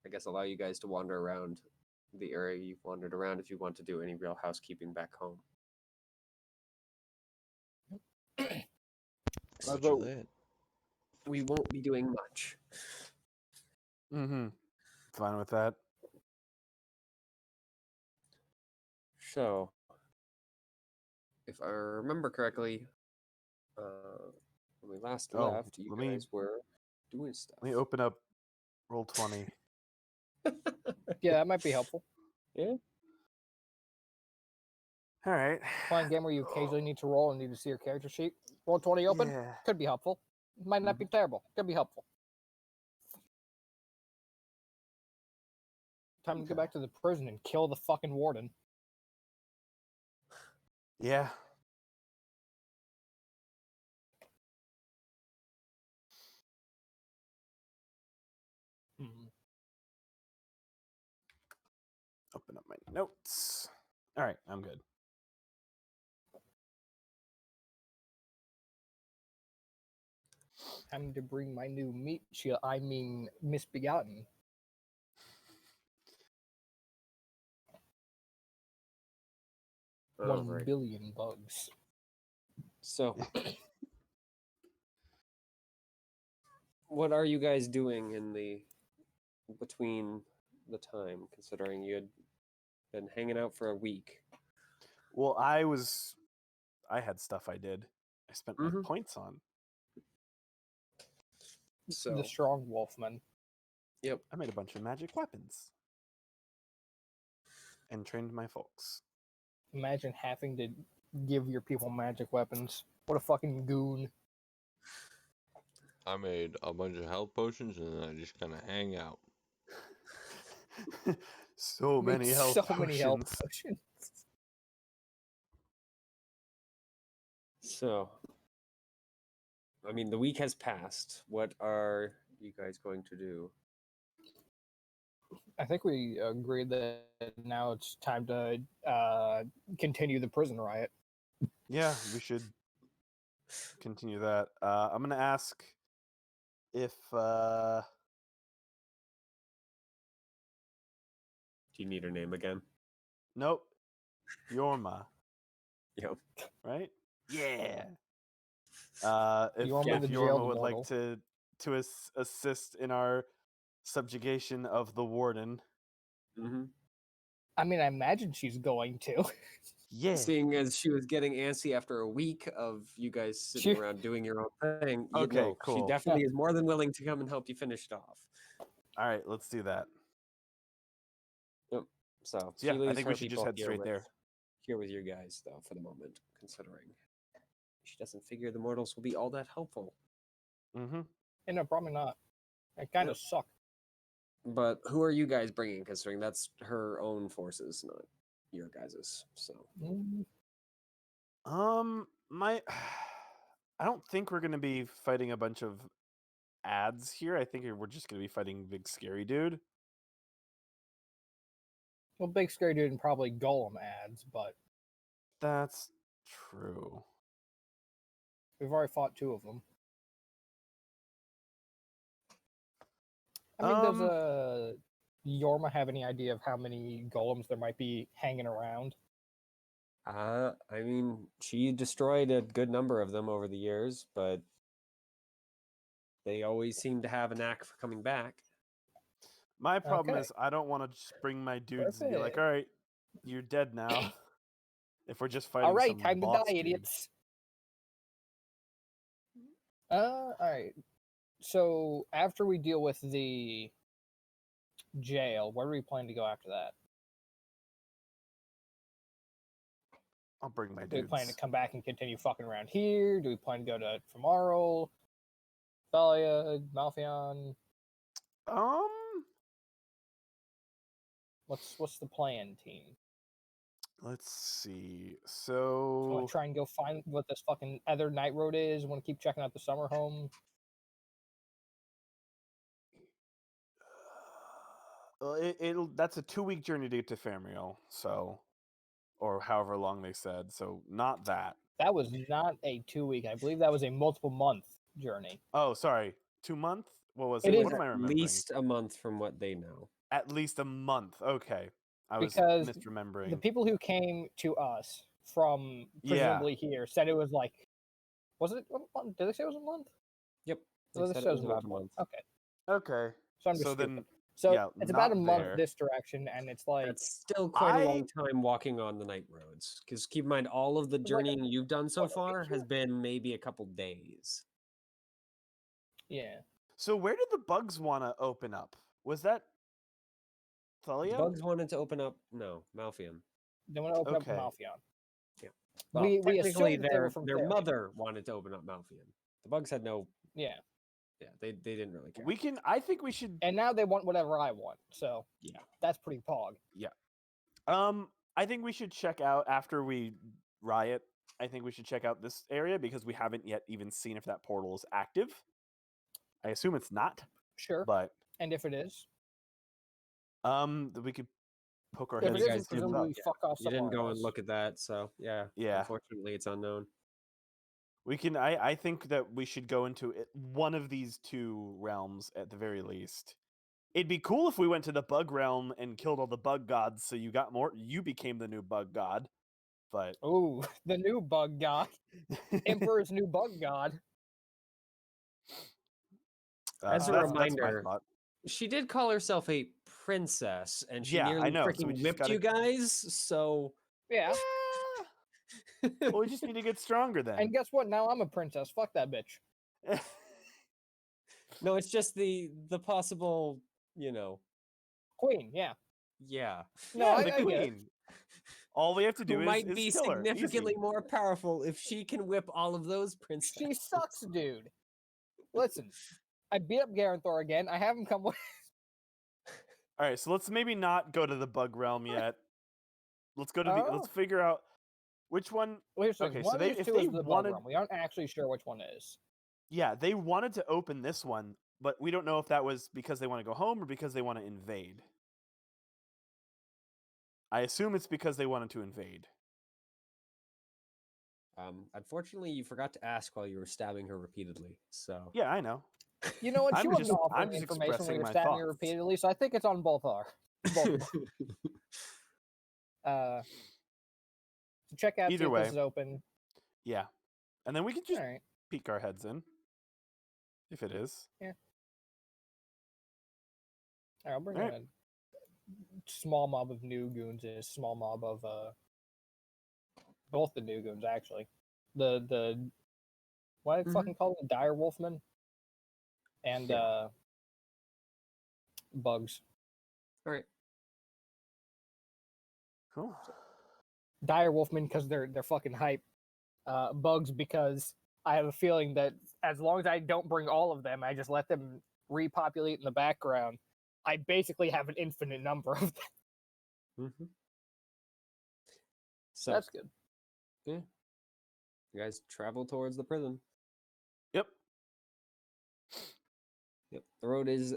I guess, allow you guys to wander around the area you've wandered around if you want to do any real housekeeping back home. Roger that. We won't be doing much. Mm-hmm. Fine with that. So, if I remember correctly, when we last left, you guys were doing stuff. Let me open up Roll20. Yeah, that might be helpful. Yeah. All right. Playing a game where you occasionally need to roll and need to see your character sheet. Roll20 open Yeah. could be helpful. Might not be terrible. Could be helpful. Time to go back to the prison and kill the fucking warden. Yeah. Hmm. Open up my notes. All right, I'm good. Time to bring my new meat shield. I mean, misbegotten. All 1 right. billion bugs. So, what are you guys doing in the between the time, considering you had been hanging out for a week? Well, I had stuff I did. I spent my points on. So, The strong wolfman. Yep. I made a bunch of magic weapons. And trained my folks. Imagine having to give your people magic weapons. What a fucking goon. I made a bunch of health potions and then I just kind of hang out. So many health potions. So, I mean, the week has passed. What are you guys going to do? I think we agreed that now it's time to continue the prison riot. Yeah, we should continue that. I'm going to ask if... Do you need her name again? Nope. Yorma. Yep. Right? Yeah. If Yorma the Yorma jailed would mortal. like to assist in our subjugation of the warden. Mm-hmm. I mean, I imagine she's going to. Yeah. Seeing as she was getting antsy after a week of you guys sitting around doing your own thing, Cool. She definitely is more than willing to come and help you finish it off. All right, let's do that. Yep. So yeah, she leaves I think her we should just people head straight there. Here with you guys, though, for the moment, considering she doesn't figure the mortals will be all that helpful. Mm-hmm. And no, probably not. It kind of suck. But who are you guys bringing, considering that's her own forces, not your guys's? So, I don't think we're gonna be fighting a bunch of ads here. I think we're just gonna be fighting Big Scary Dude. Well, Big Scary Dude and probably Golem ads, but that's true. We've already fought 2 of them. I mean, does Yorma have any idea of how many golems there might be hanging around? I mean, she destroyed a good number of them over the years, but they always seem to have a knack for coming back. My problem is I don't want to just bring my dudes and be like, all right, you're dead now. If we're just fighting all right, some time to boss die, dude. idiots. All right. So after we deal with the jail, where do we plan to go after that? I'll bring my Do dudes. we plan to come back and continue fucking around here? Do we plan to go to Femarl, Thalia, Malfion? What's the plan, team? Let's see. So want to try and go find what this fucking other night road is? Want to keep checking out the summer home? that's a 2-week journey to get to Famriel, so, or however long they said. So not that. That was not a 2-week. I believe that was a multiple month journey. Oh, sorry, 2 month What was It it? is What am I At remembering? least a month from what they know. At least a month. Okay. I was Because misremembering. the people who came to us from Yeah. presumably here said it was like, was it a month? Did they say it was a month? Yep. Well, They this said it says was about a month. Okay, Okay. so I'm just So stupid. then, So yeah, it's about a not month there. this direction, and it's like That's still quite a I- long time walking on the night roads. Because keep in mind, all of the It's like a- journeying you've done so what, a week far has here? been maybe a couple days. Yeah. So where did the bugs want to open up? Was that Thalia? Bugs wanted to open up. No, Malfium. They want to open up Okay. Malfion. Yeah. Well, We technically, assumed that they were from their there. mother wanted to open up Malfium. The bugs had no. Yeah, Yeah, they didn't really care. We can. I think we should. and now they want whatever I want. So Yeah. that's pretty pog. I think we should check out after we riot. I think we should check out this area because we haven't yet even seen if that portal is active. I assume it's not, Sure. but And if it is, we could poke our if heads. it you in guys isn't, and see what's presumably up. we fuck off You didn't somewhere go else. and look at that, so yeah. Yeah. Unfortunately, it's unknown. We can. I think that we should go into one of these two realms at the very least. It'd be cool if we went to the bug realm and killed all the bug gods, so you got more. You became the new bug god, but Ooh, the new bug god, Emperor's new bug god. As so a that's my reminder, thought. she did call herself a princess, and she Yeah, I nearly know, so we freaking just whipped gotta- you guys. So Yeah. Well, we just need to get stronger then. And guess what? Now I'm a princess. Fuck that bitch. no, it's just the possible, you know, Queen. Yeah. yeah. No, yeah, I the get it. queen. All we have to Who do might is be kill her. significantly Easy. more powerful if she can whip all of those princesses. She sucks, dude. Listen, I beat up Garanthor again. I have him come with. All right, so let's maybe not go to the bug realm yet. Let's go to the. Oh. Let's figure out which one. Well, here's the Okay, thing. so One they- of these if two they is the bug wanted- realm. We aren't actually sure which one is. Yeah, they wanted to open this one, but we don't know if that was because they want to go home or because they want to invade. I assume it's because they wanted to invade. Unfortunately, you forgot to ask while you were stabbing her repeatedly. So Yeah, I know. You know what? She I'm wasn't just- offering I'm just information when expressing we were my stabbing her thoughts. repeatedly, so I think it's on both our. Both of us. So check out, see Either if way. this is open. Yeah, and then we can just All right. peek our heads in, if it is. All right, I'll bring All right. a small mob of new goons and a small mob of both the new goons actually. The what do I fucking call them? Dire Wolfmen and Yeah. bugs. all right. Cool. Dire Wolfmen because they're fucking hype. Bugs because I have a feeling that as long as I don't bring all of them, I just let them repopulate in the background. I basically have an infinite number of them. Mm-hmm. So That's good. yeah, you guys travel towards the prison. Yep. Yep, the road is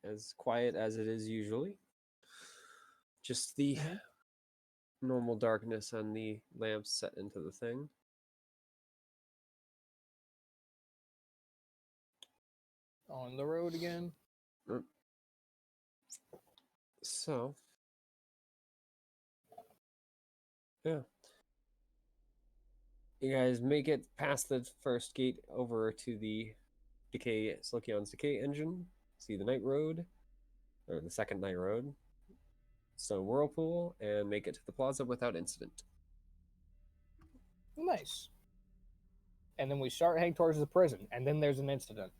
as quiet as it is usually. Just the normal darkness and the lamps set into the thing. On the road again. So, yeah. You guys make it past the first gate over to the Slikion's Decay engine. See the night road, or the second night road. Stone Whirlpool, and make it to the plaza without incident. Nice. And then we start heading towards the prison, and then there's an incident.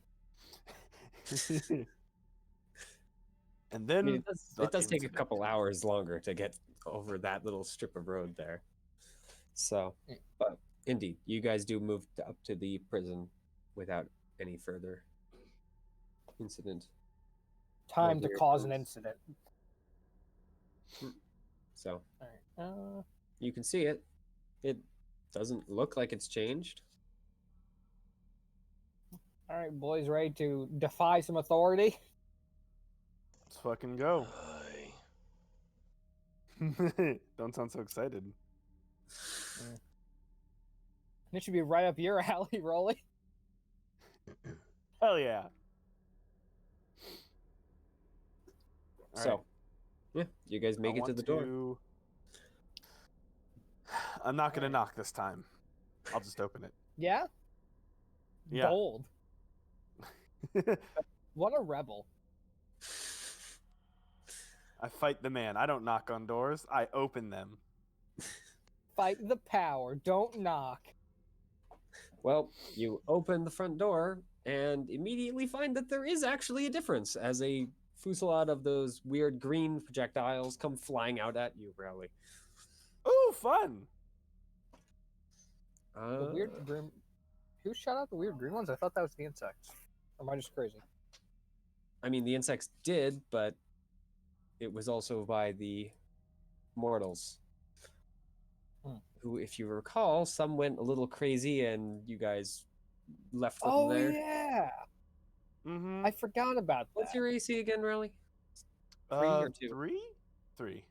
And I then mean, it does take a incident. couple hours longer to get over that little strip of road there. So, Mm. but indeed, you guys do move up to the prison without any further incident. Time to here it cause an comes. incident. So, All right. you can see it. It doesn't look like it's changed. All right, boys, ready to defy some authority? Let's fucking go. Aye. Don't sound so excited. It should be right up your alley, Rolly. Hell yeah. So, yeah, you guys make it to the door. I'm not gonna Alright. knock this time. I'll just open it. Yeah? Yeah. Bold. What a rebel. I fight the man. I don't knock on doors. I open them. Fight the power. Don't knock. Well, you open the front door and immediately find that there is actually a difference as a fusillade of those weird green projectiles come flying out at you, Rowley. Ooh, fun! The weird green. Who shot out the weird green ones? I thought that was the insects. Or am I just crazy? I mean, the insects did, but it was also by the mortals. Who, if you recall, some went a little crazy and you guys left them Oh, there. yeah. Mm-hmm. I forgot about that. What's your AC again, Rowley? 3 or 2? 3? 3.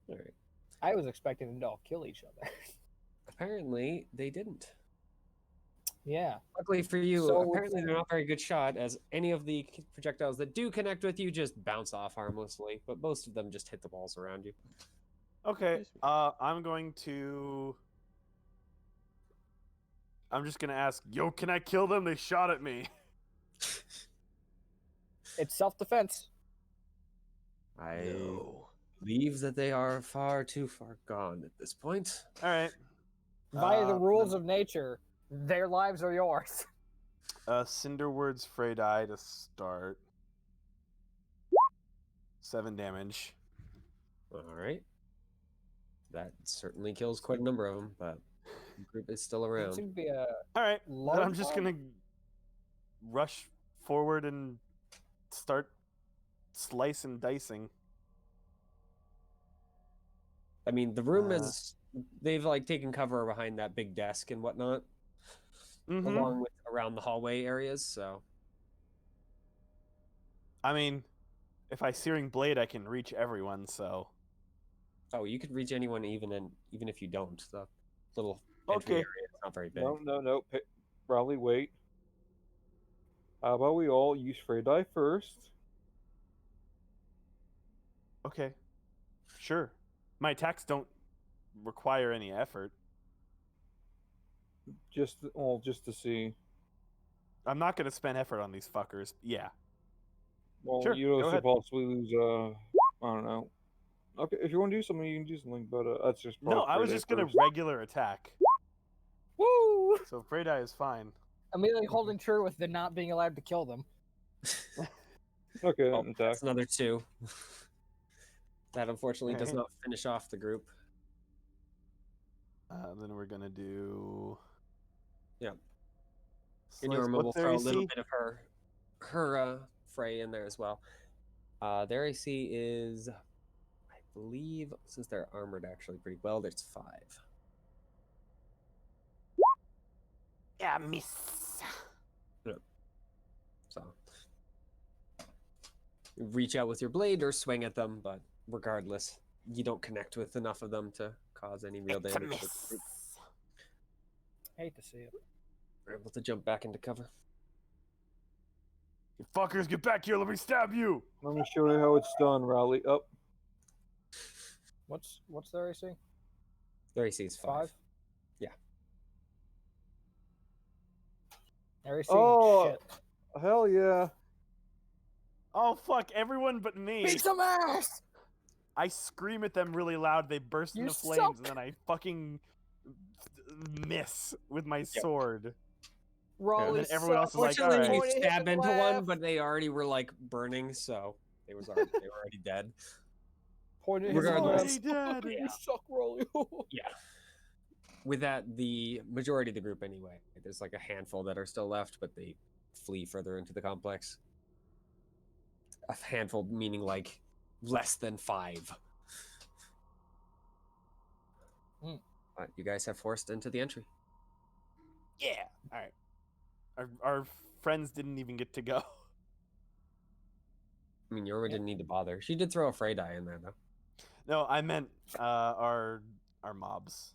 All right. I was expecting them to all kill each other. Apparently, they didn't. Yeah. Luckily for you, So- apparently they're not very good shot, as any of the projectiles that do connect with you just bounce off harmlessly, but most of them just hit the walls around you. Okay. Excuse me. I'm going to. I'm just gonna ask, yo, can I kill them? They shot at me. It's self-defense. I No. believe that they are far too far gone at this point. All right. Via the rules then- of nature, their lives are yours. Cinder Words Frey die to start. 7 damage. All right. That certainly kills quite a number of them, but the group is still It around. seemed to be a All right. Then I'm large just one? gonna rush forward and start slice and dicing. I mean, the room Uh, is, they've like taken cover behind that big desk and whatnot, Mhm. along with around the hallway areas, so. I mean, if I Searing Blade, I can reach everyone. So Oh, you could reach anyone even if you don't. The little entry okay. area is not very big. No. Probably wait. How about we all use Frey die first? Okay. Sure. My attacks don't require any effort. Just to see. I'm not gonna spend effort on these fuckers. Yeah. Well, Sure, you go also ahead. possibly lose. I don't know. Okay, if you want to do something, you can do something. But that's just No, probably I was Frey die just gonna first. regular attack. Woo! So Frey die is fine. Immediately holding true with the not being allowed to kill them. Okay, Oh, then attack. that's another 2. That unfortunately does Alright. not finish off the group. Then we're gonna do. Yeah. Slice. And Yorma will What's their throw a little AC? bit of her fray in there as well. Their AC is, I believe, since they're armored actually pretty well, it's 5. Yeah, miss. So you reach out with your blade or swing at them, but regardless, you don't connect with enough of them to cause any real It's a damage. To the miss. group. Hate to see it. We're able to jump back into cover. You fuckers, get back here! Let me stab you! Let me show you how it's done, Rowley. Up. What's their AC? Their AC is 5. 5? Yeah. Their AC Oh. shit. Hell yeah. Oh fuck! Everyone but me. Beat some ass! I scream at them really loud. They burst You into flames, suck. and then I fucking miss with my sword. Raleigh And everyone else is like, Fortunately, "Alright." you Point it, hit stab the into one, left. but they already were like burning, so they were already dead. Point it, Regardless. Already dead. You suck, Raleigh. Yeah. With that, the majority of the group anyway. There's like a handful that are still left, but they flee further into the complex. A handful meaning like less than 5. Hmm. But you guys have forced into the entry. Yeah. All right. Our friends didn't even get to go. I mean, Yorma didn't need to bother. She did throw a fray die in there, though. No, I meant our mobs.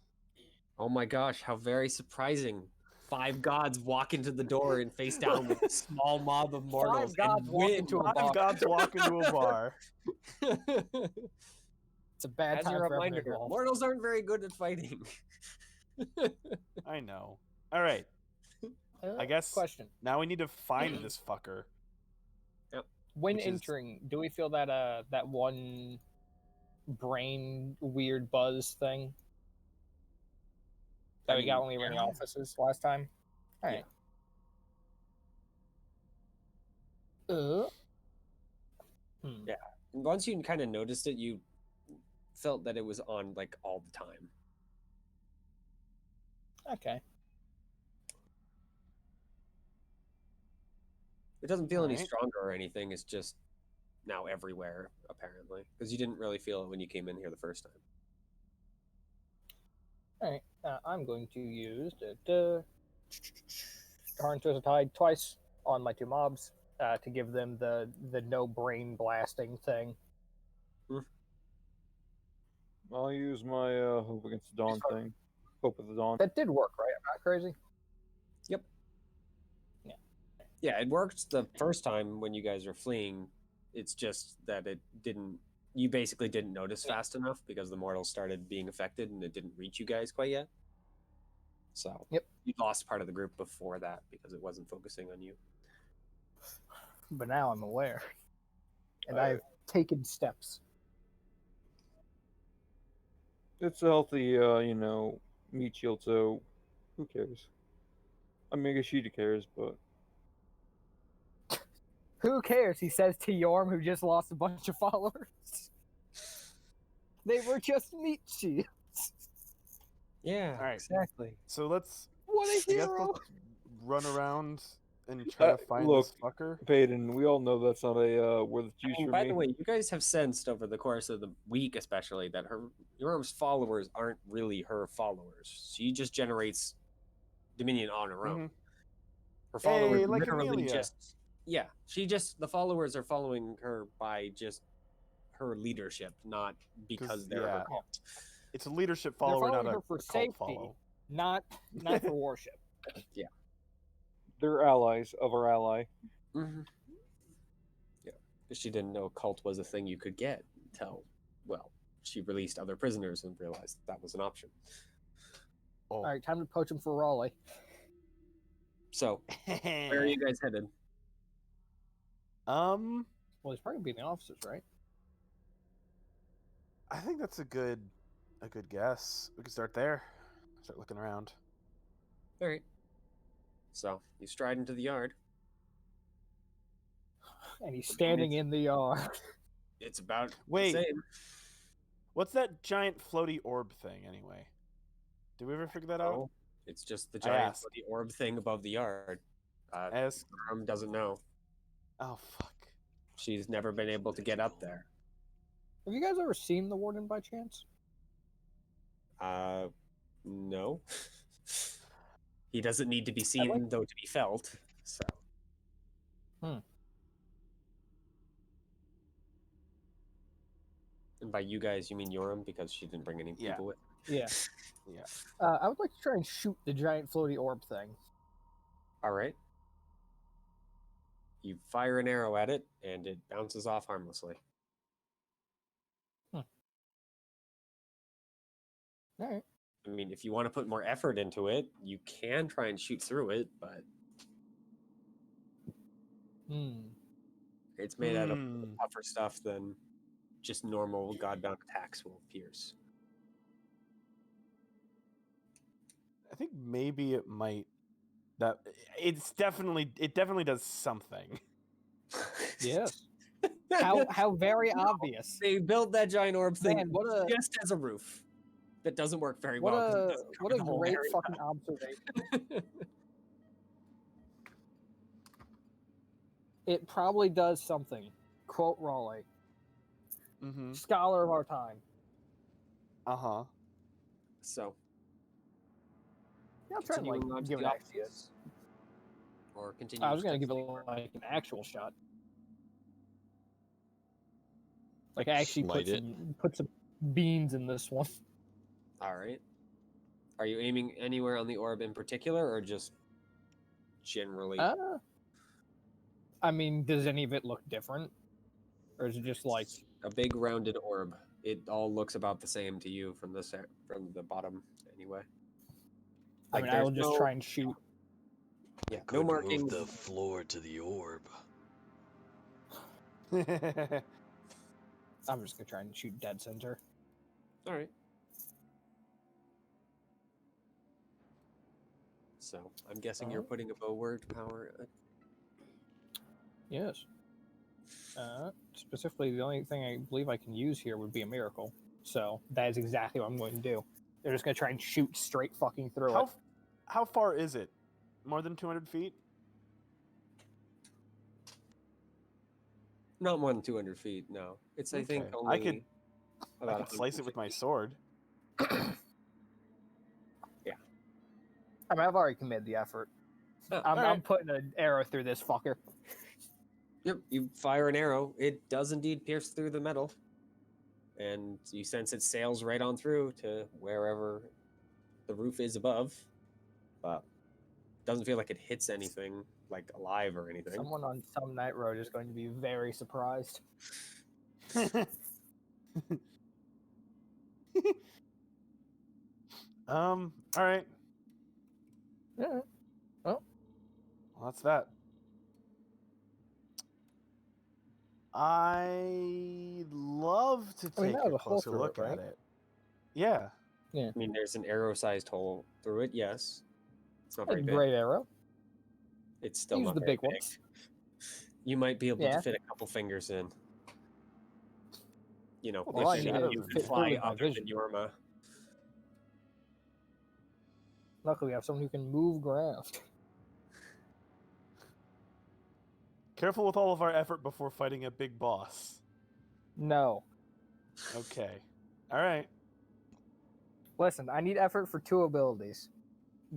Oh my gosh, how very surprising. 5 gods walk into the door and face down with a small mob of mortals 5 gods and walk win. into a 5 bar. gods walk into a bar. It's a bad As time a for everyone reminder, involved. mortals aren't very good at fighting. I know. All right. I guess Question. now we need to find this fucker. When Which is- entering, do we feel that that one brain weird buzz thing that we got when we were in the yeah. offices last time? All right. Yeah. And once you kind of noticed it, you felt that it was on like all the time. Okay. It doesn't feel any Alright. stronger or anything. It's just now everywhere, apparently, because you didn't really feel it when you came in here the first time. All right. I'm going to use the Tarn Twisted Tide twice on my 2 mobs to give them the no brain blasting thing. I'll use my Hope Against the Dawn thing. Hope of the Dawn. That did work, right? I'm not crazy. Yep. Yeah. Yeah, it worked the first time when you guys were fleeing. It's just that it didn't. You basically didn't notice fast enough because the mortals started being affected and it didn't reach you guys quite yet. So Yep. you lost part of the group before that because it wasn't focusing on you. But now I'm aware, and Uh, I've taken steps. It's a healthy, meat shield, so who cares? I mean, I guess Sheeta cares, but Who cares? He says to Yorm, who just lost a bunch of followers. They were just meat shields. Yeah, All right. exactly. So let's What a I guess hero! let's run around and try to find look, this fucker. Peyton, we all know that's not a worth I juice mean, for by me. the way, you guys have sensed over the course of the week, especially, that Yorm's followers aren't really her followers. She just generates Dominion on her own. Mhm. Her followers Hey, like literally Amelia. the followers are following her by just her leadership, not because they're her yeah. cult. It's a leadership They're follower, following not her a for cult safety, follow. not for worship. They're allies of our ally. Mm-hmm. Yeah, because she didn't know cult was a thing you could get until, well, she released other prisoners and realized that was an option. Oh. All right, time to poach him for Raleigh. So, where are you guys headed? Um, Well, he's probably gonna be in the offices, right? I think that's a good guess. We can start there. Start looking around. All right. So you stride into the yard. And he's standing in the yard. It's about Wait. the same. What's that giant floaty orb thing anyway? Did we ever figure that out? Oh, it's just the I giant asked. bloody orb thing above the yard. Ask. Doesn't know. Oh fuck. She's never been able to get up there. Have you guys ever seen the warden by chance? No. He doesn't need to be seen, though, to be felt. So. And by you guys, you mean Yoram, because she didn't bring any Yeah. people with. Yeah. Yeah. I would like to try and shoot the giant floaty orb thing. All right. You fire an arrow at it, and it bounces off harmlessly. All right. I mean, if you want to put more effort into it, you can try and shoot through it, but it's made out of tougher stuff than just normal Godbound attacks will pierce. I think maybe it might. It definitely does something. Yes. How very obvious. They built that giant orb thing Man, what a- just as a roof. That doesn't work very What well. 'cause it a doesn't cover what a the whole great area. fucking observation. It probably does something. Quote Raleigh, Mm-hmm. scholar of our time. Uh-huh. So, Yeah, I'll try and continuing on to give the it actually. offices? Or continue I was gonna to give it like an actual shot. Like I actually Smite it. put some beans in this one. All right. Are you aiming anywhere on the orb in particular, or just generally. I mean, does any of it look different, or is it just like It's a big rounded orb. It all looks about the same to you from the bottom, anyway. I mean, I will there's just no- try and shoot. Yeah, no Could move markings. the floor to the orb. I'm just gonna try and shoot dead center. All right. So I'm guessing you're putting a bow word power. Yes. Specifically, the only thing I believe I can use here would be a miracle. So that is exactly what I'm going to do. They're just going to try and shoot straight fucking through it. How far is it? More than 200 feet? Not more than 200 feet. No, it's I think Okay. only. I could slice it with my sword. Yeah. I mean, I've already committed the effort. Oh, I'm alright. putting an arrow through this fucker. Yep, you fire an arrow. It does indeed pierce through the metal, and you sense it sails right on through to wherever the roof is above. But doesn't feel like it hits anything like alive or anything. Someone on some night road is going to be very surprised. All right. Yeah. Well, that's that. I'd love to I mean, take that was a a hole closer through look it, right? at it. Yeah. I mean, there's an arrow-sized hole through it. Yes, it's not A very big. great arrow. It's still Use not the very big ones. You might be able Yeah. to fit a couple fingers in. You know, Well, I if need to you fit could through fly with my other than vision. Yorma. Luckily, we have someone who can move ground. Careful with all of our effort before fighting a big boss. No. Okay. All right. Listen, I need effort for two abilities.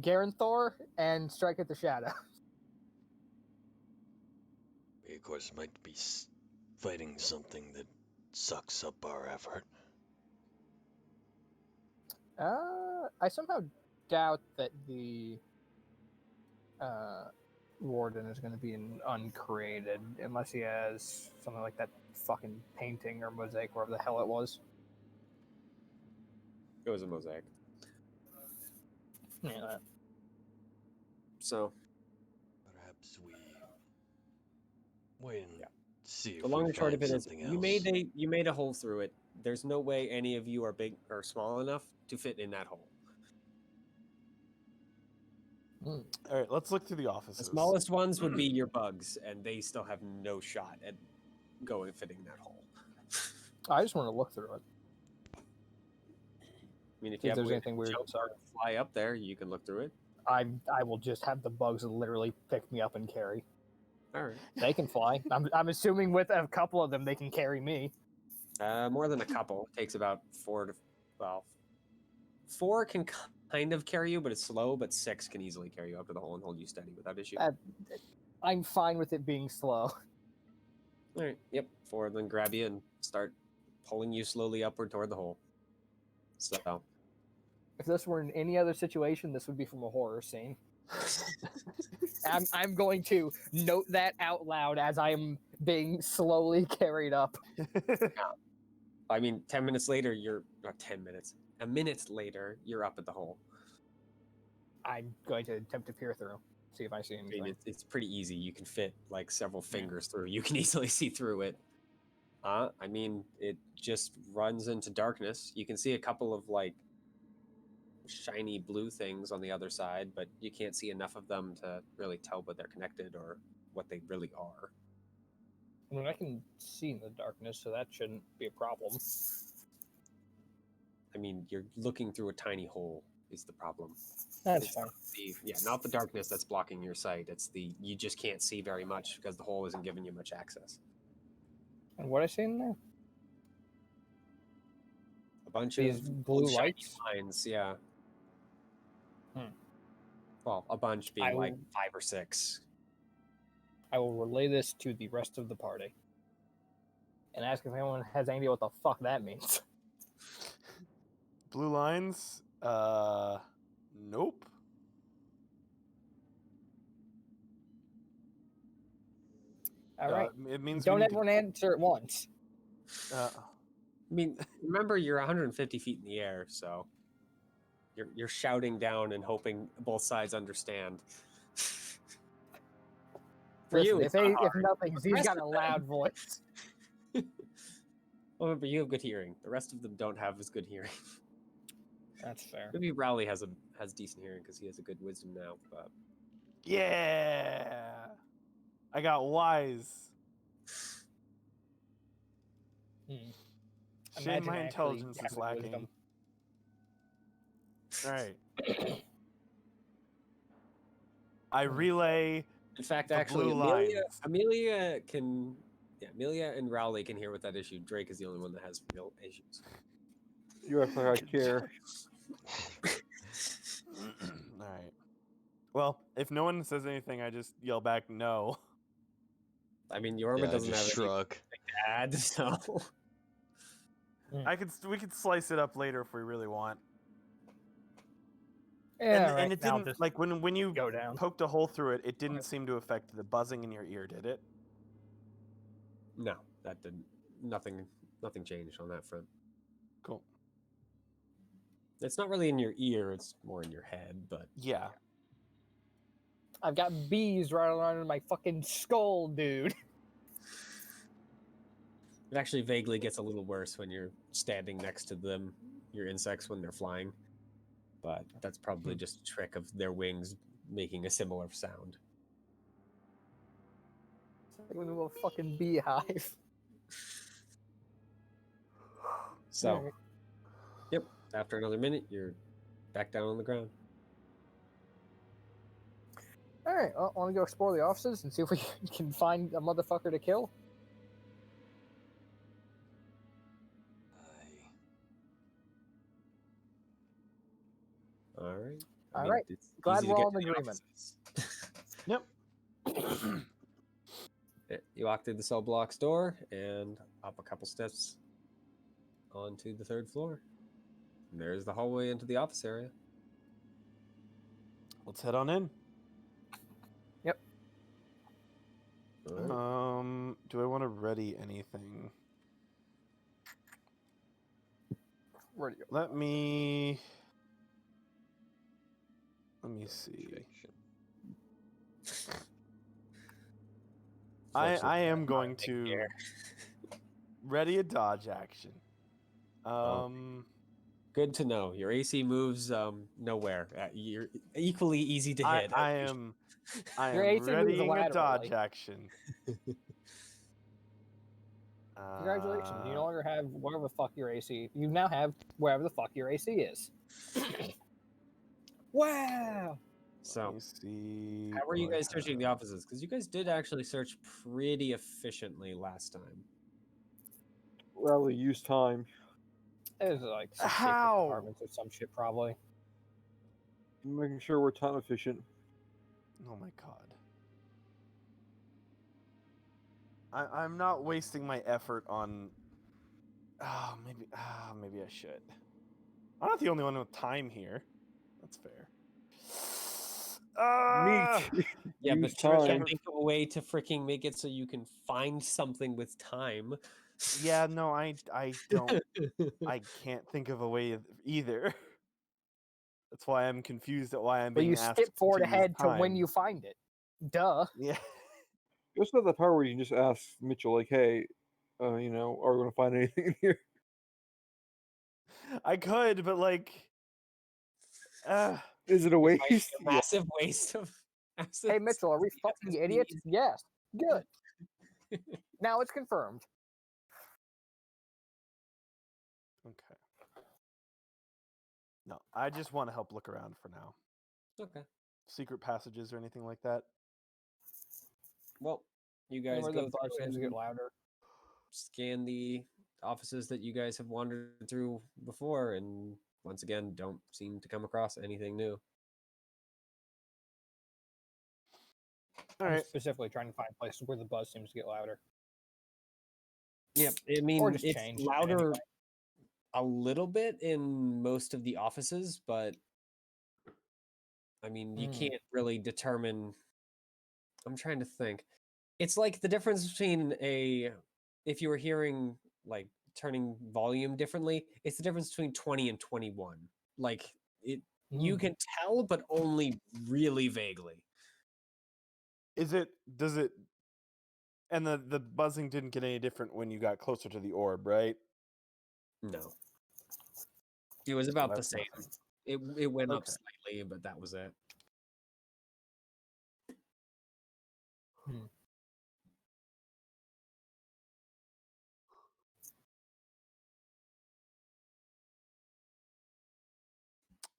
Garanthor and Strike at the Shadow. We, of course, might be fighting something that sucks up our effort. I somehow doubt that the Warden is going to be an uncreated, unless he has something like that fucking painting or mosaic, wherever the hell it was. It was a mosaic. Yeah. So Perhaps we wait and Yeah. see if the long we and short find of it is, something you else. made a hole through it. There's no way any of you are big or small enough to fit in that hole. All right. Let's look through the The offices. smallest ones would be your bugs, and they still have no shot at fitting that hole. I just want to look through it. I mean, if See you if have a there's way anything to weird jump inside. or fly up there, you can look through it. I will just have the bugs literally pick me up and carry. All right. They can fly. I'm assuming with a couple of them they can carry me. More than a couple. It takes about 4 can kind of carry you, but it's slow. But 6 can easily carry you up to the hole and hold you steady without issue. I'm fine with it being slow. All right. Yep. 4 then grab you and start pulling you slowly upward toward the hole. So. If this were in any other situation, this would be from a horror scene. I'm going to note that out loud as I am being slowly carried up. I mean, 10 minutes later, you're not 10 minutes. A minute later, you're up at the hole. I'm going to attempt to peer through, see if I see I anything. mean, it's pretty easy. You can fit like several fingers through. You can easily see through it. I mean, it just runs into darkness. You can see a couple of like shiny blue things on the other side, but you can't see enough of them to really tell what they're connected or what they really are. I mean, I can see in the darkness, so that shouldn't be a problem. I mean, you're looking through a tiny hole is the problem. That's It's fine. not the darkness that's blocking your sight. It's you just can't see very much because the hole isn't giving you much access. And what I see in there? A bunch These of blue shiny lights? lines, yeah. Hmm. Well, a bunch being I like will- 5 or 6. I will relay this to the rest of the party and ask if anyone has any idea what the fuck that means. Blue lines? Nope. All right. It means Don't we need everyone answer at once. to, I mean, remember you're 150 feet in the air, so you're shouting down and hoping both sides understand. For Listen, you, if it's not if hard. nothing, The he's rest got of a them- loud voice. Well, remember, you have good hearing. The rest of them don't have as good hearing. That's fair. Maybe Rowley has decent hearing because he has a good wisdom now. But yeah. I got wise. Hmm. Shame Imagine my actually intelligence is having lacking. wisdom. All right. I relay in fact, the actually, blue Amelia lines. Amelia and Rowley can hear without issue. Drake is the only one that has real issues. You act like I care. All right. Well, if no one says anything, I just yell back no. I mean, Yorma Yeah, I doesn't just have any shrug. add, so We could slice it up later if we really want. Yeah, And, right. and it now didn't just like when you go down. poked a hole through it, it didn't seem to affect the buzzing in your ear, did it? no, that didn't. Nothing changed on that front. Cool. It's not really in your ear; it's more in your head. But Yeah. I've got bees running around in my fucking skull, dude. it actually vaguely gets a little worse when you're standing next to them, your insects when they're flying. But that's probably just a trick of their wings making a similar sound. It's like a little fucking beehive. So, Alright. yep. After another minute, you're back down on the ground. All right, well, want to go explore the offices and see if we can find a motherfucker to kill? All right. All right. It's Glad easy to we're get all to in the agreement. offices. Yep. You walk through the cell block's door and up a couple steps onto the third floor. And there's the hallway into the office area. Let's head on in. All right. Do I want to ready anything? Radio. Let me see. Objection. I am going Big to air. ready a dodge action. Oh. Good to know. Your AC moves nowhere. You're equally easy to hit. I am Your AC moves readying a dodge laterally. action. Congratulations, you no longer have whatever the fuck your AC. You now have wherever the fuck your AC is. Wow. So, Let me see. how were you what I guys searching the have. offices? Because you guys did actually search pretty efficiently last time. Rally, use time. There's like some secret How? compartments or some shit, probably. Making sure we're time efficient. Oh my god. I'm not wasting my effort on. Maybe I should. I'm not the only one with time here. That's fair. Meat. Yeah, Use but you time. can't think of a way to freaking make it so you can find something with time. Yeah, no, I don't. I can't think of a way either. That's why I'm confused at why I'm But being you asked skip forward to use ahead to when time. you find it. Duh. Yeah. You also have that power where you can just ask Mitchell, like, hey, are we going to find anything in here? I could, but like, Is it a Might be waste? a massive waste of assets. Hey, Mitchell, are we Yeah, fucking that's idiots? easy. Yes. Good. Now it's confirmed. okay. No, I just want to help look around for now. Okay. Secret passages or anything like that. Well, you guys Remember go the buzz through seems to get and louder. scan the offices that you guys have wandered through before, and once again, don't seem to come across anything new. All I'm right. specifically trying to find places where the buzz seems to get louder. Yeah, I mean, Or just it's change louder anyway. a little bit in most of the offices, but I mean, you Hmm. can't really determine. I'm trying to think. It's like the difference between if you were hearing like turning volume differently, it's the difference between 20 and 21. Like you can tell, but only really vaguely. Does it, and the buzzing didn't get any different when you got closer to the orb, right? No. It was about the that's same. nothing. It went up Okay. slightly, but that was it.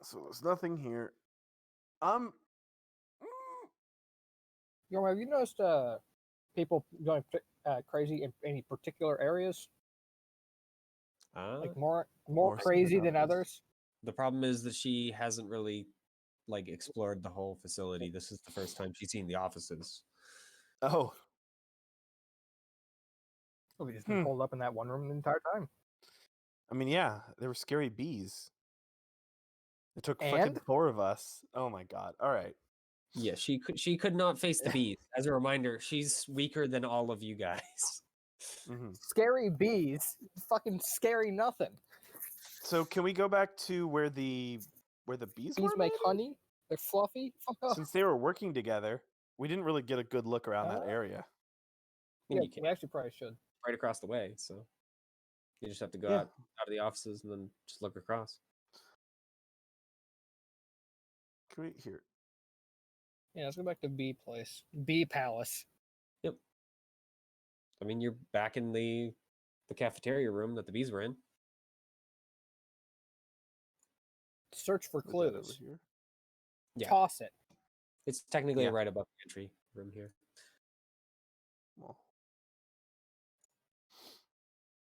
So there's nothing here. Yorma, have you noticed people going crazy in any particular areas? Like more More so crazy than than others? The problem is that she hasn't really like explored the whole facility. This is the first time she's seen the offices. Oh, Oh, we just been holed up in that one room the entire time. I mean, yeah, there were scary bees. It took fucking And 4 of us. Oh my god! All right. Yeah, she could not face the bees. As a reminder, she's weaker than all of you guys. scary bees, fucking scary nothing. So can we go back to where the bees were? Bees make maybe? honey. They're fluffy. Fuck off. Since they were working together, we didn't really get a good look around that area. I mean, Yeah, you can we actually probably should. right across the way, so you just have to go Yeah. out of the offices and then just look across. Can we here? Yeah, let's go back to Bee Place. Bee Palace. Yep. I mean, you're back in the cafeteria room that the bees were in. Search for Is that over clues. here? Yeah. Toss it. It's technically Yeah. right above the entry room here. Well.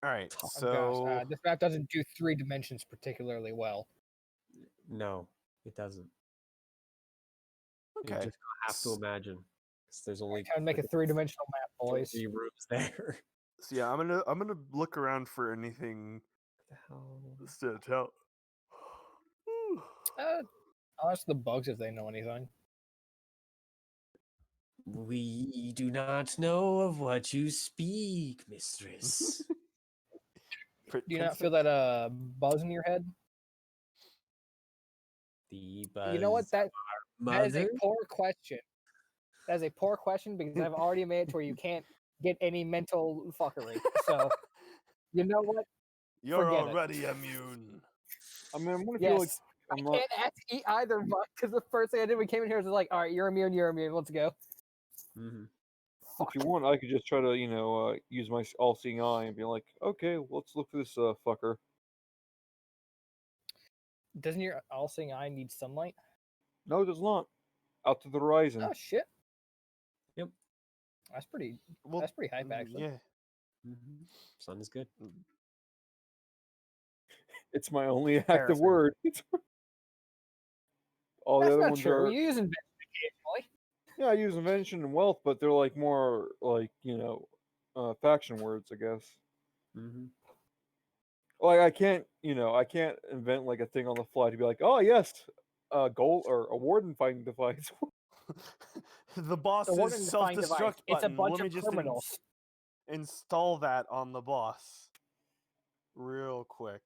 All right. Oh, So gosh, this map doesn't do 3 dimensions particularly well. No, it doesn't. okay. You're just gonna have to imagine. 'Cause there's only Trying to make a 3-dimensional map, boys. 3 rooms there. So yeah, I'm gonna look around for anything What the hell? stood out. I'll ask the bugs if they know anything. We do not know of what you speak, mistress. Do you not feel that buzz in your head? The buzz. You know what? That is a mother. poor question. That is a poor question because I've already made it to where you can't get any mental fuckery. So, you know what? You're Forget it. already immune. I mean, I'm gonna feel like Yes. I'm I not. can't ask either bug because the first thing I did when we came in here was like, all right, you're immune, let's go. Mhm. If you want, I could just try to, use my all-seeing eye and be like, okay, let's look for this fucker. Doesn't your all-seeing eye need sunlight? No, it does not. Out to the horizon. Oh shit. Yep. That's pretty. Well, That's pretty hype, actually. Yeah. Mhm. Sun is good. It's my only active Comparison. word. All the That's other not ones true. are. You use invention occasionally. Yeah, I use invention and wealth, but they're like more like faction words, I guess. Mm-hmm. Like I can't invent like a thing on the fly to be like, oh yes, goal or a warden fighting device. The The boss's warden defying device. self-destruct It's a button. bunch Let me of just criminals. install that on the boss real quick.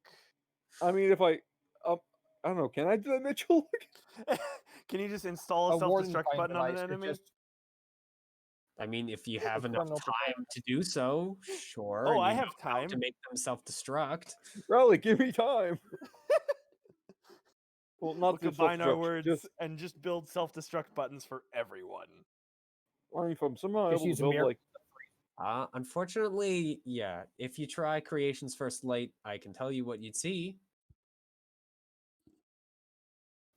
I mean, if I don't know, can I do that, Mitchell? Can you just install a A warden self-destruct defying button on an device could enemy? just I mean, if you a have enough criminal time to do so, sure. Oh, and I you have know how to time. make them self-destruct. Riley, give me time. Well, We'll not the combine our self-destruction, words just and just build self-destruct buttons for everyone. I mean, if I'm somehow Just able use to a build mirror. like Unfortunately, yeah. If you try Creation's First Light, I can tell you what you'd see.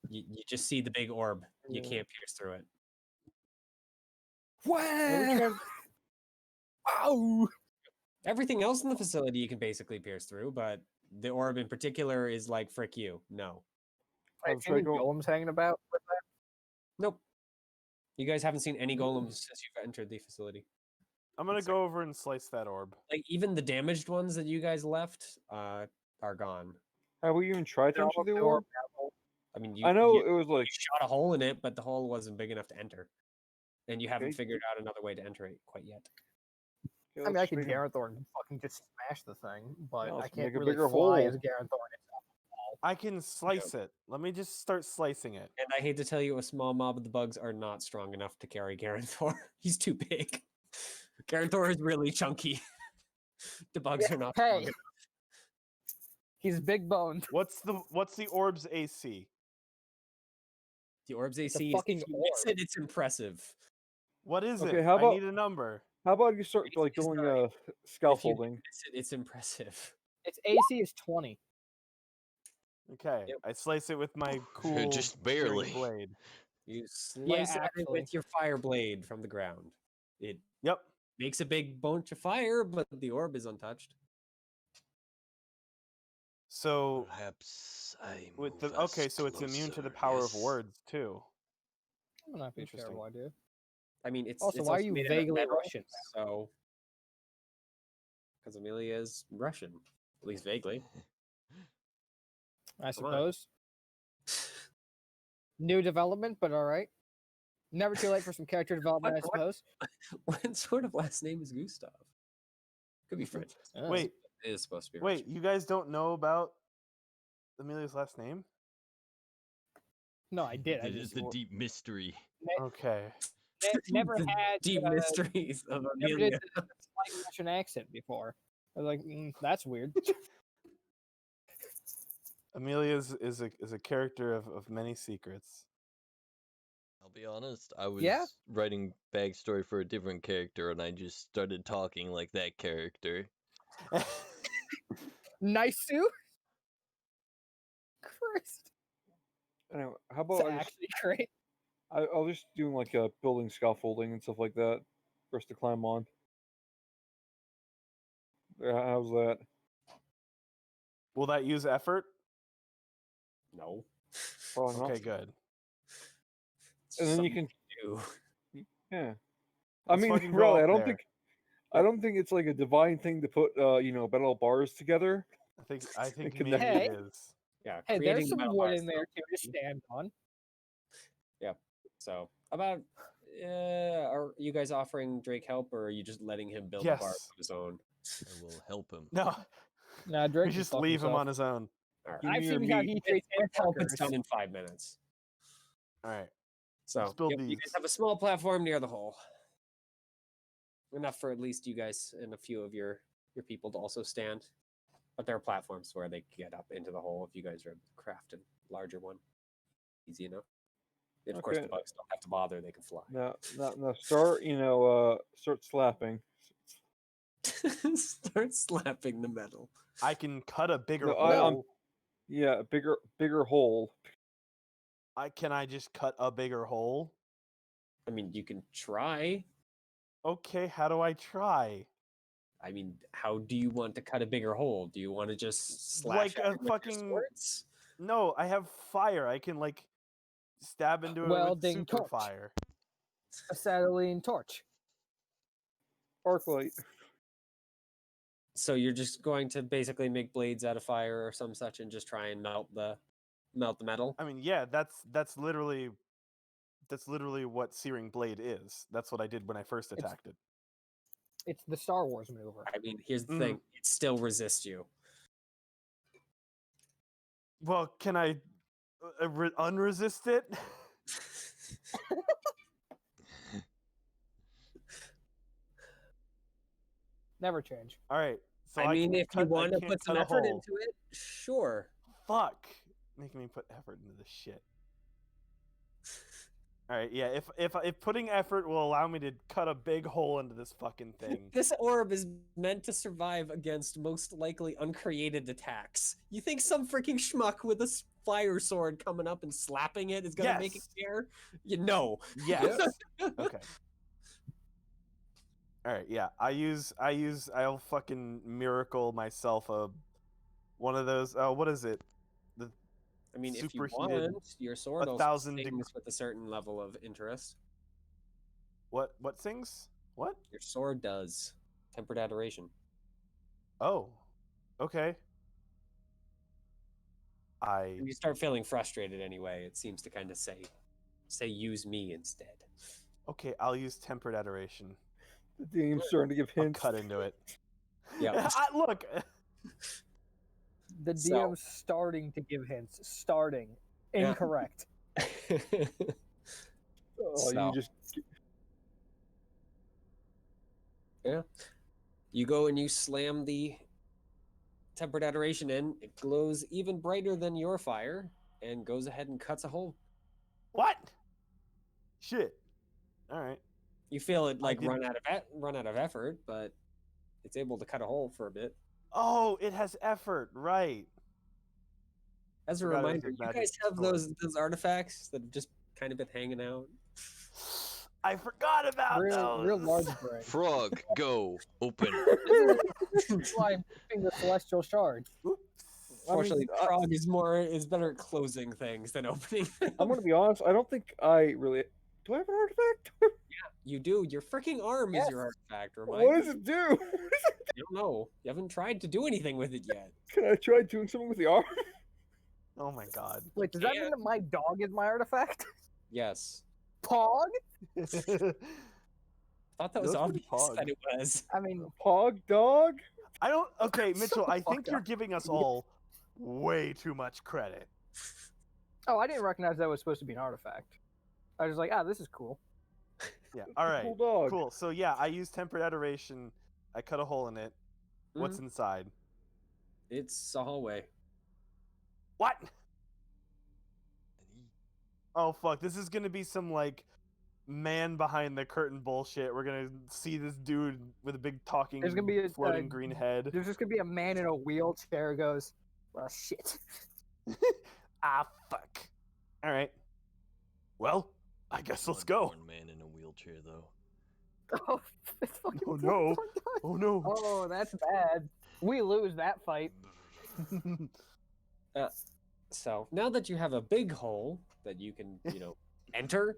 You just see the big orb. You can't pierce through it. Wow! Wow! Everything else in the facility you can basically pierce through, but the orb in particular is like, frick you. No. I've seen any golems hanging about with that. Nope. You guys haven't seen any golems since you've entered the facility. I'm gonna go over and slice that orb. Like, even the damaged ones that you guys left are gone. have we even tried to They're enter all the up orb? I mean, I know you it was like shot a hole in it, but the hole wasn't big enough to enter. and you haven't Okay. figured out another way to enter it quite yet. Okay, I mean, let's I could make a- Garanthor and fucking just smash the thing, but Yeah, I let's can't make a really bigger fly hole. as Garanthor. And I can slice it. Let me just start slicing it. And I hate to tell you, a small mob of the bugs are not strong enough to carry Garanthor. He's too big. Garanthor is really chunky. The bugs are not strong Hey, enough. he's big boned. What's the orb's AC? The orb's It's a AC is, fucking if you miss orb. it, it's impressive. What is Okay, it? how I about need a number. you start like It's doing 9. If you scaffolding? miss it, it's impressive. Its AC is 20. Okay, Yep. I slice it with my cool Just searing barely. blade. You slice at it actually. with your fire blade from the ground. It Yep. makes a big bunch of fire, but the orb is untouched. So Perhaps I with move the us so it's immune to the closer, power of yes? words too. That would not be a Interesting. terrible idea. I mean, it's Also, it's why are also you made out of vaguely metal, Russian? So, because Amelia is Russian, at least vaguely. I on. suppose. New development, but all right. Never too late for some character development, I What- suppose. What sort of last name is Gustav? Could be French. Oh. Wait, It is supposed to be wait, Russian. you guys don't know about Amelia's last name? No, I did. I It is just the deep mystery. Okay. never The had deep mysteries of never did Amelia. the slight Russian accent before. I was like, that's weird. Amelia is a character of many secrets. I'll be honest, I was Yeah. writing backstory for a different character and I just started talking like that character. Nice suit. Christ, Anyway, how it's about actually great. I'll just do like building scaffolding and stuff like that for us to climb on. How's that? Will that use effort? No. Probably not. Okay, good. It's And just then you something can, to do. yeah. I Let's mean, fucking go really, up I don't there. think it's like a divine thing to put metal bars together. I think can maybe Hey. it is. Yeah, Hey, creating there's the some metal wood bars in there is too not to easy. stand on. So about are you guys offering Drake help, or are you just letting him build the bars Yes. on his own? I will help him. No, Nah, Drake we can just fuck leave him himself. on his own. All right. Give me I've your seen how meat. he treats With help, air it's done in 5 minutes. All right. So build yep, you these. guys have a small platform near the hole, enough for at least you guys and a few of your people to also stand. But there are platforms where they get up into the hole if you guys are able to craft a larger one. Easy enough. And of course, the Okay. bugs don't have to bother; they can fly. Now start start slapping. Start slapping the metal. I can cut a bigger No, hole. Yeah, bigger hole. Can I just cut a bigger hole? I mean, you can try. Okay, how do I try? I mean, how do you want to cut a bigger hole? Do you want to just slash Like at a it with your fucking- swords? No, I have fire. I can like stab into it with Welding super torch. fire. Acetylene torch. Arclight. So you're just going to basically make blades out of fire or some such, and just try and melt the metal. I mean, yeah, that's literally what searing blade is. That's what I did when I first It's- attacked it. It's the Star Wars maneuver. I mean, here's the thing: it still resists you. Well, can I unresist it? Never change. All right. So I mean, can if you cut- I want to can't put some cut a effort hole. into it, sure. Fuck, making me put effort into this shit. All right, yeah. If putting effort will allow me to cut a big hole into this fucking thing. This orb is meant to survive against most likely uncreated attacks. You think some freaking schmuck with a fire sword coming up and slapping it is gonna make it Yes. care? You know. Yes. Okay. All right. Yeah. I'll fucking miracle myself one of those. What is it? The I mean, if you superheated want, your sword also 1,000 sings with a certain level of interest. what sings? What? Your sword does. Tempered adoration. Oh. Okay. When you start feeling frustrated anyway, it seems to kind of say use me instead. Okay, I'll use tempered adoration. The DM's starting to give I'll hints. cut into it. Yeah. Look. The So- DM's starting to give hints. Starting. Yeah. Incorrect. Oh, So- you just Yeah. You go and you slam the tempered adoration in. It glows even brighter than your fire and goes ahead and cuts a hole. What? Shit. All right. You feel it like didn't- run out of effort, but it's able to cut a hole for a bit. Oh, it has effort, right? As a Forgot it was reminder, a you magic guys have sword. those artifacts that have just kind of been hanging out. I forgot about Real those. large brain. Frog, go. Open. This is why I'm keeping the celestial shard. Oops. Fortunately, Frog is better at closing things than opening them. I'm gonna be honest. I don't think I really. Do I have an artifact? You do. Your freaking arm is your artifact. What Remind does it do? You don't know. You haven't tried to do anything with it yet. Can I try doing something with the arm? Oh my god. Wait, does that mean that my dog is my artifact? Yes. Pog? Thought that was That was pretty obvious pog. that it was. I mean, Pog dog? I don't. Okay, Shut Mitchell. the I think fuck you're up. giving us all way too much credit. oh, I didn't recognize that was supposed to be an artifact. I was like, this is cool. Yeah. All right. Cool dog. Cool. So yeah, I use tempered adoration. I cut a hole in it. What's Mhm. inside? It's a hallway. What? Oh fuck! This is gonna be some like man behind the curtain bullshit. We're gonna see this dude with a big talking, There's gonna be a floating green head. There's just gonna be a man in a wheelchair who goes, well, shit. Ah fuck! All right. Well, I guess let's go. One man in a wheelchair, though. Oh, it's fucking Oh, no. Bloodborne time. Oh no! Oh, that's bad. We lose that fight. So now that you have a big hole that you can, enter,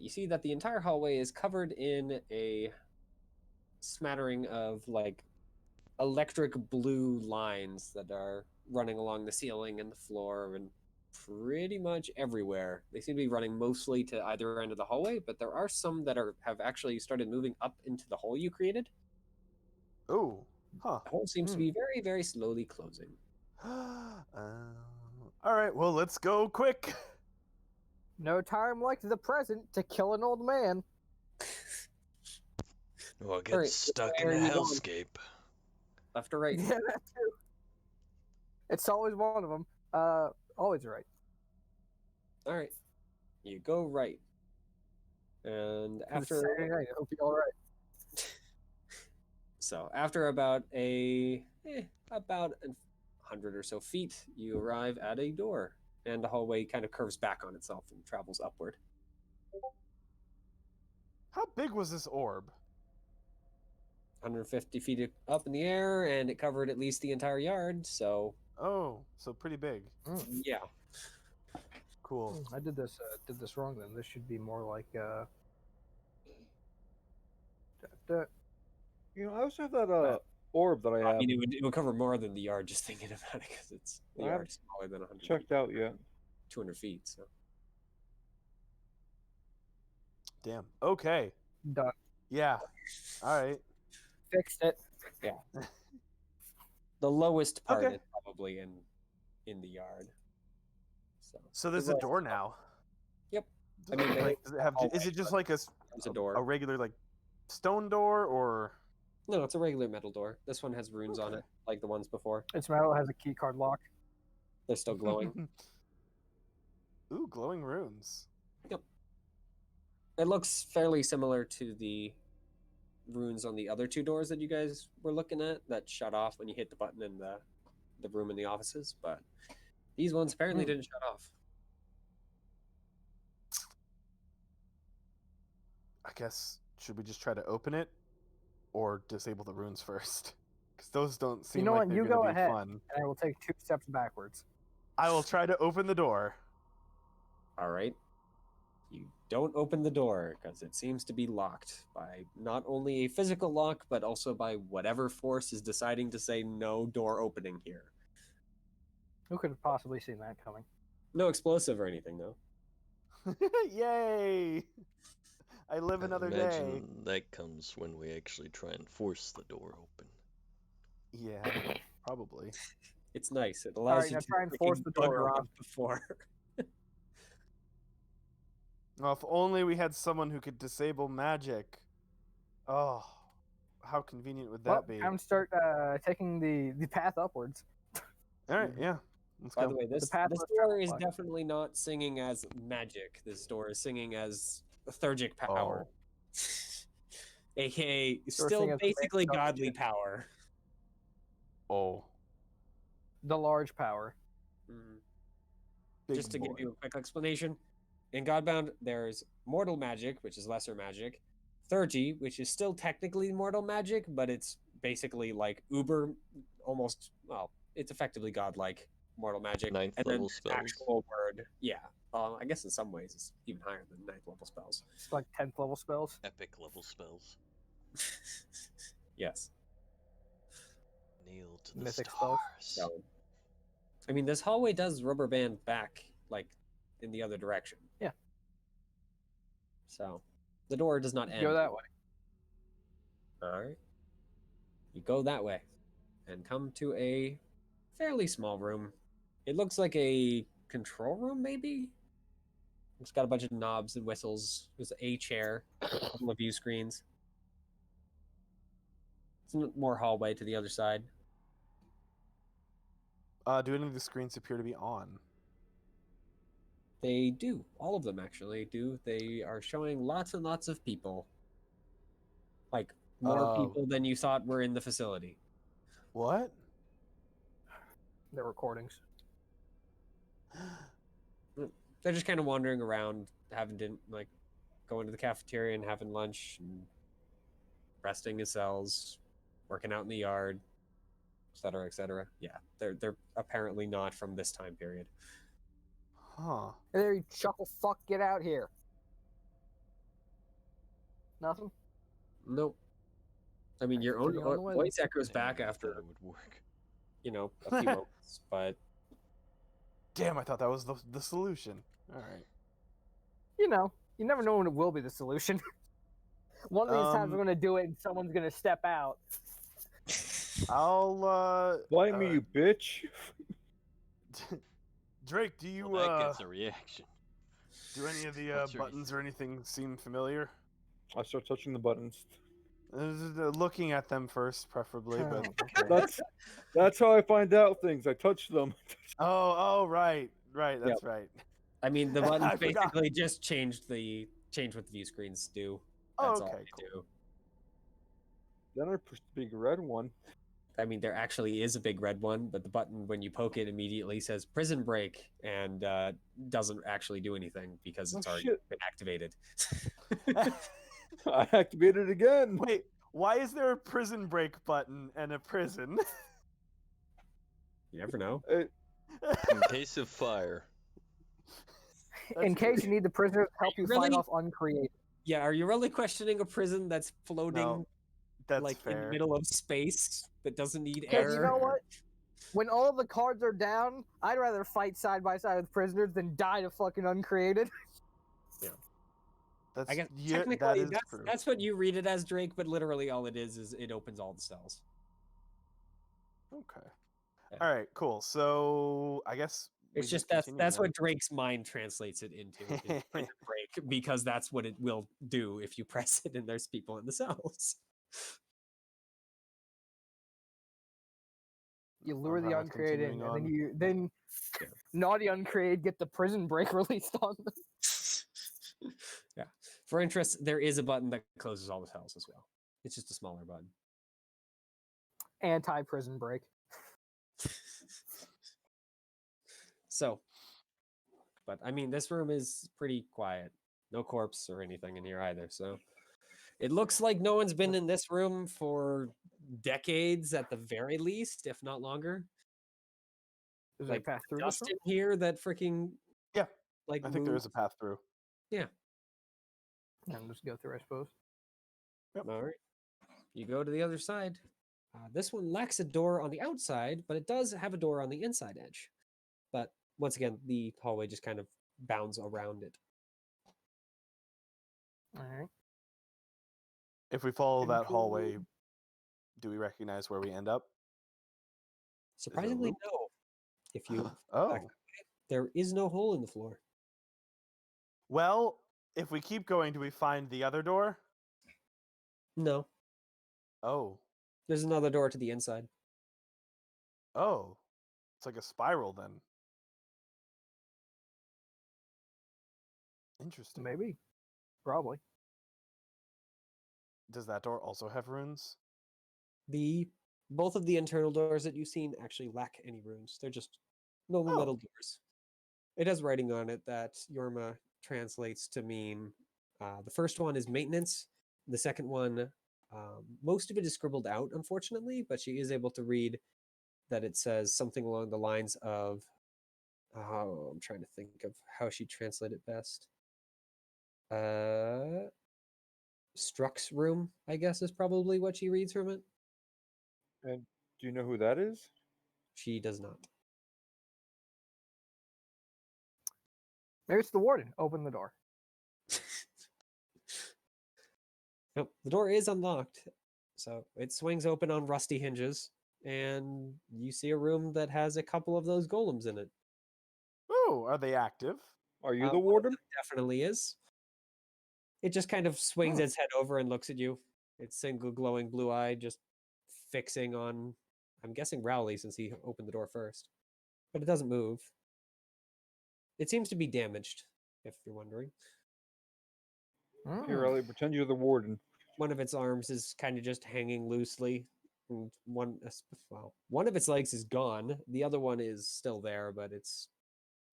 you see that the entire hallway is covered in a smattering of like electric blue lines that are running along the ceiling and the floor and pretty much everywhere. They seem to be running mostly to either end of the hallway, but there are some that have actually started moving up into the hole you created. Oh, huh. The hole seems to be very, very slowly closing. All right. Well, let's go quick. No time like the present to kill an old man. Well, get Alright, stuck where in are a you going? hellscape. Left or right? Yeah, that too. It's always one of them. Always right. All right. You go right. And It's after Saturday night. I hope you're all right. so after about about 100 or so feet, you arrive at a door, and the hallway kind of curves back on itself and travels upward. How big was this orb? 150 feet up in the air, and it covered at least the entire yard. So Oh, so pretty big. yeah, Cool. I did this wrong then. This should be more like You know, I also have that orb that I I have mean it would cover more than the yard. Just thinking about it, because the I yard is smaller than 100 checked feet, out yet. 200 feet. So Damn. Okay. done. Yeah. All right. Fixed it. the lowest part Okay. is probably in the yard. So there's a door now. Yep. Does I mean, it, like, does it have? hallway, Is it just but like There's a door. a regular like stone door or? No, it's a regular metal door. This one has runes on it, like the ones before. Its metal has a key card lock. They're still glowing. Ooh, glowing runes. It looks fairly similar to the runes on the other two doors that you guys were looking at that shut off when you hit the button in the room in the offices, but these ones apparently didn't shut off. I guess should we just try to open it, or disable the runes first? Because those don't seem know like what? they're You gonna go be ahead. fun. And I will take 2 steps backwards. I will try to open the door. All right. You don't open the door because it seems to be locked by not only a physical lock, but also by whatever force is deciding to say no door opening here. Who could have possibly seen that coming? No explosive or anything, though. Yay! I live I another imagine day. that comes when we actually try and force the door open. Yeah, probably. It's nice. It All allows right, you now to try and force freaking the door, bugger Rob. off before. Well, if only we had someone who could disable magic. Oh, how convenient would Well, that be? time to start taking the path upwards. All right, yeah, let's By go. the way, this path this less door traveled is by. definitely not singing as magic. This door is singing as lethargic power, aka Door still singing as basically command godly salvation. power. Oh, The large power. Mm. big Just to boy. give you a quick explanation, in Godbound there's mortal magic, which is lesser magic, Theurgy, which is still technically mortal magic, but it's basically like uber, almost, well, it's effectively godlike mortal magic. Ninth And then level there's spells. actual word, yeah. I guess in some ways it's even higher than ninth level spells. It's like 10th level spells. Epic level spells. Yes. Kneel to the Mythic stars. spells. So, I mean, this hallway does rubber band back, like, in the other direction. Yeah. So, the door does not end. Go that way. All right. You go that way and come to a fairly small room. It looks like a control room, maybe? It's got a bunch of knobs and whistles. There's a chair, a couple of view screens. Some more hallway to the other side. Do any of the screens appear to be on? They do. All of them actually do. They are showing lots and lots of people. Like more people than you thought were in the facility. What? The recordings. They're just kind of wandering around, like going to the cafeteria and having lunch and resting in cells, working out in the yard, etc., etc. Yeah, they're apparently not from this time period. Huh. Hey there, you chuckle fuck, get out here. Nothing? Nope. I mean, your own Cafeteria on the way, voice echoes back If after, that would work. a few moments, but Damn, I thought that was the solution. All right. You know, you never know when it will be the solution. One of these times we're gonna do it and someone's gonna step out. I'll Blame me, you bitch. Drake, do you Well, that gets a reaction. do any of the What's your buttons or anything seem familiar? I start touching the buttons. Looking at them first, preferably, but That's how I find out things. I touch them. oh, right, that's Yep. right. I mean, the I buttons forgot. basically just change what the view screens do. That's all Okay, they cool. do. Then I push the big red one. I mean, there actually is a big red one, but the button, when you poke it, immediately says prison break and doesn't actually do anything because it's already shit. been activated. I activated it again. Wait, why is there a prison break button and a prison? You never know. In case of fire. In case you need the prisoners to help you Really? fight off uncreated. Yeah, are you really questioning a prison that's floating No, that's like in the fair. middle of space that doesn't need Because air? you know what? When all the cards are down, I'd rather fight side by side with prisoners than die to fucking uncreated. That's I guess yeah, that technically is true. that's what you read it as, Drake, but literally all it is it opens all the cells. Okay. Yeah. All right, cool. So I guess It's just that's what Drake's mind translates it into is prison break, because that's what it will do if you press it and there's people in the cells. You lure the Alright, uncreated in, continuing and then Yeah. naughty uncreated get the prison break released on them. Yeah. For interest, there is a button that closes all the cells as well. It's just a smaller button. Anti-prison break. So, but I mean, this room is pretty quiet. No corpse or anything in here either. So it looks like no one's been in this room for decades at the very least, if not longer. Is there a Like path through this dust room? in here that freaking Yeah, like I think there is a moves. path through. Yeah. And just go through, I suppose. Yep. All right. You go to the other side. This one lacks a door on the outside, but it does have a door on the inside edge. But once again, the hallway just kind of bounds around it. All right. If we follow that Control hallway, room. do we recognize where we end up? Surprisingly, loop? no. If you back Oh. there is no hole in the floor. Well, if we keep going, do we find the other door? No, Oh. there's another door to the inside. Oh. It's like a spiral then. Interesting. Maybe. Probably. Does that door also have runes? Both of the internal doors that you've seen actually lack any runes. They're just normal metal doors. It has writing on it that Yorma translates to mean the first one is maintenance. The second one, most of it is scribbled out, unfortunately, but she is able to read that it says something along the lines of, oh, I'm trying to think of how she translated it best. Struck's room, I guess, is probably what she reads from it. And do you know who that is? She does not. Maybe it's the warden. Open the door. Nope, the door is unlocked. So it swings open on rusty hinges, and you see a room that has a couple of those golems in it. Oh, are they active? Are you the One of warden? them definitely is. It just kind of swings its head over and looks at you. Its single glowing blue eye just fixing on, I'm guessing, Rowley, since he opened the door first. But it doesn't move. It seems to be damaged, if you're wondering. Here, Ellie, pretend you're the warden. One of its arms is kind of just hanging loosely. And one of its legs is gone. The other one is still there, but it's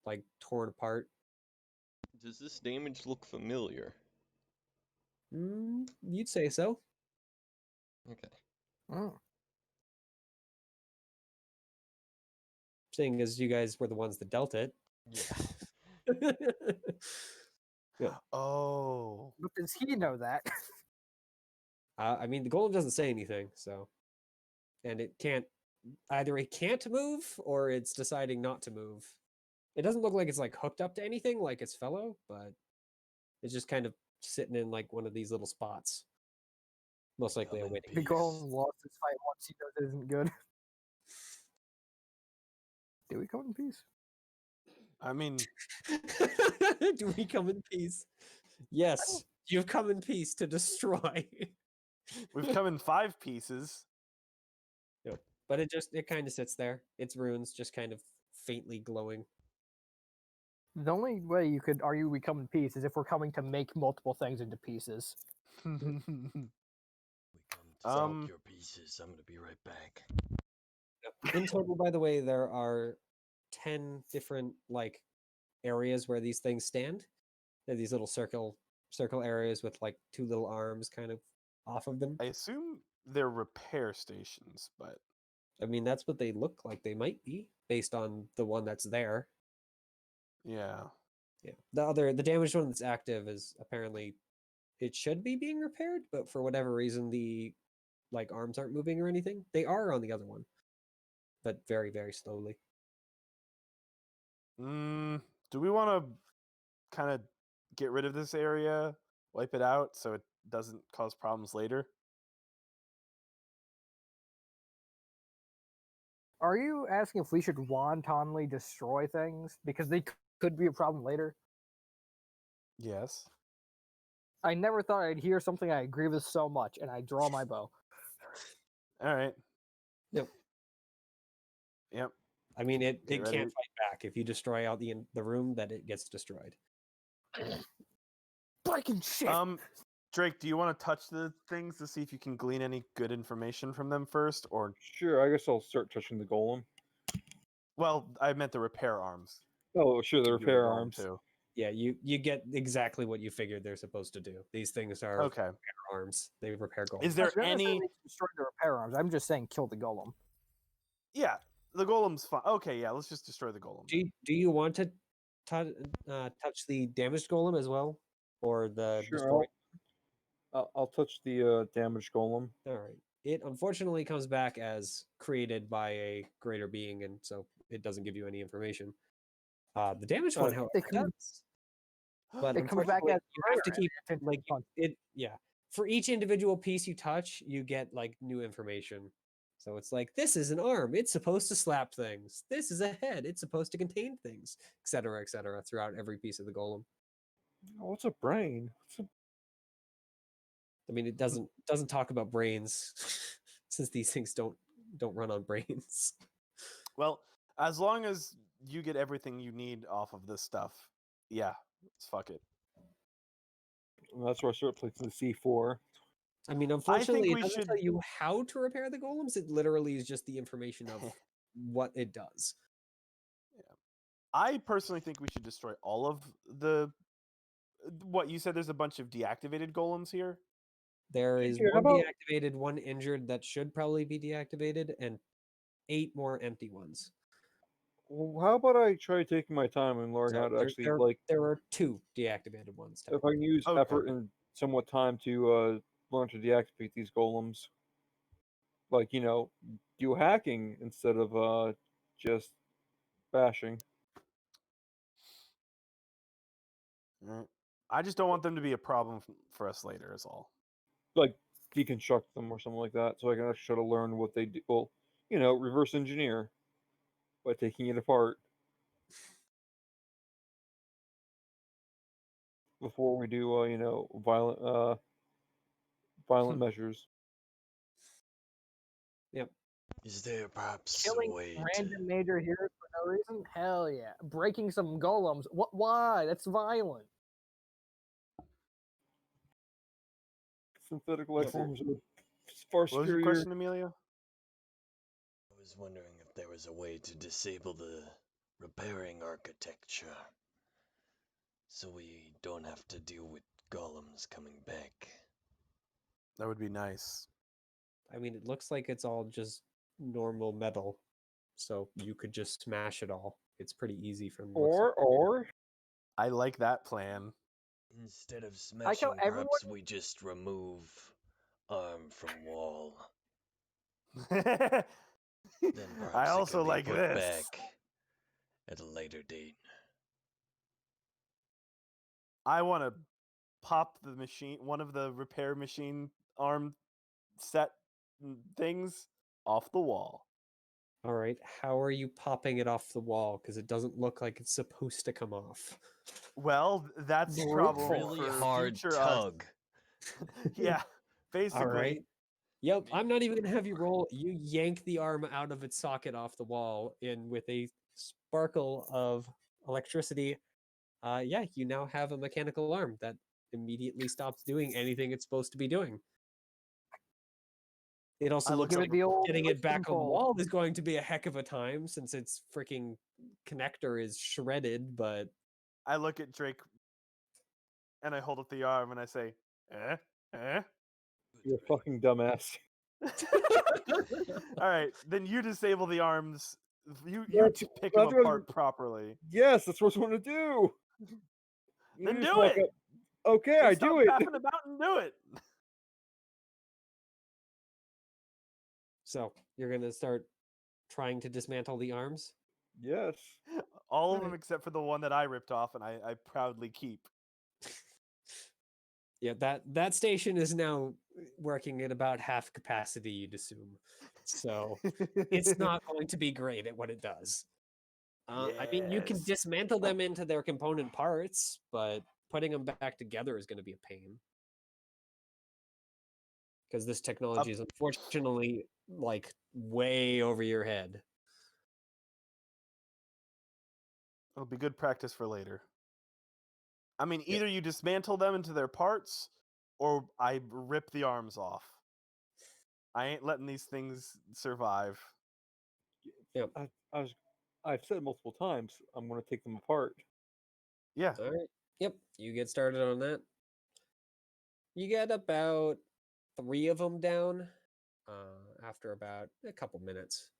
like torn apart. Does this damage look familiar? You'd say so. Okay. Oh. Seeing as you guys were the ones that dealt it. Yeah. Yeah. Oh. But does he know that? I mean, the golem doesn't say anything, so. And it can't. Either it can't move, or it's deciding not to move. It doesn't look like it's like hooked up to anything like its fellow, but it's just kind of sitting in like one of these little spots. Most likely Come in awaiting. The peace. golem lost his fight once he knows it isn't good. Do we come in peace? I mean, Do we come in peace? Yes, you've come in peace to destroy. we've come in 5 pieces. Yep. But it kind of sits there. Its runes just kind of faintly glowing. The only way you could argue we come in peace is if we're coming to make multiple things into pieces. We come to solve your pieces. I'm gonna be right back. In total, by the way, there are 10 different like areas where these things stand. They're these little circle areas with like 2 little arms kind of off of them. I assume they're repair stations, but I mean, that's what they look like they might be based on the one that's there. yeah. Yeah. The damaged one that's active is apparently it should be being repaired, but for whatever reason the like arms aren't moving or anything. They are on the other one, but very, very slowly. Do we want to kind of get rid of this area, wipe it out so it doesn't cause problems later? Are you asking if we should wantonly destroy things? Because they could be a problem later. Yes. I never thought I'd hear something I agree with so much, and I draw my bow. All right. Yep. Yep. I mean, it Get ready. can't fight back. If you destroy out the room, that it gets destroyed. Breaking shit! Drake, do you want to touch the things to see if you can glean any good information from them first, or Sure, I guess I'll start touching the golem. well, I meant the repair arms. Oh, sure, the You can do repair golem arms. too. Yeah, you get exactly what you figured they're supposed to do. These things are Okay. repair arms. They repair golems. Is I there was gonna say any? we should destroy the repair arms. I'm just saying kill the golem. Yeah, the golem's fine. Okay, yeah, let's just destroy the golem. Do you want to touch the damaged golem as well, or the Sure, destroyed? I'll touch the damaged golem. All right. It unfortunately comes back as created by a greater being, and so it doesn't give you any information. The damaged one, however, It comes- does. But it comes back unfortunately, as you have to rare keep and like punch. it. Yeah, for each individual piece you touch, you get like new information. So it's like, this is an arm, it's supposed to slap things. This is a head, it's supposed to contain things, etc., throughout every piece of the golem. Oh, what's a brain? I mean, it doesn't talk about brains, since these things don't run on brains. Well, as long as you get everything you need off of this stuff, yeah, let's fuck it. And that's where I start placing the C4. I mean, I unfortunately, think it we doesn't should. tell you how to repair the golems. It literally is just the information of what it does. I personally think we should destroy all of the. What you said? There's a bunch of deactivated golems here. There is Yeah, how one about- deactivated, one injured that should probably be deactivated, and 8 more empty ones. Well, how about I try taking my time and learn So how to there, actually, there, like, there are 2 deactivated ones. if I can use Okay. effort and somewhat time to learn to deactivate these golems. Like, do hacking instead of just bashing. Right. I just don't want them to be a problem for us later. Is all. Like, deconstruct them or something like that, so I can actually try to learn what they do. Well, reverse engineer by taking it apart before we do, violent measures. Yep. Is there perhaps a Killing way random major heroes for no reason? Hell yeah. Breaking some golems? What? Why? That's violent. Synthetic life Yes, sir. forms are far What was your superior. question, Emilio? I was wondering if there was a way to disable the repairing architecture so we don't have to deal with golems coming back. That would be nice. I mean, it looks like it's all just normal metal, so you could just smash it all. It's pretty easy from the looks of it. Or I like that plan. Instead of Like how smashing, perhaps we just remove arm from wall. I Then perhaps it also can be like put this. back at a later date. I want to pop the machine, one of the repair machine arm set things off the wall. All right, how are you popping it off the wall? Because it doesn't look like it's supposed to come off. Well, that's the Brute problem force. Really for hard future tug. Yeah, basically. All right. Yep, I'm not even gonna have you roll. You yank the arm out of its socket off the wall, and with a sparkle of electricity, yeah, you now have a mechanical arm that immediately stops doing anything it's supposed to be doing. It also I looks look Give like it the old getting it back on the pull. wall is going to be a heck of a time since its freaking connector is shredded, but I look at Drake and I hold up the arm and I say, eh? you're a fucking dumbass. All right, then you disable the arms. You That's- pick them that's what- apart properly. Yes, that's what I want to do. You Then just do walk it. up, okay, Then I stop do it. faffing about and do it. so you're gonna start trying to dismantle the arms. Yes. All of Alright. them except for the one that I ripped off and I proudly keep. Yeah, that station is now working at about half capacity, you'd assume. So it's not going to be great at what it does. I mean, you can Yes. dismantle them into their component parts, but putting them back together is going to be a pain. Because this technology is unfortunately like way over your head. It'll be good practice for later. I mean, Yeah. either you dismantle them into their parts, or I rip the arms off. I ain't letting these things survive. Yep. I've said multiple times I'm going to take them apart. Yeah. All right. Yep. You get started on that. You get about 3 of them down after about a couple minutes.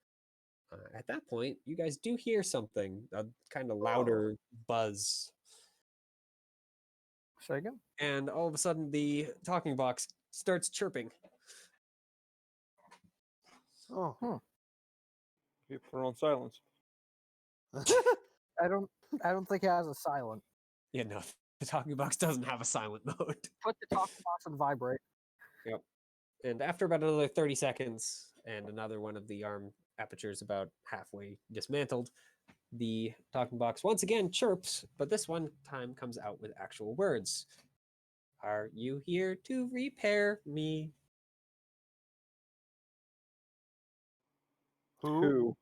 At that point, you guys do hear something, a kind of louder buzz. Say again? And all of a sudden, the talking box starts chirping. Oh. Okay, put it on silence. I don't think it has a silent. Yeah, no, the talking box doesn't have a silent mode. Put the talking box on vibrate. Yep. And after about another 30 seconds and another one of the arm apertures about halfway dismantled, the talking box once again chirps, but this one time comes out with actual words. Are you here to repair me? Who?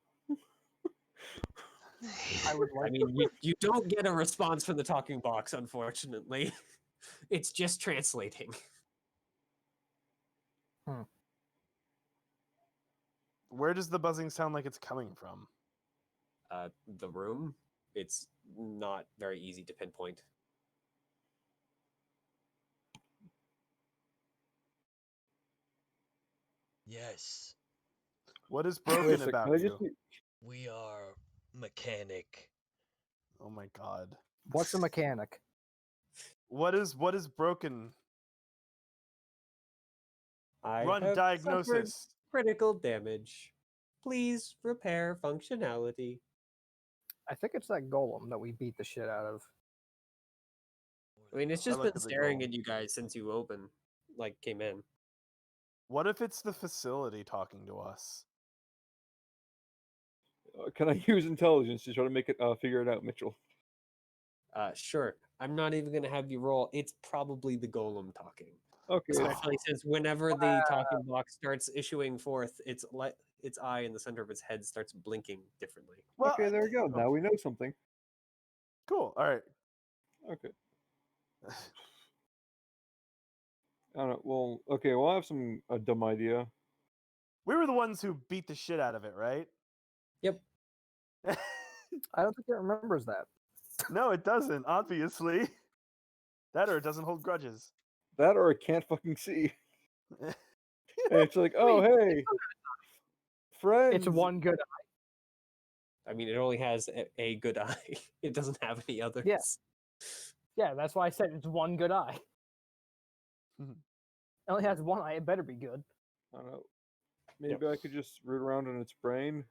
I would I like. mean, you don't get a response from the talking box, unfortunately. It's just translating. Where does the buzzing sound like it's coming from? The room, it's not very easy to pinpoint. Yes, What is Wait a broken sec, about can I you? just be- we are mechanic. Oh my god. What's a mechanic? What is broken? I Run have suffered diagnosis. critical damage. Please repair functionality. I think it's that golem that we beat the shit out of. I mean, it's I just look been at the staring golem. at you guys since you opened, came in. What if it's the facility talking to us? Can I use intelligence to try to make it figure it out, Mitchell? Sure. I'm not even gonna have you roll. It's probably the golem talking. Okay, Especially since whenever the talking box starts issuing forth, its eye in the center of its head starts blinking differently. Well, okay, there we go. Now we know something. cool. All right. Okay. I don't know. Well, okay. Well, I have a dumb idea. We were the ones who beat the shit out of it, right? Yep. I don't think it remembers that. No, it doesn't, obviously. That or it doesn't hold grudges. That or it can't fucking see. And it's like, oh hey, friends. It's one good. I mean, it only has a good eye. It doesn't have any others. Yeah, that's why I said it's one good eye. Mhm. It only has one eye. It better be good. I don't know. Maybe I could just root around in its brain.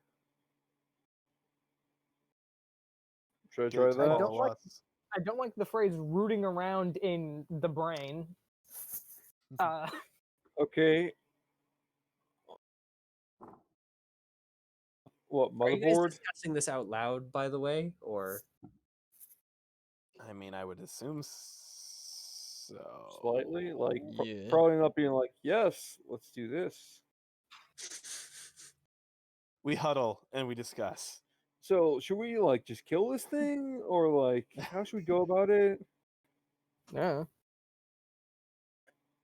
Should I Get it try to that? don't follow like- us. I don't like the phrase "rooting around in the brain." Okay. What Are you guys motherboard? discussing this out loud, by the way, or I mean, I would assume so. Slightly, like Yeah. probably not being like, yes, let's do this. We huddle and we discuss. So should we like just kill this thing, or like how should we go about it? Yeah.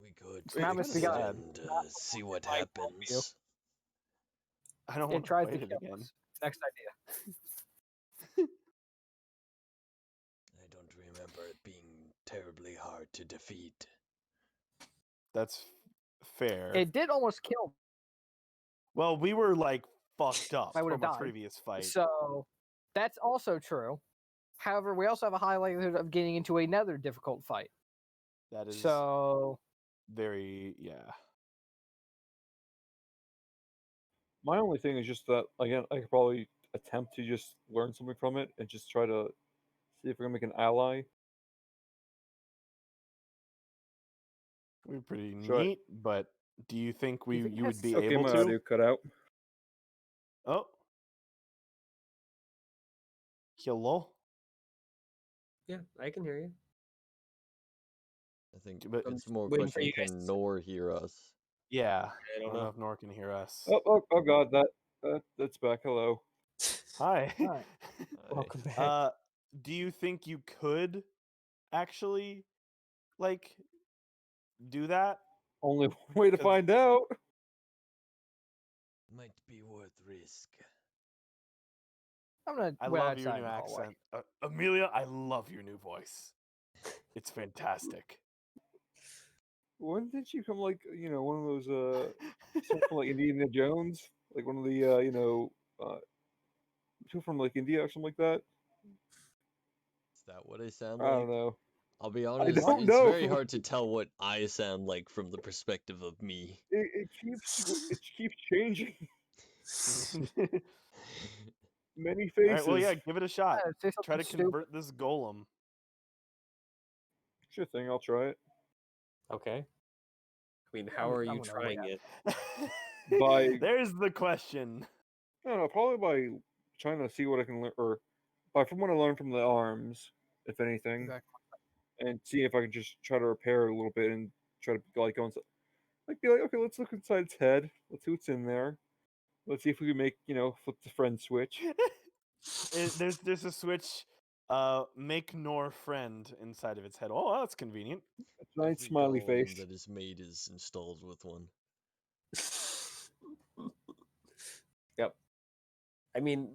We could It's not fix Mr. it God. and see what I help you. happens. I don't It want to tries fight to it kill again. us. Next idea. I don't remember it being terribly hard to defeat. That's fair. It did almost kill. Well, we were like fucked up I would've from a died. previous fight. So that's also true. However, we also have a high likelihood of getting into another difficult fight. That is So very, yeah. My only thing is just that again, I could probably attempt to just learn something from it and just try to see if we can make an ally. We're pretty Should I- neat, but do you think You think it you has would be Okay, able my to? audio cut out. Oh. Hello? yeah, I can hear you. I think But I'm it's more a waiting for question, you guys to can say- Nor hear us? yeah, I don't know know. if Nor can hear us. Oh god, that's back. Hello. Hi. Alright. Aye. welcome back. Do you think you could actually like do that? Only way to 'Cause- find out. Might be worth risk. I'm gonna I wait love your outside new in the hallway. accent. Amelia, I love your new voice. It's fantastic. When did you come like one of those something from like Indiana Jones, like one of the two from like India or something like that? Is that what I sound I like? don't know. I'll be honest, don't it's know. very hard to tell what I sound like from the perspective of me. It keeps changing. Many All faces. right, well, yeah, give it a shot. Say Try to something stupid. convert this golem. Sure thing. I'll try it. Okay. I mean, how are you I'm gonna wait trying out. it? By There's the question. I don't know, probably by trying to see what I can learn, or by from what I learned from the arms, if anything, Exactly. and see if I can just try to repair it a little bit and try to like go inside, like be like, okay, let's look inside its head, let's see what's in there, let's see if we can make flip the friend switch. There's a switch, make nor friend inside of its head. Oh, that's convenient. It's a nice Every smiley golem face. that is made is installed with one. Yep. I mean,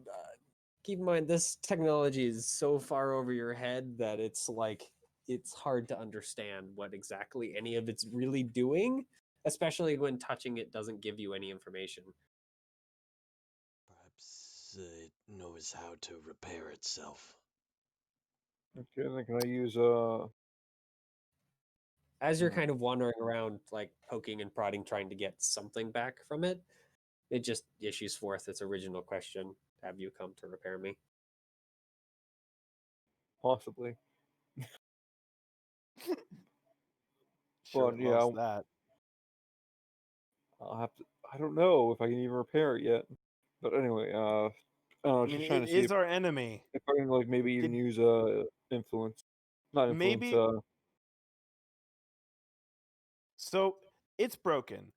keep in mind this technology is so far over your head that it's like it's hard to understand what exactly any of it's really doing, especially when touching it doesn't give you any information. Perhaps it knows how to repair itself. Okay, then can I use As you're hmm, kind of wandering around, like poking and prodding, trying to get something back from it, it just issues forth its original question: have you come to repair me? possibly, Sure, but it yeah, loves that. I'll have to. I don't know if I can even repair it yet. But anyway, I don't know, I mean, just trying it to see is our enemy. if I can like maybe even Did use influence, not influence. maybe so it's broken.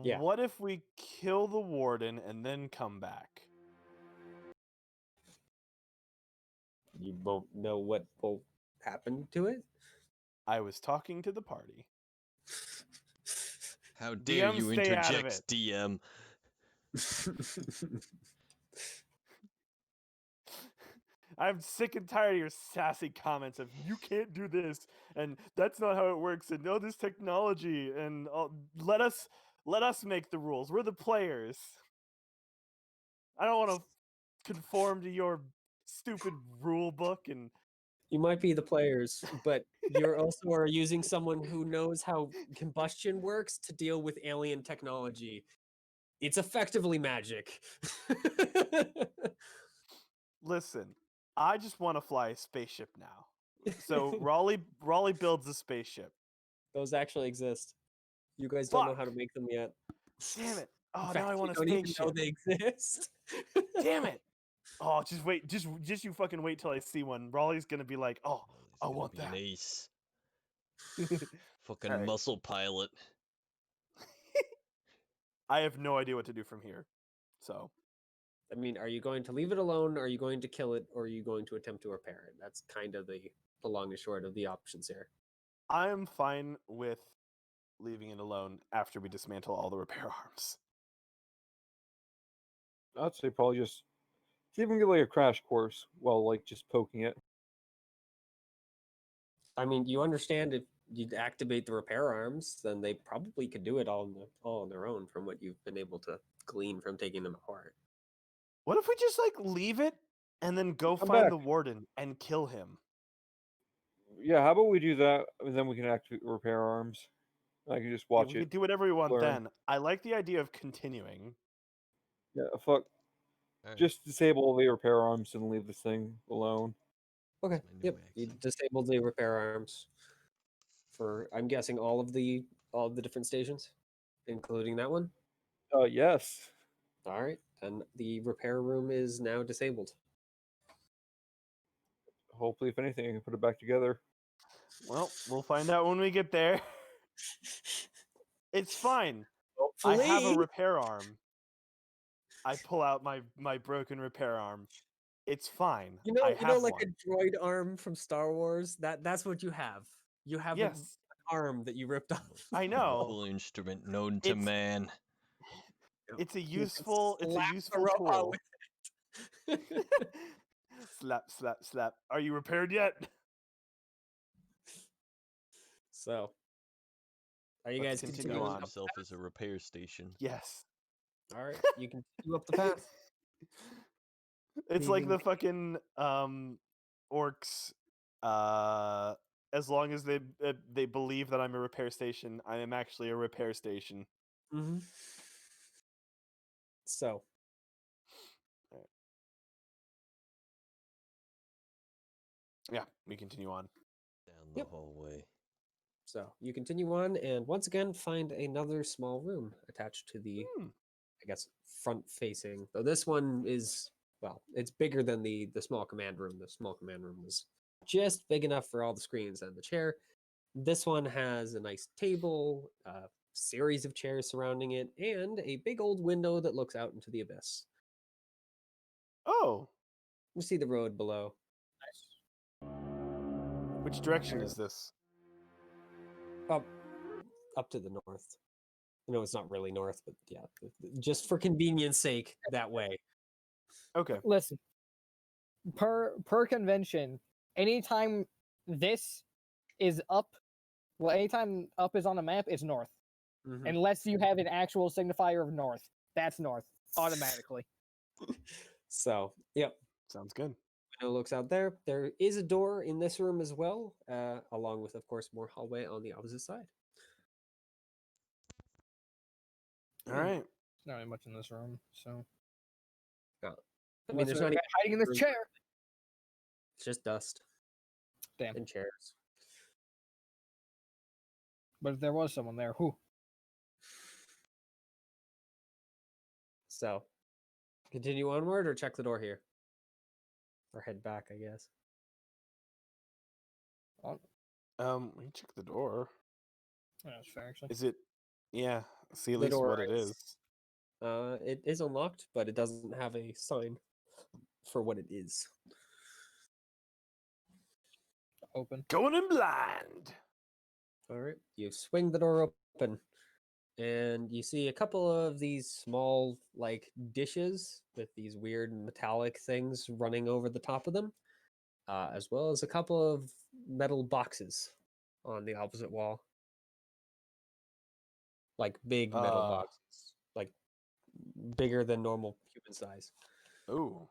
Yeah, What if we kill the warden and then come back? you won't know what will happen to it. I was talking to the party. How dare DM, you stay out of interject, it. DM? I'm sick and tired of your sassy comments of you can't do this and that's not how it works and no, this technology and let us make the rules. We're the players. I don't want to conform to your stupid rule book and You might be the players, but you're also are using someone who knows how combustion works to deal with alien technology. It's effectively magic. listen. I just want to fly a spaceship now. So Raleigh builds a spaceship. Those actually exist. You guys don't know how to Fuck. make them yet. Damn it. In Oh, now I fact, you want a don't even know spaceship. they exist. Damn it. Oh, just wait. Just you fucking wait till I see one. Raleigh's gonna be like, oh, He's I gonna want be an that. ace. Fucking Alright. muscle pilot. I have no idea what to do from here. So I mean, are you going to leave it alone? Are you going to kill it? Or are you going to attempt to repair it? That's kind of the long and short of the options here. I am fine with leaving it alone after we dismantle all the repair arms. I'd say probably just see if we can get like a crash course while like just poking it. I mean, you understand if you'd activate the repair arms, then they probably could do it all on their own from what you've been able to glean from taking them apart. What if we just like leave it and then go Come find back. the warden and kill him? Yeah, how about we do that, and then we can activate repair arms. I can just Yeah, watch we it can do whatever we want learn. then. I like the idea of continuing. Yeah, fuck. Alright, Just disable the repair arms and leave this thing alone. Okay. my new Yep. You accent. disabled the repair arms for I'm guessing all of the different stations, including that one. Yes. All right. Then the repair room is now disabled. Hopefully, if anything, I can put it back together. Well, we'll find out when we get there. It's fine. I have a Hopefully. repair arm. I pull out my broken repair arm. It's fine. I You know, have like one. a droid arm from Star Wars. That's what you have. You have an Yes, arm that you ripped off. I know. Powerful instrument known to It's man. it's a You can useful slap the tool. robot with it. Slap, slap, slap. Are you repaired yet? So, are you Let's guys continue continuing Disguise on. up? himself as a repair station. Yes. All right, you continue up the path. It's like leaving the fucking orcs. As long as they believe that I'm a repair station, I am actually a repair station. Mm-hmm. So, Yeah, we continue on. Down the Yep. hallway. So you continue on, and once again find another small room attached to the, Hmm. I guess, front facing. Though this one is, well, it's bigger than the small command room. The small command room was just big enough for all the screens and the chair. This one has a nice table, a series of chairs surrounding it, and a big old window that looks out into the abyss. Oh, You see the road below. which direction is this? Up, up to the north. I know it's not really north, but yeah, just for convenience sake, that way. Okay. Listen, per convention, anytime this is up, well, anytime up is on a map, it's north. Mhm. Unless you have an actual signifier of north, that's north automatically. So, yep, Sounds good. window looks out there. There is a door in this room as well, along with, of course, more hallway on the opposite side. All right. There's not really much in this room, so No. I mean, unless there's there's not a guy hiding in this room. chair. It's just dust Damn. and chairs. But if there was someone there, who? So, continue onward or check the door here? Or head back, I guess. We can check the door. That's fair, actually. Is it? Yeah. See at The least door what it is- is. It is unlocked, but it doesn't have a sign for what it is. Open. Going in blind. All right, you swing the door open, and you see a couple of these small, like, dishes with these weird metallic things running over the top of them, as well as a couple of metal boxes on the opposite wall. Like big metal boxes, like bigger than normal human size. Oh.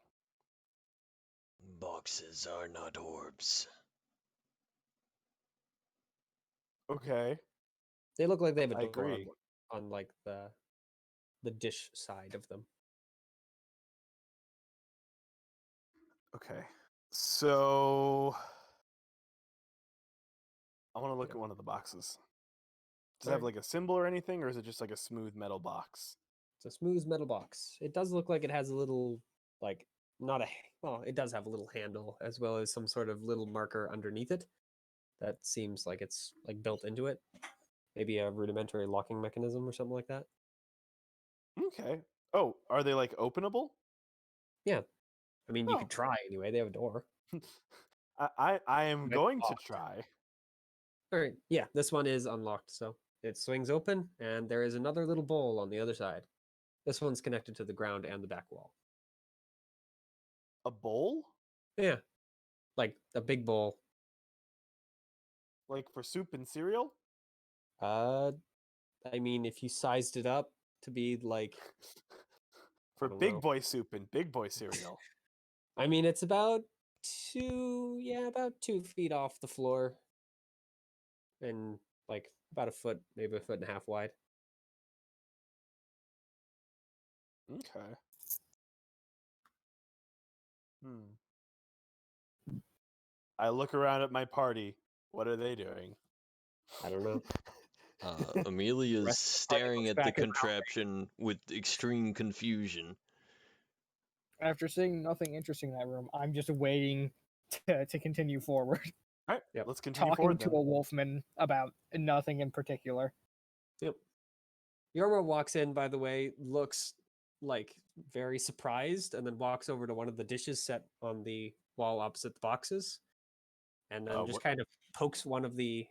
Boxes are not orbs. Okay. They look like they have a I door agree. on like the dish side of them. Okay. So I want to look Yeah. at one of the boxes. Does it have Alright. like a symbol or anything, or is it just like a smooth metal box? It's a smooth metal box. It does look like it has a little, like, not a, well, it does have a little handle as well as some sort of little marker underneath it. That seems like it's like built into it. Maybe a rudimentary locking mechanism or something like that. Okay. Oh, are they like openable? Yeah. I mean, you Oh. could try anyway. They have a door. I am It's going to locked. try. All right. Yeah, this one is unlocked. So it swings open, and there is another little bowl on the other side. This one's connected to the ground and the back wall. A bowl? Yeah. Like a big bowl. Like for soup and cereal? I mean, if you sized it up to be like, For don't big know. boy soup and big boy cereal. I mean, it's about about 2 feet off the floor, and like about a foot, maybe a foot and a half wide. Okay. I look around at my party. What are they doing? I don't know. Amelia's rest of the party staring looks at the back around. contraption with extreme confusion. After seeing nothing interesting in that room, I'm just waiting to continue forward. All right, Yep. let's continue Talking forward to then. a wolfman about nothing in particular. Yep. Yorma walks in, by the way, looks like very surprised, and then walks over to one of the dishes set on the wall opposite the boxes, and then just what- kind of pokes one of the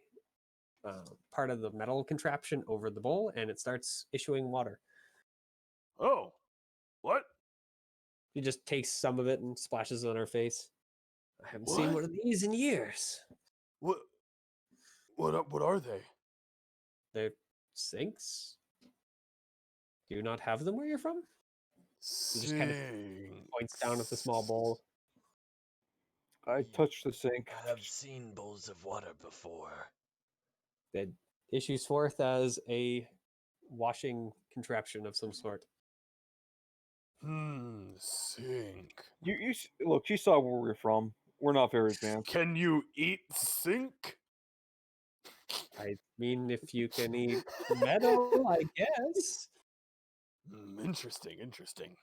part of the metal contraption over the bowl, and it starts issuing water. Oh, what? He just takes some of it and splashes it on her face. I haven't seen What? one of these in years. What? What are they? They're sinks. Do you not have them where you're from? He just kind of points down at the small bowl. I touched the sink. I have seen bowls of water before. That issues forth as a washing contraption of some sort. Sink. Look. She saw where we're from. We're not very advanced. Can you eat sink? I mean, if you can eat metal, I guess. Interesting, interesting.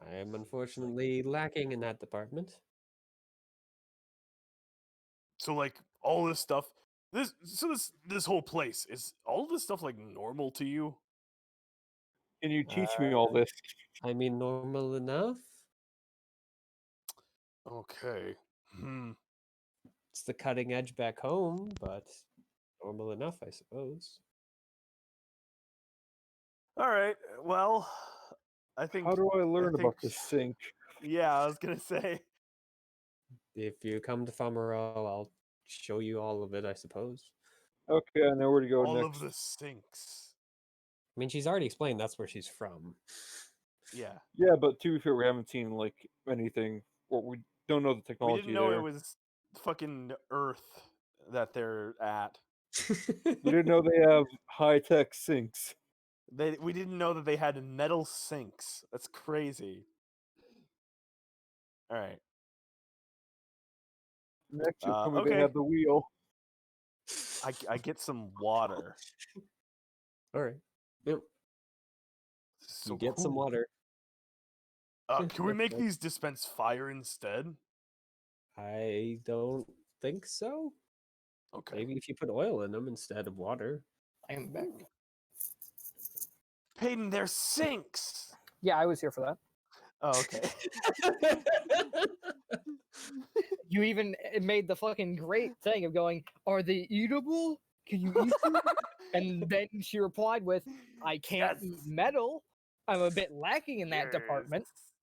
I am unfortunately lacking in that department. So like all this stuff, this whole place is all this stuff like normal to you? Can you teach me all this? I mean, normal enough. Okay. It's the cutting edge back home, but normal enough, I suppose. All right. Well, I think. How do I learn think- about this sink? Yeah, I was gonna say. If you come to Famaro, I'll show you all of it, I suppose. Okay, I know where to go All next. of the sinks. I mean, she's already explained that's where she's from. Yeah. Yeah, but to be fair, we haven't seen like anything, or we don't know the We technology didn't know there. it was fucking Earth that they're at. We didn't know they have high-tech sinks. We didn't know that they had metal sinks. That's crazy. All right. Next, you told me Okay. they have the wheel. I get some water. All right. Yep. So You get some cool. water. Can we That's make nice. these dispense fire instead? I don't think so. Okay. Maybe if you put oil in them instead of water. I am back. Peyton, they're sinks. Yeah, I was here for that. Oh, okay. You even made the fucking great thing of going, "Are they eatable? Can you eat them?" And then she replied with, "I can't eat Yes. metal. I'm a bit lacking in that department." Yes.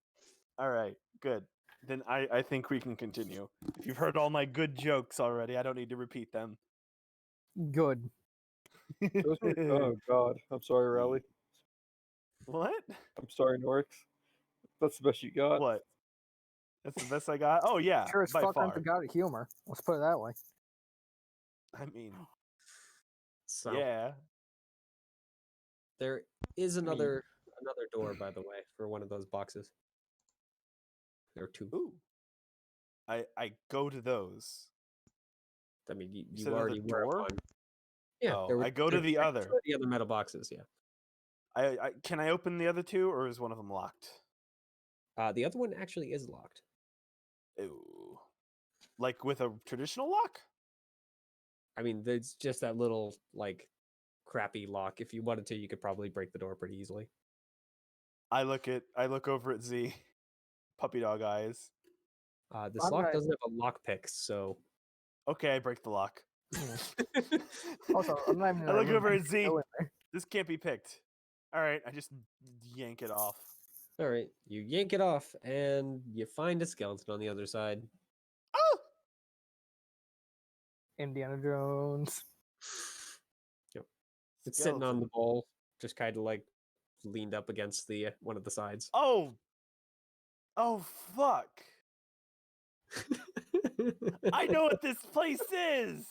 All right, good. Then I think we can continue. If you've heard all my good jokes already, I don't need to repeat them. Good. Those were, oh God, I'm sorry, Raleigh. What? I'm sorry, Norix. That's the best you got. What? That's the best I got? Oh, yeah, Sure as by fuck aren't far. the god of humor. Let's put it that way. I mean, So yeah. there is mean- another door, by the way, for one of those boxes. There are two. Ooh. I go to those. I mean, You you said another already were door? on. Yeah, Oh, there were, I go to there the were other. two of the other metal boxes. Yeah. Can I open the other two, or is one of them locked? The other one actually is locked. Ooh. Like with a traditional lock? I mean, there's just that little like crappy lock. If you wanted to, you could probably break the door pretty easily. I look over at Z. Puppy dog eyes. This I'm lock gonna- doesn't have a lockpick, so Okay, I break the lock. Also, I'm not even I gonna look over remember at to Z. go in there. This can't be picked. All right, I just yank it off. all right, you yank it off, and you find a skeleton on the other side. Oh! Indiana Jones. Yep. It's sitting on the bowl, just kind of like leaned up against the one of the sides. Oh! Oh, fuck. I know what this place is!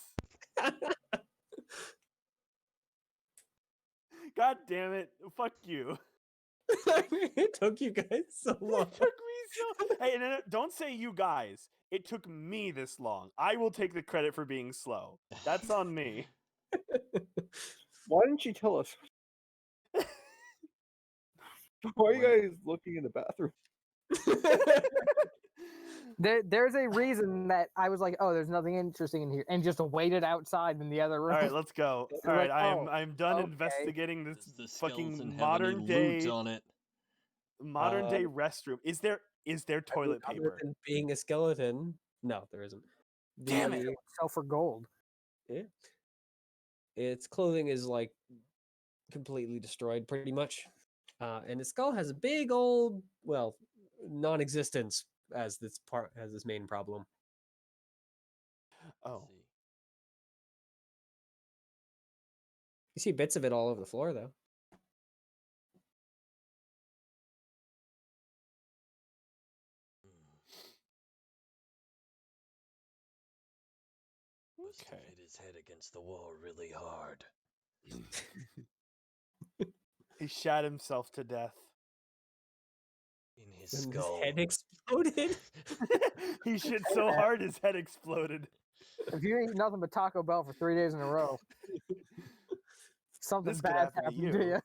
God damn it. Fuck you. It took you guys so long. It took me so. Hey, no, don't say you guys. It took me this long. I will take the credit for being slow. That's on me. Why didn't you tell us? Why are you guys looking in the bathroom? There's a reason that I was like, "Oh, there's nothing interesting in here," and just waited outside in the other room. All right, let's go. It's All right, like, oh, I'm done okay. investigating this Does the fucking skeleton have any modern loot day on it? restroom. Is there I mean, toilet other paper? than being a skeleton, no, there isn't. Damn it. Sell for gold. Yeah. Its clothing is like completely destroyed, pretty much. And its skull has a big old, well, non-existence as this main problem. Oh. See. You see bits of it all over the floor, though. Must have Okay. hit his head against the wall really hard. He shot himself to death. In his And his skull. head exploded. He shit so hard his head exploded. If you eat nothing but Taco Bell for 3 days in a row, something This could bad's happen to happened to you. you.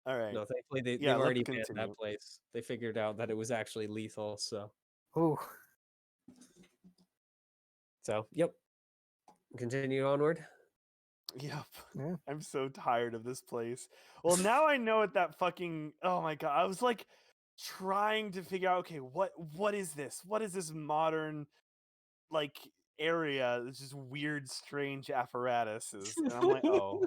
All right. No, thankfully Yeah, they've let's already banned continue. that place. They figured out that it was actually lethal. Ooh. So yep. Continue onward. Yep. Yeah. I'm so tired of this place. Well, now I know what that fucking. Oh my god! I was like trying to figure out. Okay, what is this? What is this modern like area? It's just weird, strange apparatuses, and I'm like, oh.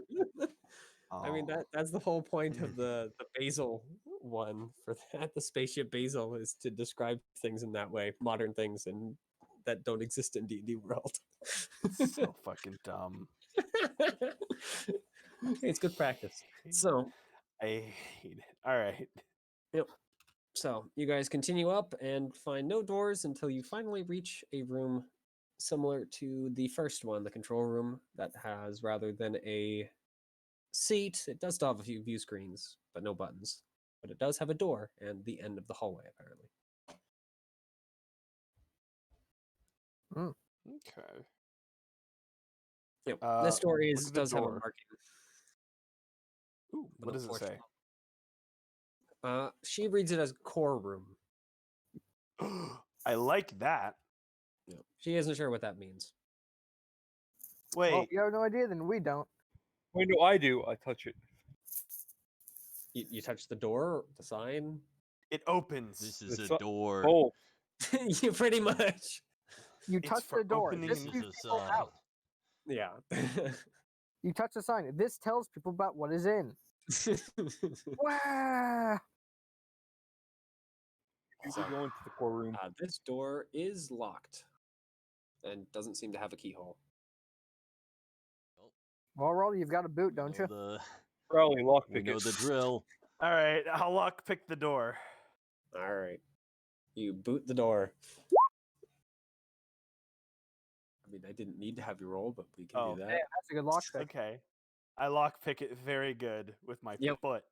I mean Oh. that's the whole point of the basil one for that. The spaceship basil is to describe things in that way, modern things and that don't exist in D&D world. So fucking dumb. It's good practice. So, I hate it. All right. yep. So you guys continue up and find no doors until you finally reach a room similar to the first one, the control room, that has rather than a seat, it does still have a few view screens, but no buttons. But it does have a door and the end of the hallway, apparently. Okay. Yep. This door look at the does have a door. marking. Ooh, but what does it say? She reads it as core room. I like that. Yep. She isn't sure what that means. Wait, Well, if you have no idea, then we don't. Wait, no, I do. I touch it. You touch the door, the sign. it opens. This is It's a door. Oh, You pretty much. You It's touch for the door. opening This and- This keeps is a people sign. out. Yeah. You touch the sign. This tells people about what is in. Wow. you So, should go into the core room. this door is locked and doesn't seem to have a keyhole. Well, Roll, you've got a boot, don't you? Probably We lockpick know it. the drill. All right, I'll lock pick the door. All right. You boot the door. I mean, I didn't need to have you roll, but we can Oh. do Yeah, that. that's a good lock pick. Okay. I lock pick it very good with my Yep. foot.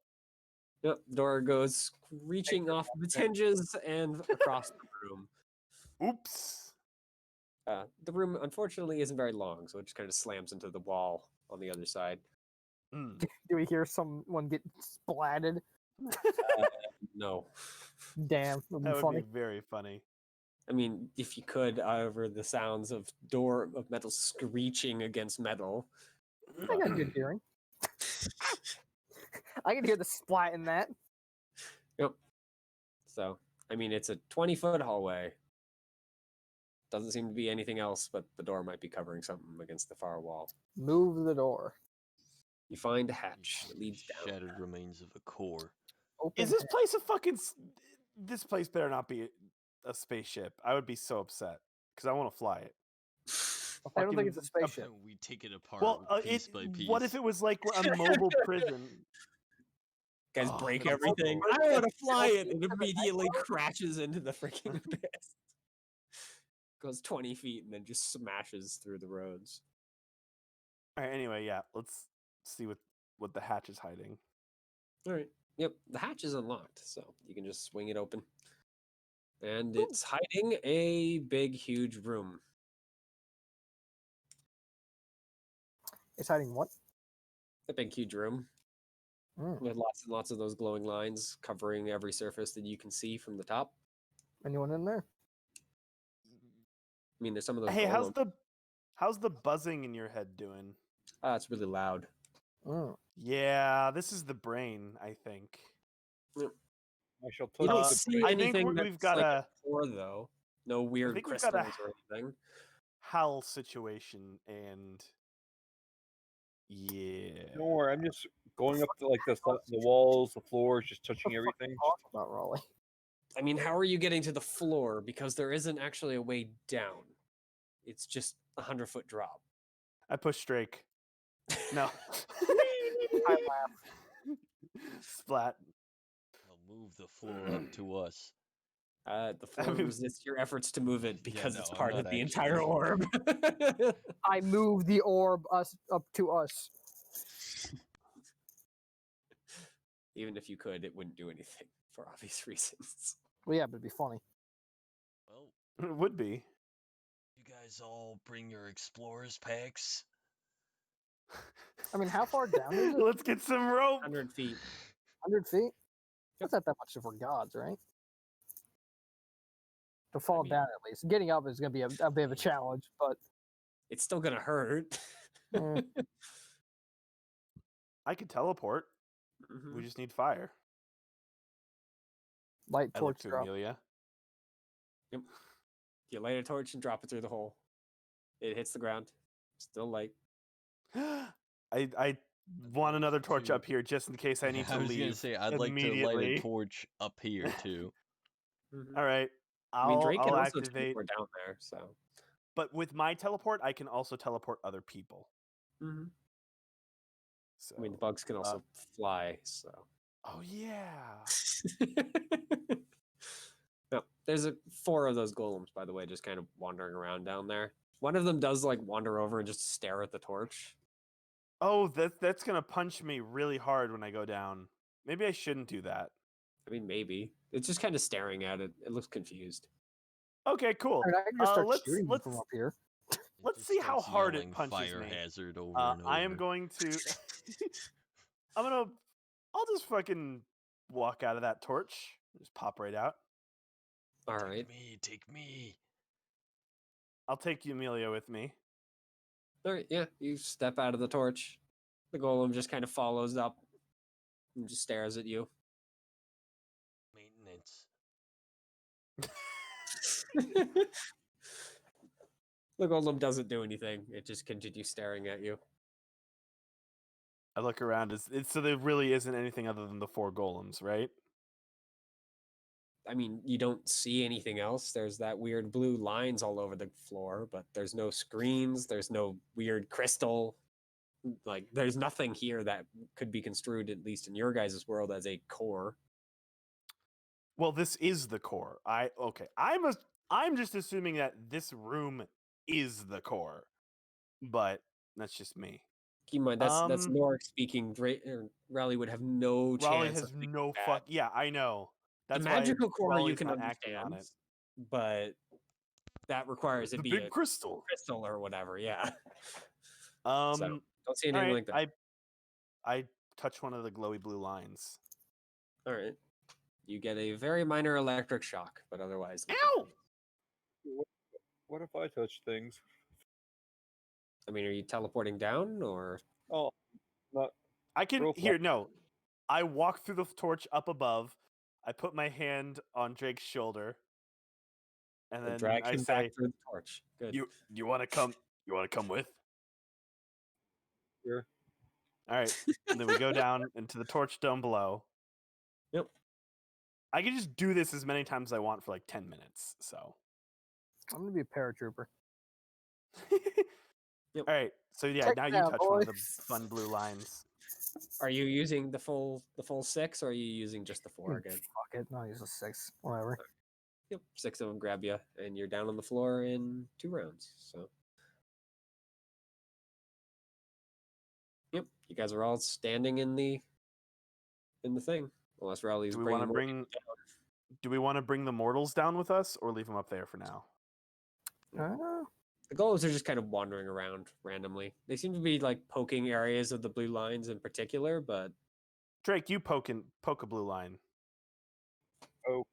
Yep. Door goes reaching off of its hinges and across the room. Oops. The room, unfortunately, isn't very long, so it just kind of slams into the wall on the other side. Mm. Do we hear someone get splatted? No. Damn, that'd be That would funny. be very funny. I mean, if you could, however, the sounds of door of metal screeching against metal. I got good hearing. I can hear the splat in that. Yep. So, I mean, it's a 20-foot hallway. Doesn't seem to be anything else, but the door might be covering something against the far wall. Move the door. You find a hatch that leads down. Shattered remains of a core. Open Is this hatch. place a fucking? This place better not be a spaceship. I would be so upset because I want to fly it. I don't think it's a fucking- spaceship. We take it apart Well, piece by piece. what if it was like a mobile prison? Guys Oh, break no. everything. I want to fly it. It immediately crashes into the freaking abyss. Goes 20 feet and then just smashes through the roads. All right, anyway, yeah, let's see what the hatch is hiding. All right. Yep. The hatch is unlocked, so you can just swing it open. And it's hiding a big, huge room. It's hiding what? A big, huge room Mm. with lots and lots of those glowing lines covering every surface that you can see from the top. Anyone in there? I mean, there's some of those. Hey, how's the buzzing in your head doing? It's really loud. Mm. Yeah, this is the brain, I think. I shall touch You don't the see I think anything we've that's got like a- a core, though. No weird think we've got a- crystals or anything. Howl situation and yeah. Don't worry, I'm just going up to like the walls, the floors, just touching What the fuck everything. you talking about, Raleigh? I mean, how are you getting to the floor? Because there isn't actually a way down. It's just 100-foot drop. I push Drake. No. I laugh. Splat. I'll move the floor up to us. The floor mean- resists your efforts to move it because no, it's I'm part of not the actually. entire orb. I move the orb up to us. Even if you could, it wouldn't do anything for obvious reasons. Well, yeah, but it'd be funny. Well, It would be. you guys guys all bring your explorers packs? I mean, how far down is it? Let's get some rope. 100 feet. 100 feet? That's not that much for gods, right? To fall mean- down at least. Getting up is going to be a bit of a challenge, but It's still gonna hurt. eh, I could teleport. Mhm. We just need fire. light I look torch to drop. Amelia. You light a torch and drop it through the hole. It hits the ground. Still light. I want another torch to- up here just in case I need to I was leave. gonna say I'd like to light a immediately. torch up here too. Mhm. All right. I mean, Drake can I'll also activate. teleport down there. So. But with my teleport, I can also teleport other people. Mhm. So I mean, the bugs can also fly. So. oh yeah. No, there's 4 of those golems, by the way, just kind of wandering around down there. One of them does like wander over and just stare at the torch. Oh, that's gonna punch me really hard when I go down. Maybe I shouldn't do that. I mean, maybe it's just kind of staring at it. It looks confused. Okay, cool. I mean, I can just start let's shooting them let's from up here. It let's just see how starts hard it yelling punches fire me. hazard over and over. I am going to. I'll just fucking walk out of that torch. Just pop right out. All right. Take me. I'll take you, Amelia, with me. All right. Yeah, you step out of the torch. The golem just kind of follows up and just stares at you. Maintenance. The golem doesn't do anything. It just continues staring at you. I look around. So there really isn't anything other than the 4 golems, right? I mean, you don't see anything else. There's that weird blue lines all over the floor, but there's no screens. There's no weird crystal. Like, there's nothing here that could be construed, at least in your guys' world, as a core. Well, this is the core. I'm just assuming that this room is the core, but that's just me. Keep in mind, that's Um, Norik speaking. Raleigh would have no Raleigh chance has of thinking no that. fuck. Yeah, I know. That's The why magical core you Raleigh's can not acting on understand, it. but that requires it The be big a crystal. crystal or whatever. Yeah. So Um, don't see all anything right. like that. I touch one of the glowy blue lines. All right. You get a very minor electric shock, but otherwise. Ow! What if I touch things? I mean, are you teleporting down or? Oh, not I can Real here. No, I walk through the torch up above. I put my hand on Drake's shoulder, and then Drag I him say, back through the torch. Good. "You want to come? You want to come with?" sure. All right. And then we go down into the torch dome below. Yep. I can just do this as many times as I want for like 10 minutes. So. I'm going to be a paratrooper. Yep. All right. So yeah, Check now it you out, touch one of the boys. fun blue lines. Are you using the full 6, or are you using just the 4 again? Fuck it. No, use a 6. Whatever. Yep. 6 of them grab you, and you're down on the floor in 2 rounds. So. Yep. You guys are all standing in the thing, unless Raleigh's Do we bringing want to more bring? people down. Do we want to bring the mortals down with us, or leave them up there for now? The golems are just kind of wandering around randomly. They seem to be like poking areas of the blue lines in particular, but Drake, you poke a blue line. Oh,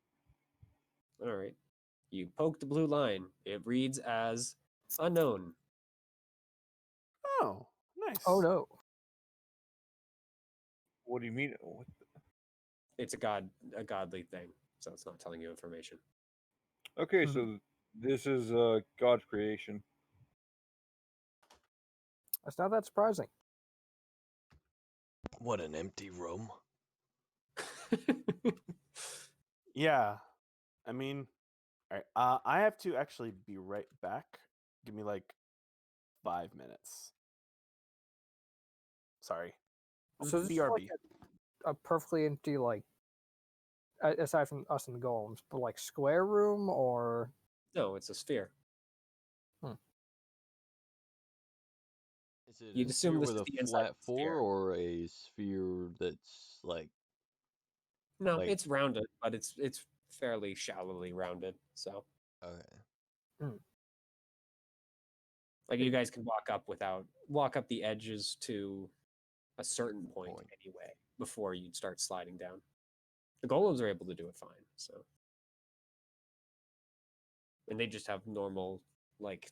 all right. You poke the blue line. It reads as unknown. Oh, nice. Oh no. what do you mean? What It's a godly thing, so it's not telling you information. Okay, so this is God's creation. That's not that surprising. What an empty room. Yeah. I mean, all right. I have to actually be right back. Give me like 5 minutes. Sorry. So this is BRB. like a perfectly empty, like, aside from us and the golems, but like square room or. No, it's a sphere. Is it You'd a assume sphere this with is a the inside of flat the sphere. floor or a sphere that's like No, like- it's rounded, but it's fairly shallowly rounded. So okay. Like you guys can walk up the edges to a certain point anyway before you start sliding down. The golems are able to do it fine, so. And they just have normal, like,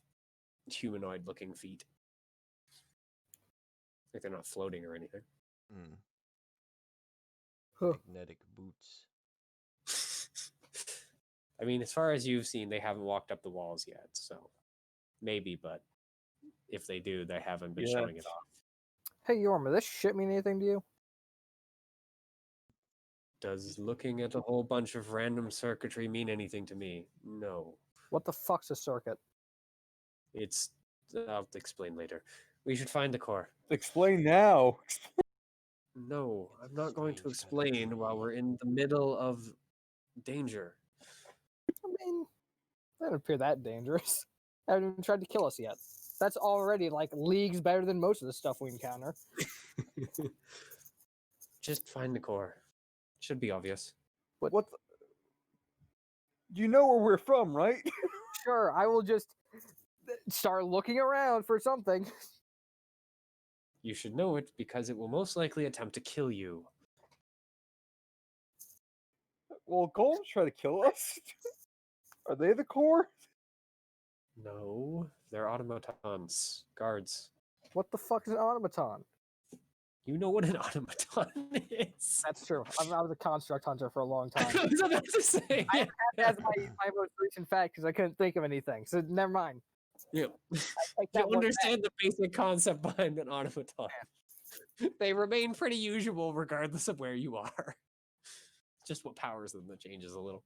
humanoid-looking feet. Like they're not floating or anything. Hmm. Huh. Magnetic boots. I mean, as far as you've seen, they haven't walked up the walls yet, so maybe, but if they do, they haven't been showing it off. Hey, Yorma, this shit mean anything to you? Does looking at a whole bunch of random circuitry mean anything to me? No. What the fuck's a circuit? It's. I'll explain later. We should find the core. Explain now. No, It's I'm a not going to strange kind of explain while tree. we're in the middle of danger. I mean, that doesn't appear that dangerous. They haven't even tried to kill us yet. That's already like leagues better than most of the stuff we encounter. Just find the core. Should be obvious. What? You know where we're from, right? Sure, I will just start looking around for something. You should know it because it will most likely attempt to kill you. Well, golems try to kill us. Are they the core? No, they're automatons. Guards. What the fuck is an automaton? You know what an automaton is. That's true. I was a construct hunter for a long time. I was about to say. I That's my most recent fact because I couldn't think of anything. So never mind. Yeah. Take You that one back. understand the basic concept behind an automaton. They remain pretty usual regardless of where you are. Just what powers them that changes a little.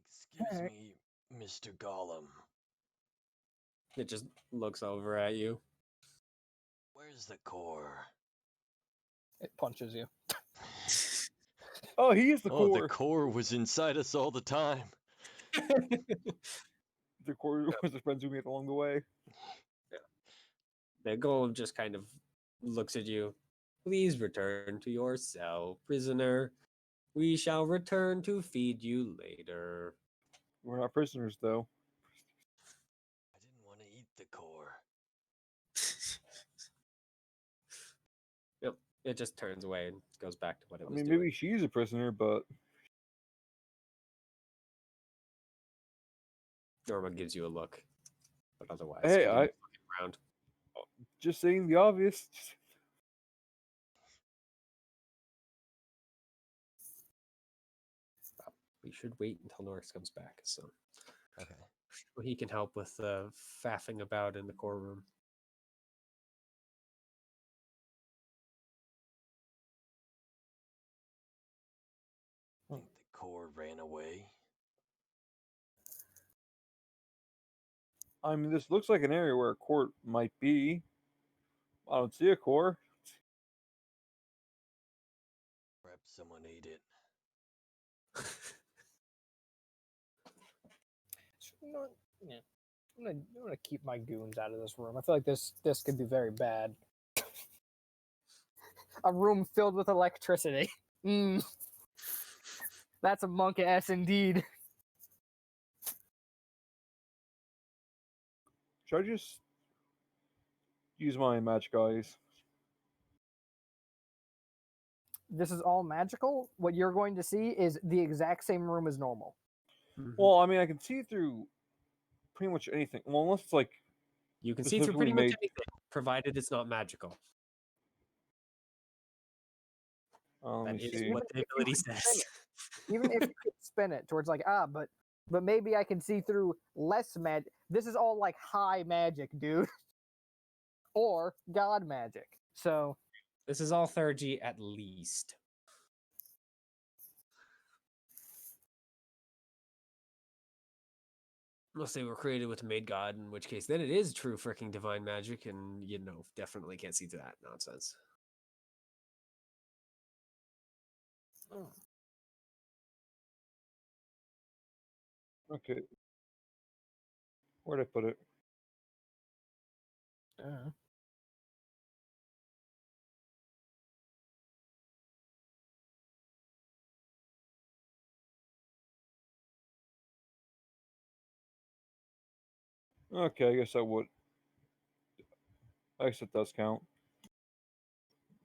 Excuse Alright. me, Mr. Golem. It just looks over at you. Where's the core? It punches you. Oh, he is the Oh, core. the core was inside us all the time. The core was the friends we made along the way. The golem just kind of looks at you. Please return to your cell, prisoner. We shall return to feed you later. We're not prisoners, though. I didn't want to eat the core. Yep. It just turns away and goes back to what it I was mean, doing. maybe she's a prisoner, but Norma gives you a look, but otherwise, Hey, continues I- looking around. just saying the obvious. We should wait until Norris comes back, so Okay. he can help with faffing about in the core room. Think the core ran away? I mean, this looks like an area where a court might be. I don't see a core. Perhaps someone ate it. You know what? Yeah. I'm gonna keep my goons out of this room. I feel like this could be very bad. A room filled with electricity. That's a monk ass indeed. Should I just use my magic eyes? This is all magical. What you're going to see is the exact same room as normal. Well, I mean, I can see through pretty much anything. Well, unless it's like You can see through specifically pretty much made. anything, provided it's not magical. Let That me is see. what the If you ability could spin says. Even if you could spin it towards like but maybe I can see through less magic. This is all like high magic, dude, or god magic. So This is all 3G at least. Unless they were created with a made god, in which case then it is true freaking divine magic, and definitely can't see to that nonsense. Okay. Where'd I put it? Okay, I guess I would. I guess it does count.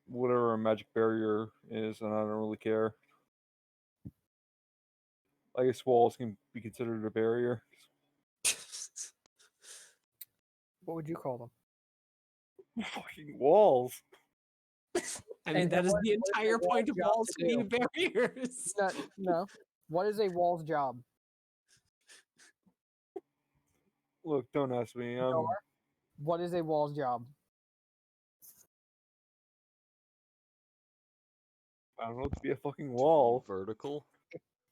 Whatever a magic barrier is, and I don't really care. I guess walls can be considered a barrier. What would you call them? Fucking walls. I mean, And that is what- the what is entire a wall's point of job walls to being barriers. No, no. What is a wall's job? Look, don't ask me. Door? What is a wall's job? I don't know, to be a fucking wall. Vertical.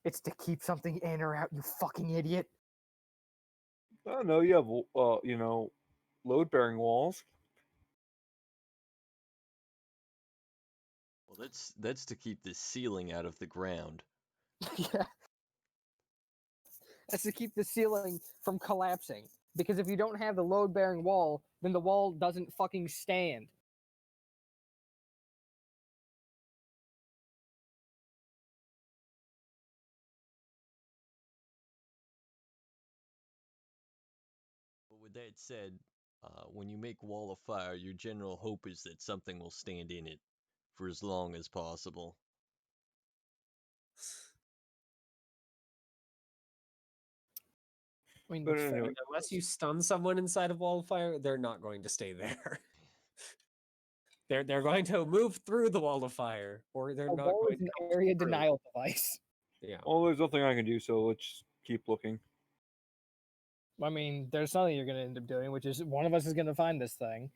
It's to keep something in or out, you fucking idiot. I don't know. You have, load-bearing walls. Well, that's to keep the ceiling out of the ground. Yeah. That's to keep the ceiling from collapsing. Because if you don't have the load bearing wall, then the wall doesn't fucking stand. But with that said, when you make wall of fire, your general hope is that something will stand in it for as long as possible. I mean, But that's fair. anyway, Unless you stun someone inside of wall of fire, they're not going to stay there. They're going to move through the wall of fire, or they're A not wall going is to an come area through. denial device. Yeah. well, there's nothing I can do, so let's keep looking. I mean, there's something you're going to end up doing, which is one of us is going to find this thing,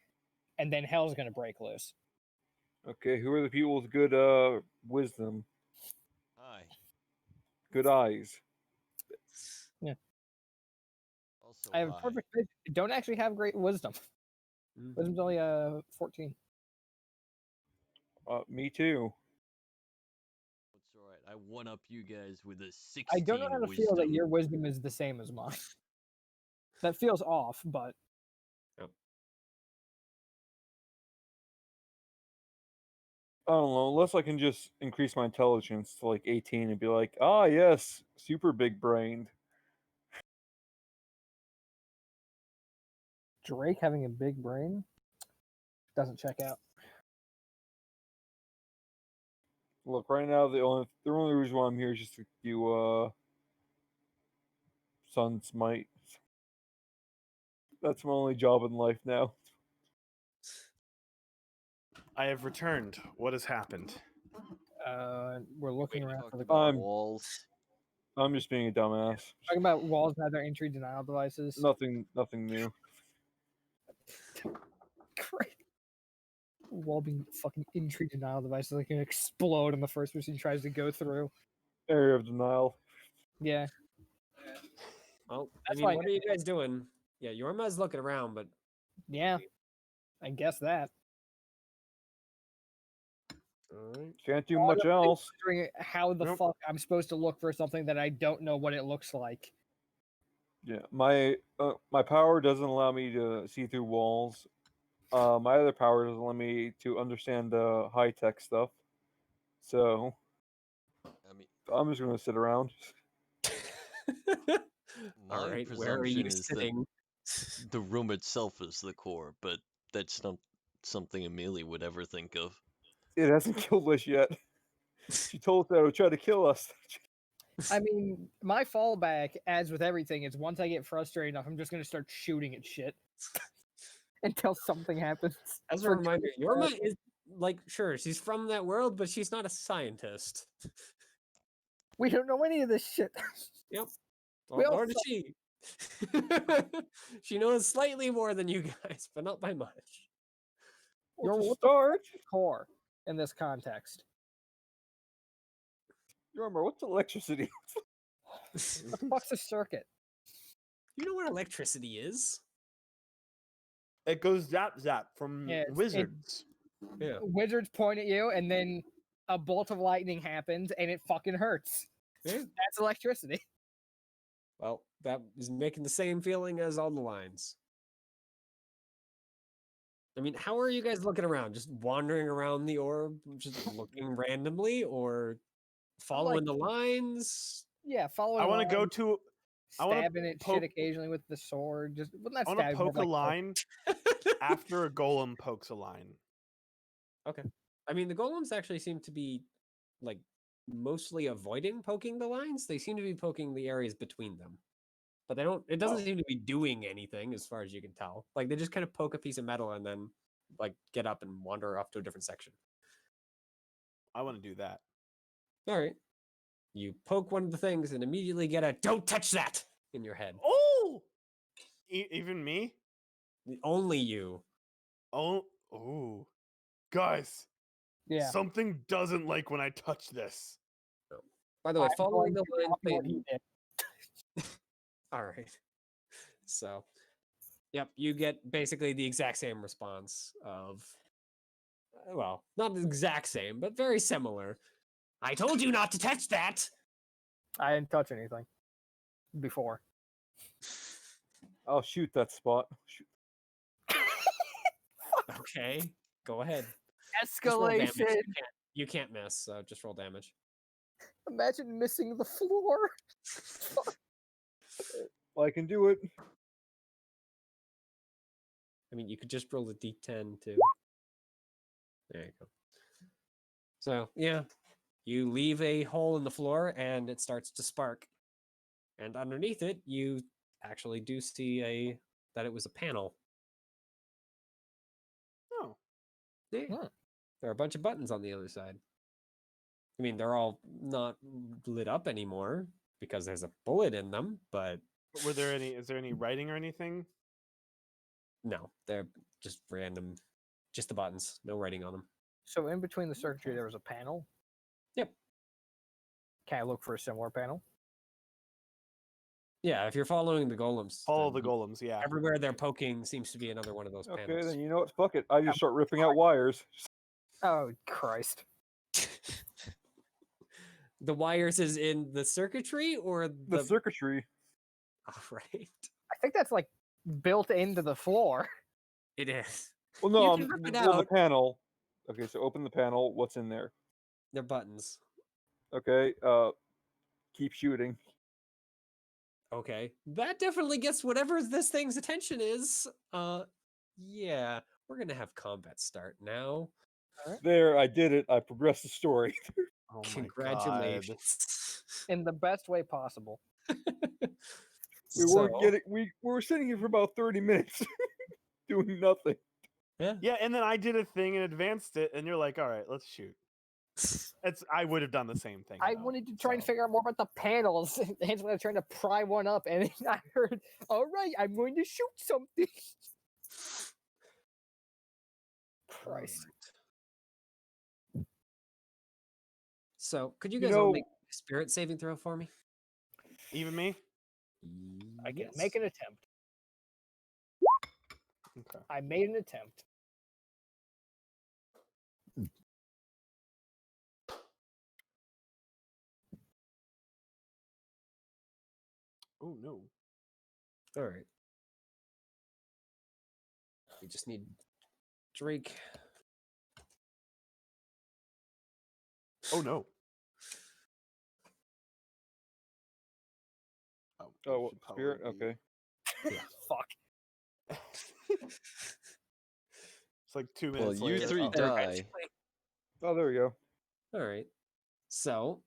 and then hell's going to break loose. Okay, who are the people with good wisdom, Hi. good eyes? Also, I have a hi. perfect vision. Don't actually have great wisdom. Mhm. Wisdom's only 14. Me too. It's alright. I one up you guys with a 16 I don't know how to wisdom. feel that your wisdom is the same as mine. That feels off, but I don't know, unless I can just increase my intelligence to like 18 and be like, ah, yes, super big brained. Drake having a big brain doesn't check out. Look, right now the only reason why I'm here is just to do Sun Smite. That's my only job in life now. I have returned. What has happened? We're looking Wait, around Talk for the about I'm- walls. I'm just being a dumbass. talking about walls and other entry denial devices. Nothing new. Great. Wall being fucking entry denial devices that can explode on the first person tries to go through. Area of denial. Yeah. Well, That's I mean, why I what are you guys doing? Yeah, Yorma's looking around, but Yeah. I guess that. alright. Can't do All much I'm really else. wondering how the Nope. fuck I'm supposed to look for something that I don't know what it looks like. Yeah, my power doesn't allow me to see through walls. My other power doesn't allow me to understand high tech stuff. So I mean, I'm just gonna sit around. my Alright, where are you presumption is that sitting? the room itself is the core, but that's not something Amelie would ever think of. It hasn't killed us yet. She told us that it would try to kill us. I mean, my fallback, as with everything, is once I get frustrated enough, I'm just gonna start shooting at shit until something happens. As a For reminder, truth, Yorma is like, sure, she's from that world, but she's not a scientist. we don't know any of this shit. Yep. We Well, all nor does she. She knows slightly more than you guys, but not by much. You're Well, to what start, the core in this context. you remember what's electricity? What the fuck's a circuit? You know what electricity is? It goes zap zap from Yeah, it- wizards. Yeah. Wizards point at you, and then a bolt of lightning happens, and it fucking hurts. Yeah. That's electricity. Well, that is making the same feeling as all the lines. I mean, how are you guys looking around? Just wandering around the orb, just looking randomly, or following the lines? Yeah, following. I want to go along. to I wanna stabbing it poke- shit occasionally with the sword. Just well, not I want to stabbing, poke but a like line after a golem pokes a line. Okay. I mean, the golems actually seem to be like mostly avoiding poking the lines. They seem to be poking the areas between them. But they don't it doesn't Oh. seem to be doing anything as far as you can tell. Like they just kind of poke a piece of metal and then like get up and wander off to a different section. I want to do that. All right. You poke one of the things and immediately get a "don't touch that" in your head. Oh, even me? Only you. Oh, guys, yeah. something doesn't like when I touch this. By the way, I'm following going the to line copy what thing. he did. All right. So, yep, you get basically the exact same response of, well, not the exact same, but very similar. I told you not to touch that. I didn't touch anything before. I'll shoot that spot. Shoot. Okay, go ahead. Just roll damage. Escalation. You can't miss, so just roll damage. Imagine missing the floor. Well, I can do it. I mean, you could just roll the d10 too. There you go. So, yeah, you leave a hole in the floor and it starts to spark. And underneath it, you actually do see that it was a panel. Oh, Yeah. Hmm. There are a bunch of buttons on the other side. I mean, they're all not lit up anymore because there's a bullet in them, but were there any? Is there any writing or anything? no, they're just random, just the buttons, no writing on them. So in between the circuitry, there was a panel. Yep. Can I look for a similar panel? Yeah, if you're following the golems, Follow then the golems, yeah. everywhere they're poking seems to be another one of those Okay, panels. then you know what? Fuck it. I just start ripping out wires. Oh Christ! The wires is in the circuitry or The circuitry. All right. I think that's like built into the floor. It is. Well, no, You can rip it well, the out. panel. Okay, so open the panel. What's in there? They're buttons. Okay, keep shooting. Okay. That definitely gets whatever this thing's attention is. Yeah. We're gonna have combat start now. There, I did it. I progressed the story. Oh my god. Congratulations. In the best way possible. We So, weren't getting. We were sitting here for about 30 minutes, doing nothing. yeah. Yeah, and then I did a thing and advanced it, and you're like, all right, let's shoot. I would have done the same thing. I though, wanted to try and so. figure out more about the panels. Angela was trying to pry one up, and I heard, "All right, I'm going to shoot something." Christ. So, could you You guys all know- make a spirit saving throw for me? Even me? I can Yes. make an attempt. Okay. I made an attempt. Oh no. All right. We just need Drake. Oh no. Oh, Oh, it what, should probably spirit. be- Okay. Fuck. It's like 2 Well, minutes you later. three oh. die. Oh, there we go. All right. So,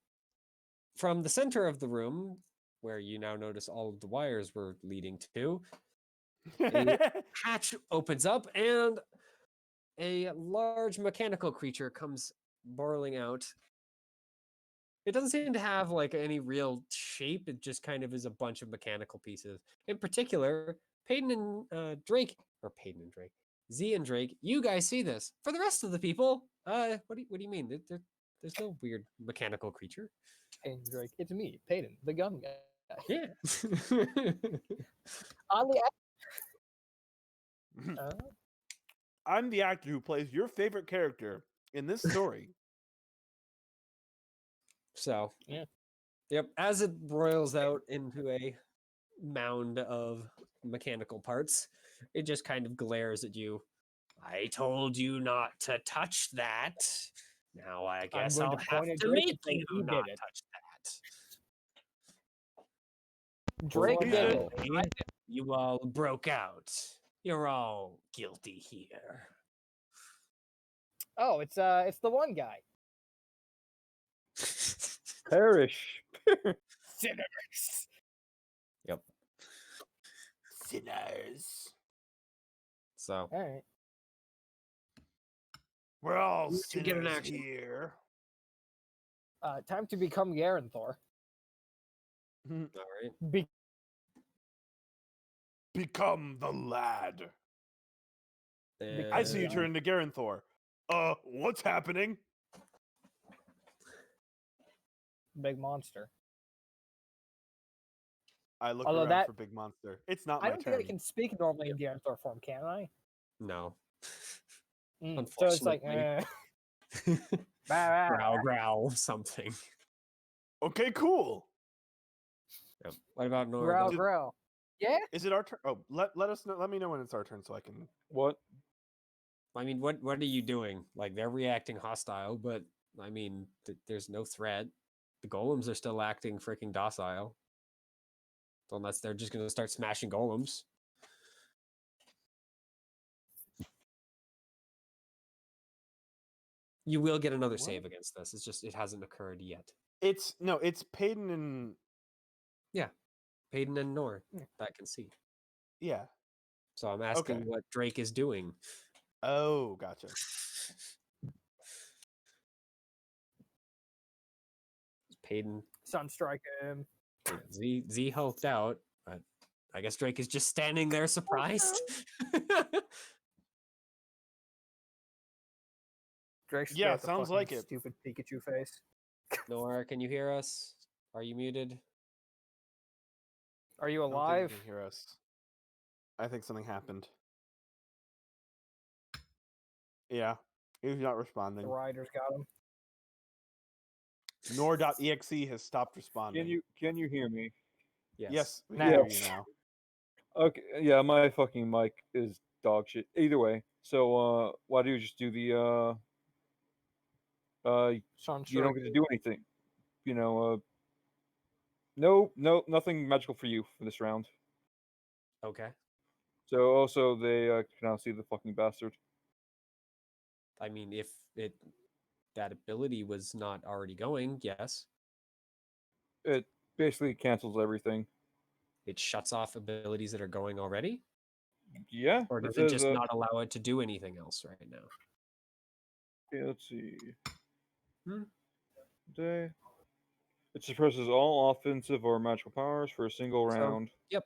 from the center of the room, where you now notice all of the wires were leading to, a hatch opens up and a large mechanical creature comes barreling out. It doesn't seem to have like any real shape. It just kind of is a bunch of mechanical pieces. In particular, Peyton and Drake, or Peyton and Drake, Z and Drake, you guys see this. For the rest of the people, what do you mean? There's no weird mechanical creature. Peyton Drake, it's me, Peyton, the gun guy. Yeah. Oddly, I'm the actor who plays your favorite character in this story. So, Yeah. Yep. As it roils out into a mound of mechanical parts, it just kind of glares at you. I told you not to touch that. Now I guess going I'll to have point at to Drake make and say you you did not it. touch that. Drake He did said- it. You all broke out. You're all guilty here. Oh, it's the one guy. Perish. Sinners. Yep. Sinners. So All right. We're all You two get an sinners action. here. Time to become Garanthor. all right. Become the lad. And I see you turn into Garanthor. What's happening? Big monster. I look Although around that- for Big Monster. It's not I my don't turn. think I can speak normally in Garanthor form, can I? No. So it's like, Unfortunately. bah, bah. growl, growl, something. Okay, cool. Yep. What about Nora? growl, though? growl. Yeah. Is it our turn? Oh, let us know. Let me know when it's our turn so I can. What? I mean, what are you doing? Like they're reacting hostile, but I mean, there's no threat. The golems are still acting freaking docile, unless they're just gonna start smashing golems. You will get another What? save against this. It's just it hasn't occurred yet. It's Payton and Payton and Nor Yeah. that can see. yeah. So I'm asking Okay. what Drake is doing. Oh, gotcha. Payton, Sunstrike him. Z helped out, but I guess Drake is just standing there surprised. Drake's Yeah, got the sounds fucking like it. Stupid Pikachu face. Nor, can you hear us? Are you muted? Are you I don't think alive? you can hear us. I think something happened. Yeah, he's not The responding. riders got him. Nor.exe has stopped responding. Can you hear me? Yes, we Now. can hear you now. Okay, yeah, my fucking mic is dog shit. Either way, so why do you just do the Sunstrike. you don't get to do anything. You know, no, nothing magical for you for this round. Okay. So also they can now see the fucking bastard. I mean, if that ability was not already going, yes, It basically cancels everything. it shuts off abilities that are going already, Yeah, or it does it says, just not allow it to do anything else right now? okay, let's see. Hmm. Day. It suppresses all offensive or magical powers for a single So, round. Yep.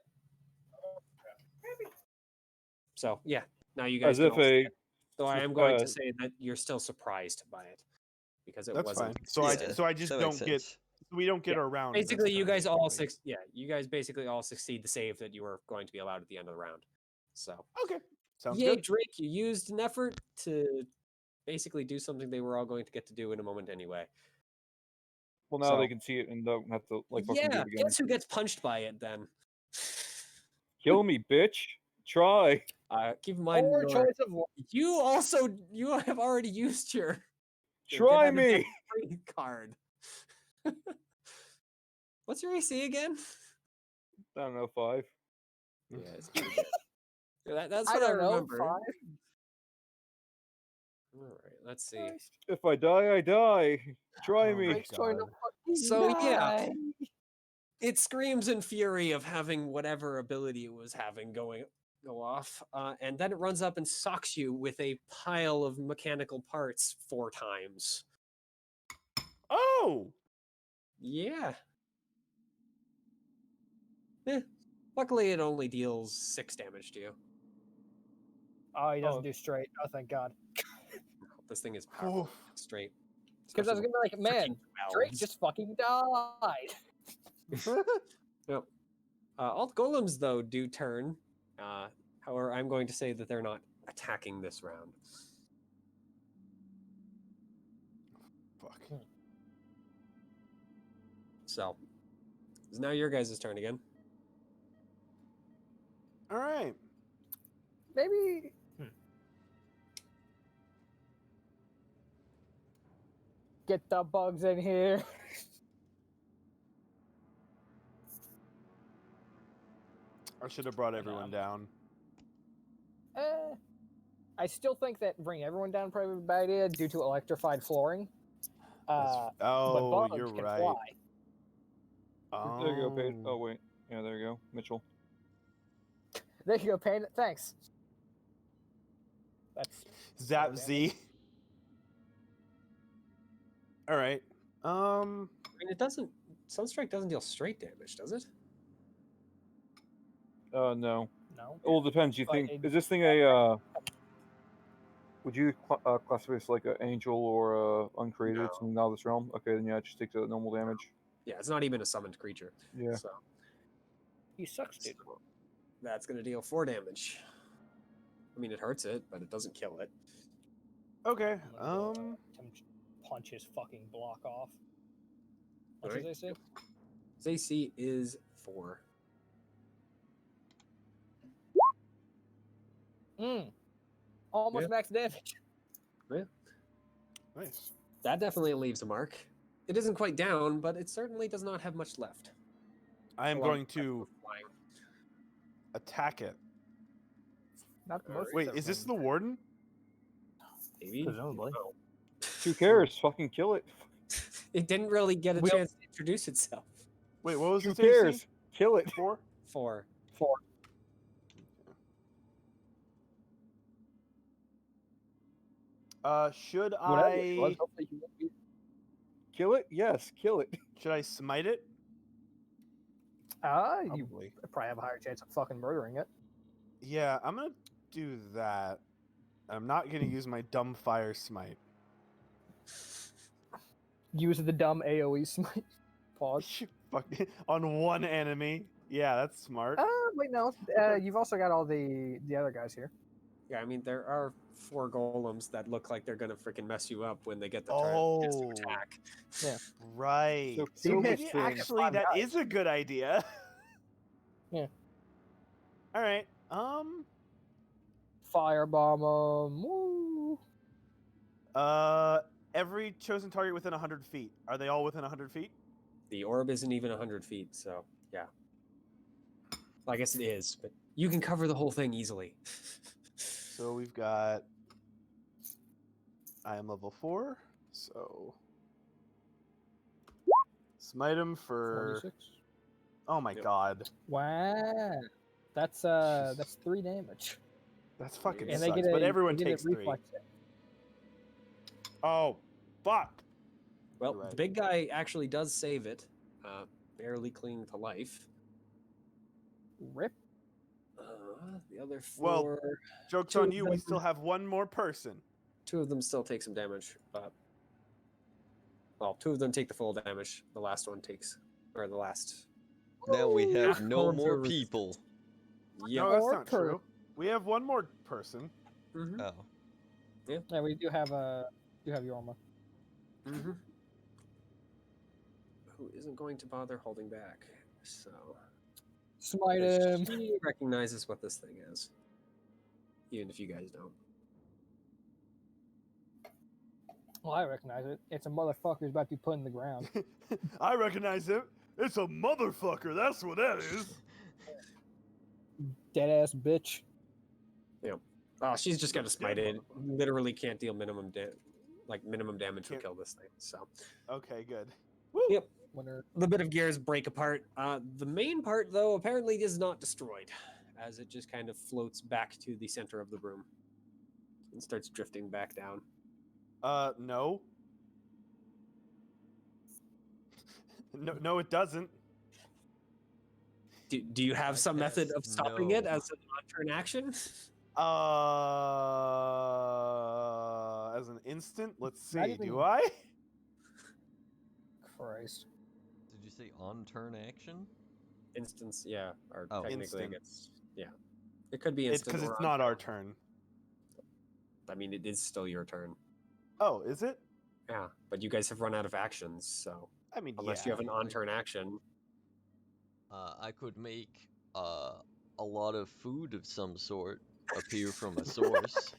So yeah, now you guys As can if all see a it. So I am going to say that you're still surprised by it because it That's wasn't. fine. So I Yeah, just that don't makes get. sense. We don't get Yeah, our round. Basically, this you turn, guys all basically. you guys basically all succeed the save that you were going to be allowed at the end of the round. So Okay, sounds yay, good. Drake! You used an effort to basically do something they were all going to get to do in a moment anyway. Well, now So they can see it and don't have to like fucking do yeah, it again. guess who gets punched by it then? Kill me, bitch. Try. Keep in mind, Poor Nor, choice of word. you have already used your Try get that me. attack free card. What's your AC again? I don't know, 5. Yeah, it's pretty good. That's I what I don't know. remember. 5. All right, let's see. Christ. If I die, I die. Try Oh my me. Drake's going to God. fucking So, yeah. die. It screams in fury of having whatever ability it was having go off, and then it runs up and socks you with a pile of mechanical parts 4 times. Oh, Yeah. Luckily, it only deals 6 damage to you. Oh, he doesn't Oh. do straight. Oh, thank God. This thing is powerful. Oof. Straight. Because I was Especially gonna be like, man, freaking Drake 12s. just fucking died. Yep. All the golems, though, do turn. However, I'm going to say that they're not attacking this round. fuck. So, it's now your guys' turn again. All right. Maybe. Get the bugs in here. I should have brought everyone down. I still think that bringing everyone down probably would be a bad idea due to electrified flooring. But Oh, bugs you're can right. fly. There you go, Paige. Oh. Oh wait, yeah, there you go, Mitchell. There you go, Pain. Thanks. That's Zap damn Z. All right. I mean, it doesn't. Sunstrike doesn't deal straight damage, does it? No. no. Well, it depends. You But think it- is this thing a? Would you classify this like an angel or uncreated? No. Something out of this realm? Okay, then yeah, it just takes a normal damage. Yeah, it's not even a summoned creature. Yeah. So He sucks, dude. that's gonna deal 4 damage. I mean, it hurts it, but it doesn't kill it. Okay. I'm gonna go, punch his fucking block off. What's his Alright. AC? His AC is 4. Almost max damage. Nice. That definitely leaves a mark. It isn't quite down, but it certainly does not have much left. I am A lot of going to flying. attack it. Not the most. Wait, is this the warden? Maybe. Presumably. Oh. Who cares? Fucking kill it. It didn't really get a We'll- chance to introduce itself. Wait, what was Who its cares? AC? Kill it. 4? 4. Should Whatever it was, I hopefully he won't be- Kill it. Yes, kill it. should I smite it? You Probably. probably have a higher chance of fucking murdering it. Yeah, I'm gonna do that. I'm not gonna use my dumb fire smite. Use the dumb AoE smite. Pause. Fuck on one enemy. Yeah, that's smart. Wait, no. You've also got all the other guys here. Yeah, I mean, there are 4 golems that look like they're gonna freaking mess you up when they get the turn chance to Oh. attack. Right. So So kill maybe this thing. actually 5 that guys. is a good idea. Yeah. All right. Firebomb 'em. Woo. Every chosen target within 100 feet. Are they all within 100 feet? The orb isn't even 100 feet, so yeah. Well, I guess it is, but you can cover the whole thing easily. So we've got. I am level 4, so. Smite him for. 26. Oh my Yep. god. Wow. That's 3 damage. That's fucking And sucks. they But everyone they get a takes 3. reflex hit. Oh, fuck. Well, Right. the big guy actually does save it, barely clinging to life. Rip. The other 4, Well, Joke's Two on of you, we them- still have one more person. 2 of them still take some damage. Well, 2 of them take the full damage. The last one takes, or the last. Now we have Ooh. no more Controversy. people. Yep. No, that's Or not per- true. We have one more person. Mm-hmm. Oh. Yeah, we do have Yorma. Mm-hmm. Who isn't going to bother holding back? So Smite because him. she recognizes what this thing is, even if you guys don't. Well, I recognize it. It's a motherfucker who's about to be put in the ground. I recognize it. It's a motherfucker. That's what that is. Dead ass bitch. Oh, she's just got to smite it. Literally can't deal minimum damage to Can't- kill this thing. So Okay, good. Woo. Yep. Winner. the bit of gears break apart. The main part, though, apparently is not destroyed, as it just kind of floats back to the center of the room and starts drifting back down. No. No, it doesn't. Do you have I some method of guess stopping it no. as an on-turn action? As an instant, let's Not see. even- Do I? Christ. Did you say on turn action? Instance, yeah, or Oh. technically Instant. it gets, yeah. It could be It's instant. because or it's not our on-turn. turn. I mean, it is still your turn. Oh, is it? Yeah, but you guys have run out of actions, so I mean, unless yeah. you have an on-turn action, I could make a lot of food of some sort appear from a source.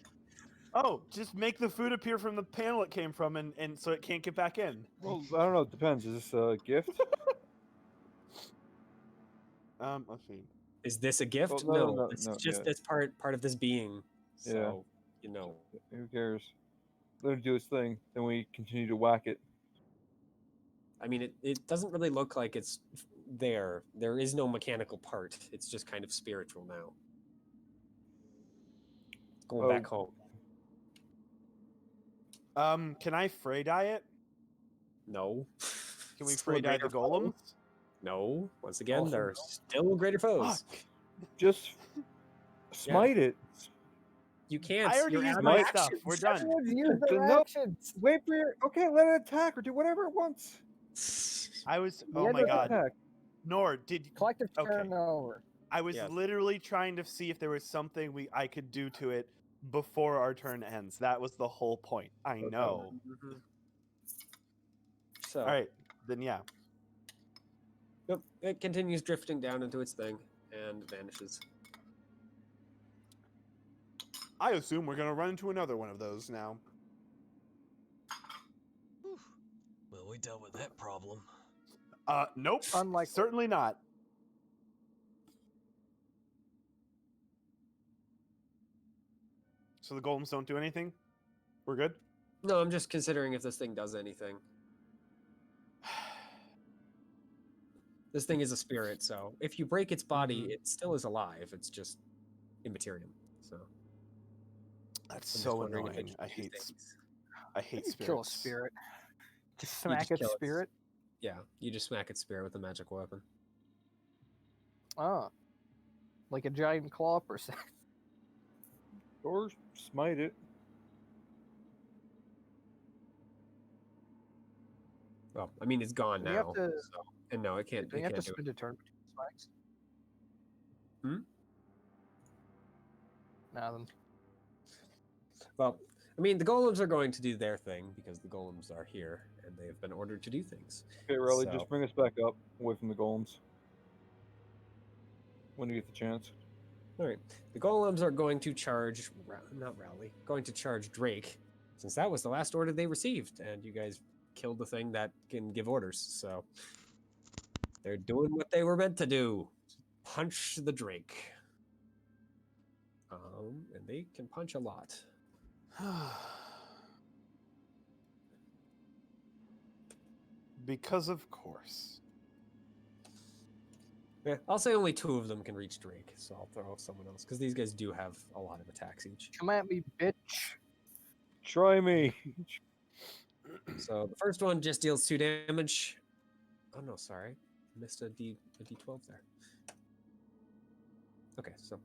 Oh, just make the food appear from the panel it came from, and so it can't get back in. Well, I don't know. It depends. Is this a gift? Let's see. Is this a gift? Well, no, this is just yeah. this part of this being. So Who cares? Let it do its thing. Then we continue to whack it. I mean, it doesn't really look like it's there. There is no mechanical part. It's just kind of spiritual now. Going back home. Can I Frey dye it? No. Can we Still a Frey dye the greater foe? golems? No. Once again, Also they're no. still greater foes. Fuck. Just smite it. You can't. I already You're used out my of stuff. actions. We're done. Everyone's used their No. actions. Wait for your. Okay, let it attack or do whatever it wants. I was. The Oh end my of the god. Attack. Nor did. Collective Okay. turnover. I was Yes. literally trying to see if there was something I could do to it before our turn ends. That was the whole point. I Okay. know. Mhm. So, All right, then yeah. yep, it continues drifting down into its thing and vanishes. I assume we're gonna run into another one of those now. Whew. Well, we dealt with that problem. Nope. Unlikely. Certainly not. So the golems don't do anything? We're good? No, I'm just considering if this thing does anything. This thing is a spirit, so if you break its body, Mhm. it still is alive. It's just immaterium. So That's I'm just so wondering if it annoying. can do things. I hate You spirits. kill a spirit. Just You smack just its kill its- spirit. Yeah, you just smack its spirit with a magic weapon. Oh. Like a giant claw per se. Or smite it. Well, I mean, it's gone Do you have now. to- So, and no, it can't. Do It you have to can't do it. spend a turn between spikes? Hmm? Nothing. Well, I mean, the golems are going to do their thing because the golems are here and they have been ordered to do things. Okay, Riley, So- just bring us back up away from the golems. When you get the chance. All right, the golems are going to charge, not Rowley, going to charge Drake, since that was the last order they received, and you guys killed the thing that can give orders. So they're doing what they were meant to do: punch the Drake. And they can punch a lot. Because of course. Yeah, I'll say only 2 of them can reach Drake, so I'll throw someone else because these guys do have a lot of attacks each. Come at me, bitch. Try me. So the first one just deals 2 damage. Oh no, sorry, missed a D12 there. Okay, so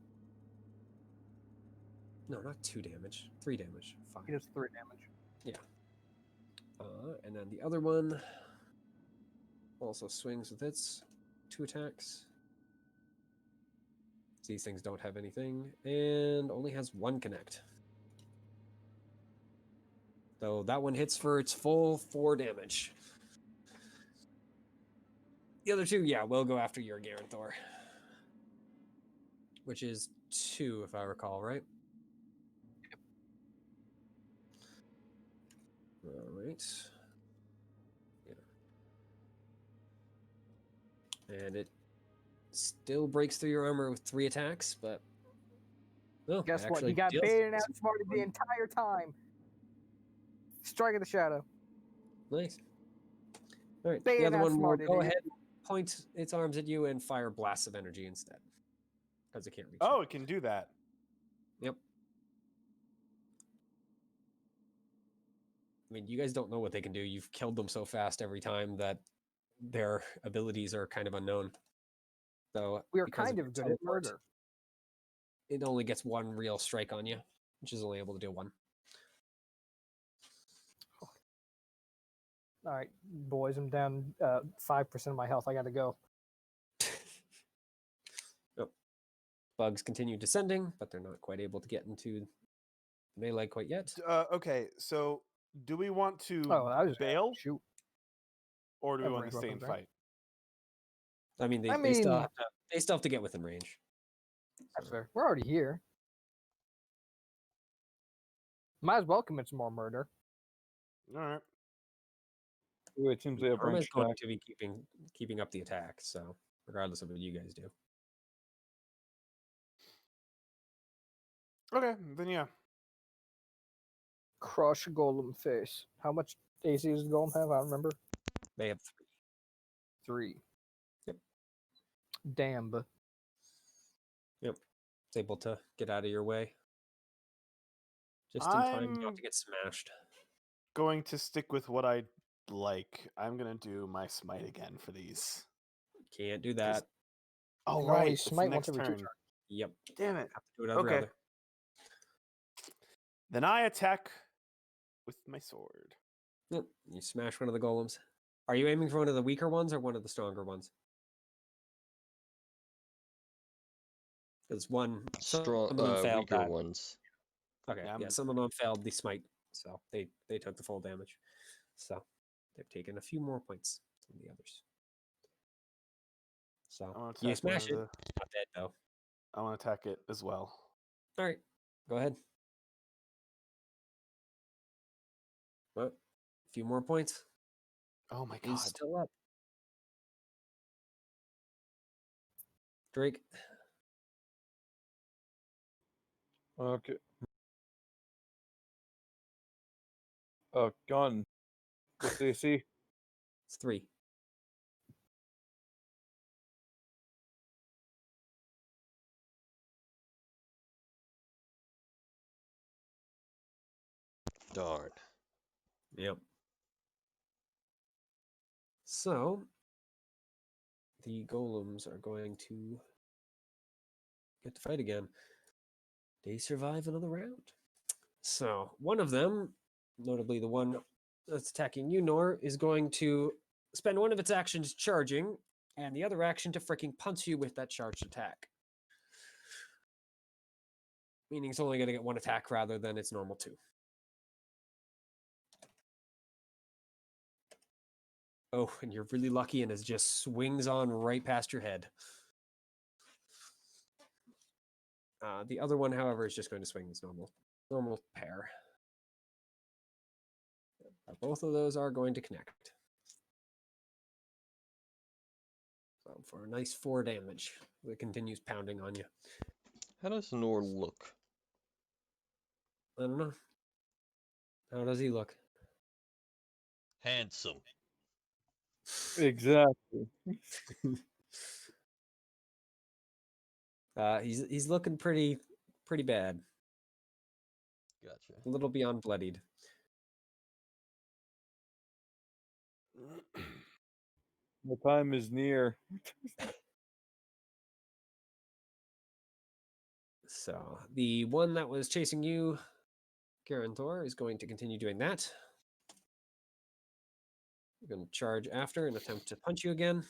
no, not 2 damage, 3 damage. Fine. He does 3 damage. And then the other one also swings with its 2 attacks. These things don't have anything, and only has 1 connect. So that one hits for its full 4 damage. The other 2, yeah, will go after your Garanthor. Which is 2, if I recall, right? All right. Yeah. And it still breaks through your armor with 3 attacks, but no. Guess what? actually You got deals baited and some outsmarted the entire time. Strike of the shadow. Nice. All right. Baited The and other one will outsmarted, go idiot. ahead, point its arms at you, and fire blasts of energy instead, because it can't reach Oh, you. it can do that. Yep. I mean, you guys don't know what they can do. You've killed them so fast every time that their abilities are kind of unknown. So We are because kind your of good at teleport, murder. It only gets 1 real strike on you, which is only able to do 1. All right, boys, I'm down 5% of my health. I got to go. Yep. Bugs continue descending, but they're not quite able to get into melee quite yet. Okay, so do we want to Oh, I was bail shoot. or do we Have want to ranged stay and weapons, right? fight? I mean, I they still mean- have to, they still have to get within range. That's fair. We're already here. Might as well commit some more murder. All right. Ooh, it seems they have Karma is ranged going attack. to be keeping up the attack, so regardless of what you guys do. Okay, then yeah. Crush golem face. How much AC does the golem have? I don't remember. They have 3. 3. Yep. Damn. Yep. It's able to get out of your way. Just in time not I'm to get smashed. going to stick with what I like. I'm gonna do my smite again for these. Can't do that. Oh You can only right, it's the smite once next every 2 turn. turns. Yep. Damn it. Have to do it every Okay. other. Then I attack with my sword. Yep. You smash one of the golems. Are you aiming for one of the weaker ones or one of the stronger ones? Because some of them failed Weaker that. ones. Okay, Yeah, yeah, some of them failed the smite, so they took the full damage. So they've taken a few more points than the others. I So want to you attack one smash of it, the. not dead though. I want to attack it as well. All right, go ahead. Well, a few more points. Oh my He's god. still up. Drake. Okay. Gun. What's the AC? It's 3. Darn. Yep. So the golems are going to get to fight again. They survive another round. So one of them, notably the one that's attacking you, Nor, is going to spend one of its actions charging, and the other action to freaking punch you with that charged attack. Meaning it's only going to get 1 attack rather than its normal 2. Oh, and you're really lucky, and it just swings on right past your head. The other one, however, is just going to swing its normal pair. Both of those are going to connect. So for a nice 4 damage, it continues pounding on you. How does Nor look? I don't know. How does he look? Handsome. Exactly. He's looking pretty bad. Gotcha. A little beyond bloodied. The time is near. So the one that was chasing you, Thor, is going to continue doing that. You're going to charge after and attempt to punch you again.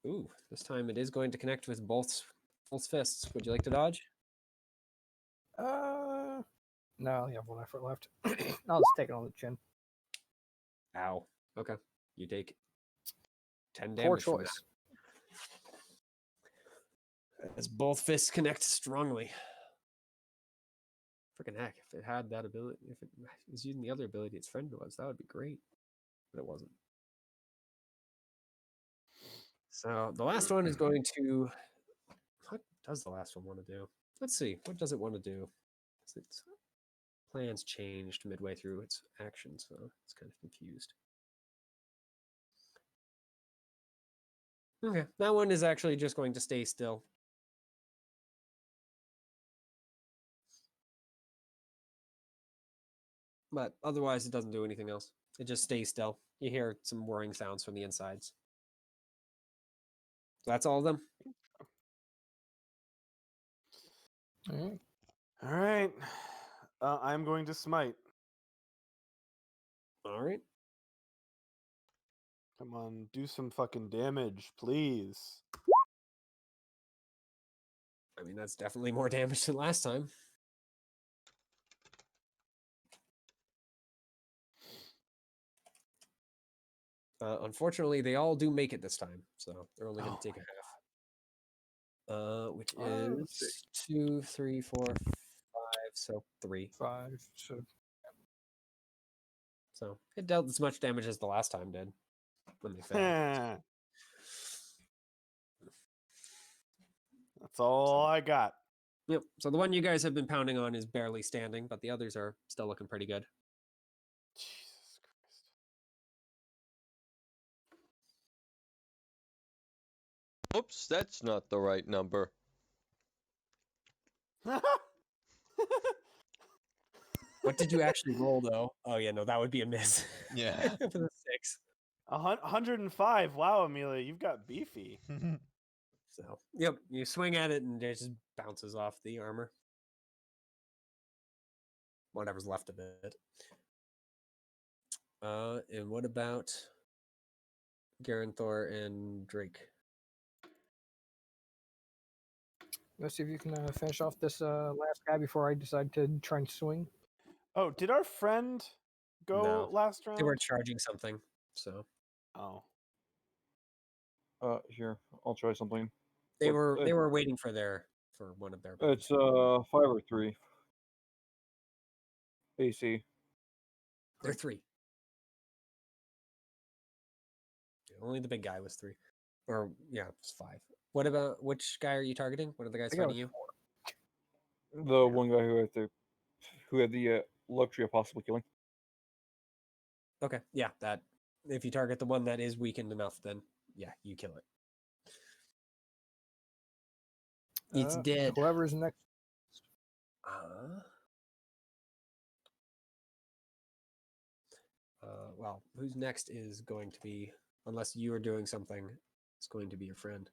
Ooh, this time it is going to connect with both fists. Would you like to dodge? No, I only have 1 effort left. I'll just take it on the chin. Ow. Okay. You take 10 Poor damage from that. choice. As both fists connect strongly. Freaking heck, if it had that ability, if it was using the other ability its friend was, that would be great. But it wasn't. So the last one is going to. What does the last one want to do? Let's see. What does it want to do? Its plans changed midway through its action, so it's kind of confused. Okay, that one is actually just going to stay still. But otherwise, it doesn't do anything else. It just stays still. You hear some whirring sounds from the insides. So that's all of them. Alright. All right. I'm going to smite. All right. Come on, do some fucking damage, please. I mean, that's definitely more damage than last time. Unfortunately, they all do make it this time, so they're only going to take a half. Which Let's see. is 2, 3, 4, 5, so 3. 5. So So it dealt as much damage as the last time did when they failed. That's all I got. Yep. So the one you guys have been pounding on is barely standing, but the others are still looking pretty good. Jesus Oops, that's not the right number. Christ. What did you actually roll, though? Oh, yeah, no, that would be a miss. Yeah. For the 6. 105. Wow, Amelia, you've got beefy. So, yep, you swing at it and it just bounces off the armor. Whatever's left of it. And what about Garanthor and Drake? Let's see if you can finish off this last guy before I decide to try and swing. Oh, did our friend go No. last round? They were charging something, so Oh. Here, I'll try something. they What- were waiting for one of their It's buttons. 5 or 3. AC. They're 3. Only the big guy was 3. Or yeah, it's 5. What about which guy are you targeting? What are the guys I think I fighting was you? The one guy who had the luxury of possibly killing. Okay, yeah, that if you target the one that is weakened enough, then yeah, you kill it. It's dead. Whoever's next. Well, who's next is going to be, unless you are doing something, it's going to be your friend.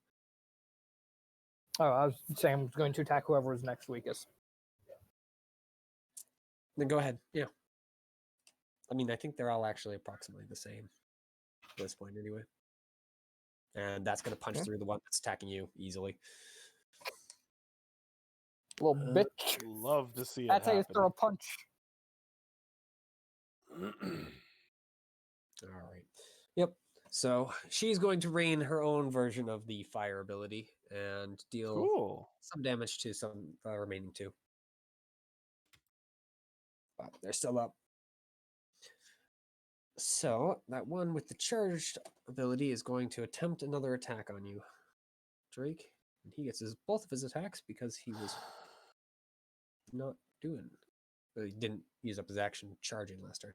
Oh, I was saying I was going to attack whoever was next weakest. Then go ahead. Yeah. I mean, I think they're all actually approximately the same at this point, anyway. And that's going to punch Okay. through the one that's attacking you easily. Little bitch. Love to see it That's how you happen. throw a punch. All right. Yep. So she's going to rain her own version of the fire ability and deal Cool. some damage to some remaining 2. But they're still up. So that one with the charged ability is going to attempt another attack on you, Drake. And he gets both of his attacks because he was not doing. He didn't use up his action charging last turn.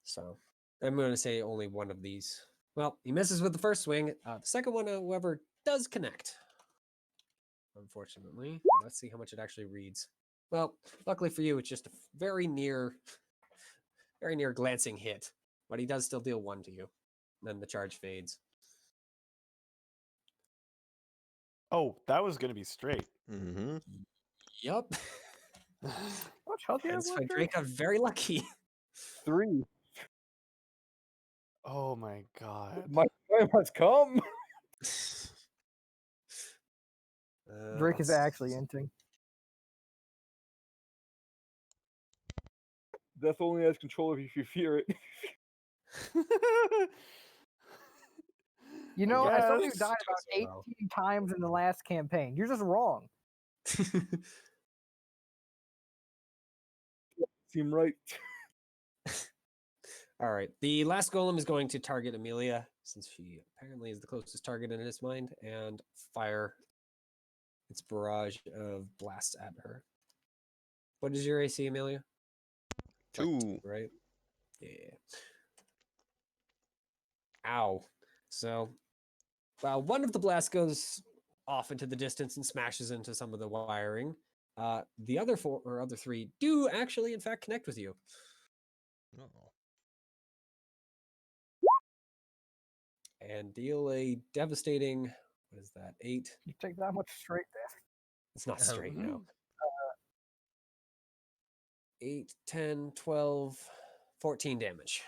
So I'm going to say only one of these. Well, he misses with the first swing. The second one, however, does connect. Unfortunately, let's see how much it actually reads. Well, luckily for you, it's just a very near glancing hit, but he does still deal 1 to you. Then the charge fades. Oh, that was going to be straight. Mm-hmm. Yup. How much health do you have That's why left, Drake got very lucky. 3. Oh my god. My time has come. Drake is actually inting. Death only has control if you fear it. You know, as somebody who Yes. died about 18 times in the last campaign, you're just wrong. Seem right. All right. The last golem is going to target Amelia, since she apparently is the closest target in his mind, and fire its barrage of blasts at her. What is your AC, Amelia? Like 2. right? Yeah. Ow. So, well, one of the blasts goes off into the distance and smashes into some of the wiring. The other 4 or other 3 do actually, in fact, connect with you. Oh. And deal a devastating, what is that, 8? You take that much straight death. It's not straight, no. Mhm. 8, 10, 12, 14 damage.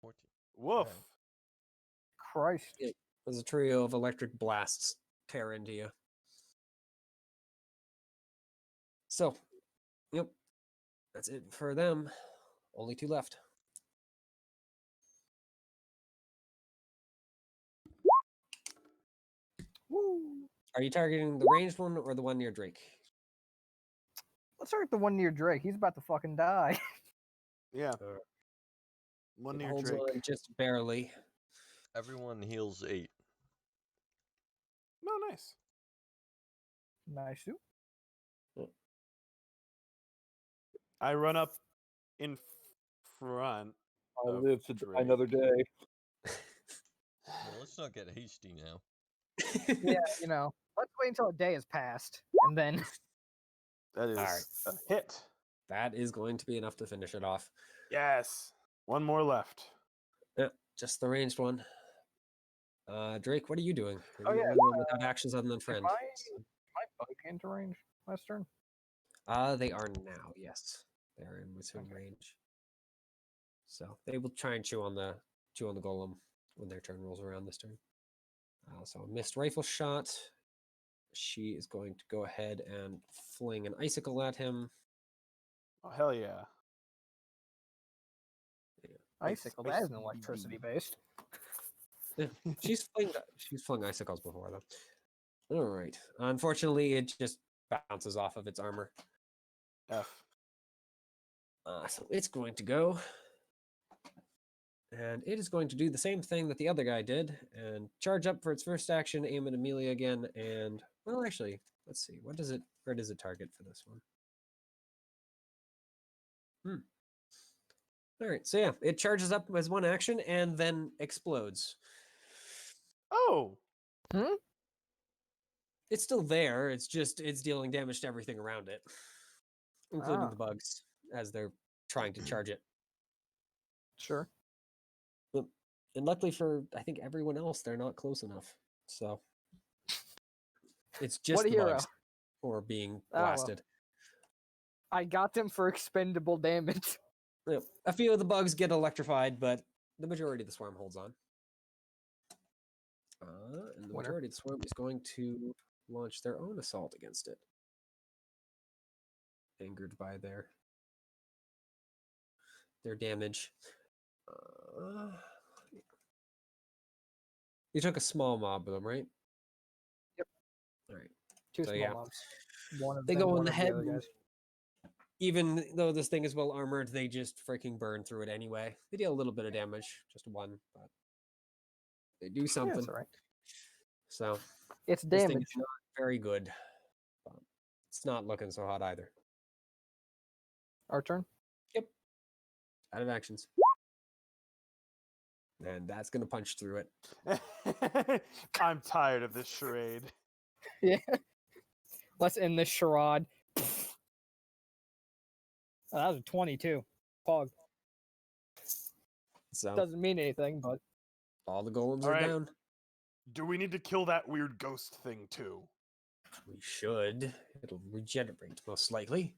14. Woof. Right. Christ. It was a trio of electric blasts tear into you. So, yep, that's it for them. Only 2 left. Woo. Are you targeting the ranged one or the one near Drake? Let's start with the one near Drake. He's about to fucking die. Yeah. Uh, One It near holds Drake. on just barely. Everyone heals 8. No, nice. Nice. I run up in front. I'll of live to die Drake. another day. Well, let's not get hasty now. Yeah, let's wait until a day has passed, and then That is Alright. a hit. That is going to be enough to finish it off. Yes. One more left. Yeah, just the ranged one. Drake, what are you doing? You're Oh, the yeah, only one without actions other than did friend. my bug get into range last turn? They are now, yes. They're in within range. So they will try and chew on the golem when their turn rolls around this turn. So a missed rifle shot. She is going to go ahead and fling an icicle at him. Oh, hell yeah. Icicle, that isn't electricity based. Yeah, she's flung icicles before though. All right. Unfortunately, it just bounces off of its armor. F. So it's going to go, and it is going to do the same thing that the other guy did, and charge up for its first action, aim at Amelia again, and well, actually, let's see. Where does it target for this one? All right. So yeah, it charges up as one action and then explodes. Oh. It's still there. It's dealing damage to everything around it, including the bugs as they're trying to charge it. Sure. And luckily for I think everyone else, they're not close enough. So it's just What a the hero. bugs who are being Oh, well. blasted. I got them for expendable damage. Yep. A few of the bugs get electrified, but the majority of the swarm holds on. And the majority of the swarm is going to launch their own assault against it. Angered by their damage. You took a small mob of them, right? Yep. All right. Two So, small yeah. mobs. One of They them, go in one the of head. other guys. Even though this thing is well armored, they just freaking burn through it anyway. They deal a little bit of damage, just one, but they do something. Yeah, that's all right. So it's this thing damage. is not very good. But it's not looking so hot either. Our turn? Yep. Out of actions. And that's going to punch through it. I'm tired of this charade. Yeah. Let's end this charade. Oh, that was a 22. Pog. So doesn't mean anything, but all the golems All are right. down. Do we need to kill that weird ghost thing too? We should. It'll regenerate, most likely.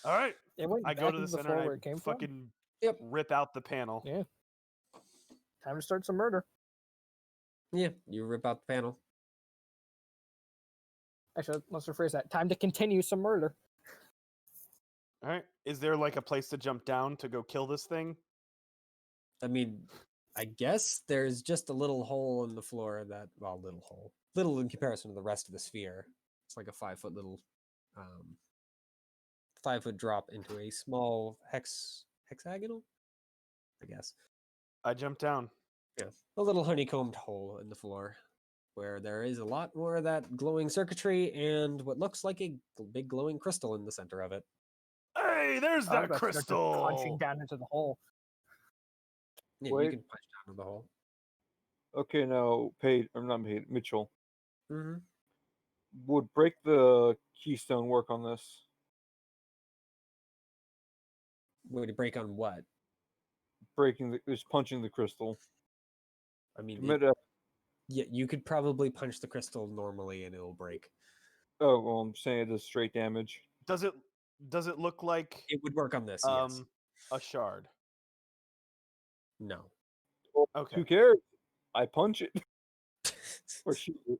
All right. it went I back go to into the the center floor and where I it came from. fucking Yep. rip out the panel. Yeah. Time to start some murder. Yeah, you rip out the panel. Actually, let's rephrase that. Time to continue some murder. All right. Is there like a place to jump down to go kill this thing? I mean, I guess there's just a little hole in the floor little in comparison to the rest of the sphere. It's like a 5-foot little, 5-foot drop into a small hexagonal, I guess. I jump down. Yeah, a little honeycombed hole in the floor where there is a lot more of that glowing circuitry and what looks like a big glowing crystal in the center of it. Hey, there's I that was about to start just crystal. punching down into the hole. Yeah, you Wait. can punch down in the hole. Okay, now not Mitchell. Mm-hmm. Would break the keystone work on this? Would it break on what? Just punching the crystal. I mean, Yeah, you could probably punch the crystal normally and it'll break. oh, well, I'm saying it does straight damage. Does it look like It would work on this, yes. a shard? No. Well, Okay. Who cares? I punch it. Or shoot it.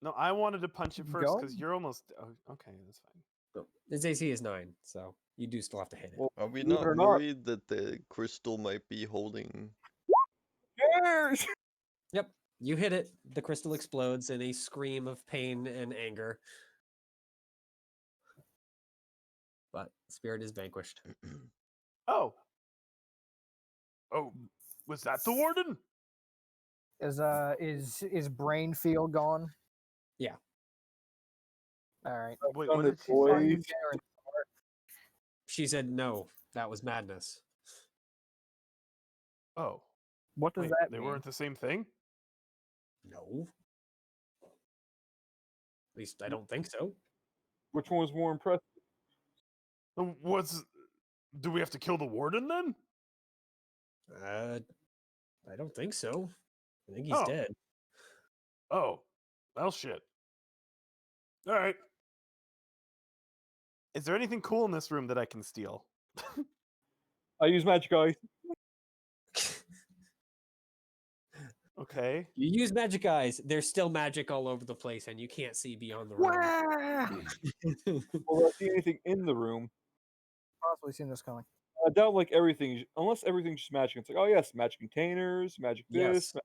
No, I wanted to punch it first Go. because you're almost okay. That's fine. No. Its AC is 9, so you do still have to hit it. Well, Are we believe it not or not- worried that the crystal might be holding? Who cares? Yep. You hit it, the crystal explodes in a scream of pain and anger. But spirit is vanquished. Oh, was that the warden? Is brain feel gone? Yeah. All right. Wait, Done what it, did she Are say? you boys. daring? She said no. That was madness. Oh, What does wait, that they mean? weren't the same thing? No. At least I don't think so. Which one was more impressive? Then What's... Do we have to kill the warden then? I don't think so. I think he's Oh. dead. Oh, well, shit. All right. Is there anything cool in this room that I can steal? I use magic eye. Okay. You use magic eyes. There's still magic all over the place, and you can't see beyond the room. Wow! Will I see anything in the room? Possibly seen this coming. I doubt like everything, unless everything's just magic. It's like, oh yes, magic containers, magic this. Yes.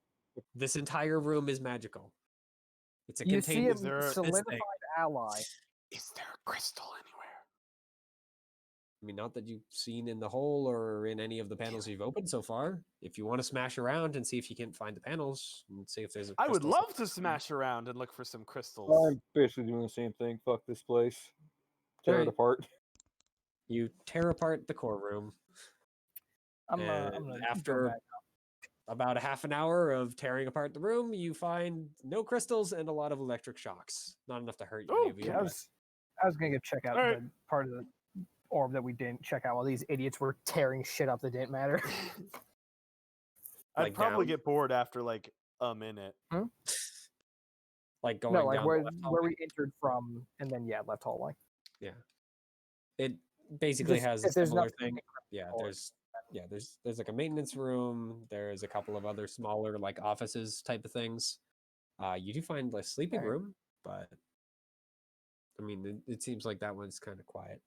This entire room is magical. It's a You see container. a Is there- this solidified ally. Is there a crystal anywhere? I mean, not that you've seen in the hole or in any of the panels you've opened so far. If you want to smash around and see if you can find the panels and see if there's a I would crystal love to somewhere. smash around and look for some crystals. I'm basically doing the same thing. Fuck this place. Tear it Alright. apart. You tear apart the core room. I'm and gonna after go back. about a half an hour of tearing apart the room, you find no crystals and a lot of electric shocks. Not enough to hurt any of you. Okay. I was gonna go check out Alright. the part of the orb that we didn't check out while these idiots were tearing shit up that didn't matter. I'd like probably down? get bored after like a minute. Like going No, like down where the left where hallway. we entered from, and then left hallway. It basically Just has a if there's similar nothing thing. Yeah, or- there's like a maintenance room. There's a couple of other smaller like offices type of things. You do find a sleeping Alright. room, but I mean, it seems like that one's kind of quiet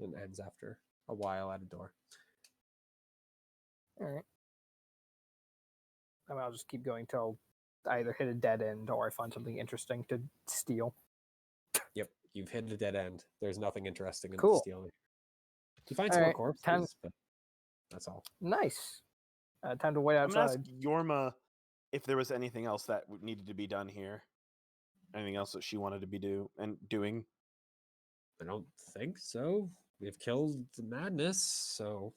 and ends after a while at a door. All right. I mean, I'll just keep going till I either hit a dead end or I find something interesting to steal. Yep, you've hit a dead end. There's nothing interesting in the Cool. stealing. You find some more Alright, corpses, time- but that's all. Nice. Time to wait I'm gonna ask outside. Yorma if there was anything else that needed to be done here. Anything else that she wanted to be doing. I don't think so. We've killed the madness, so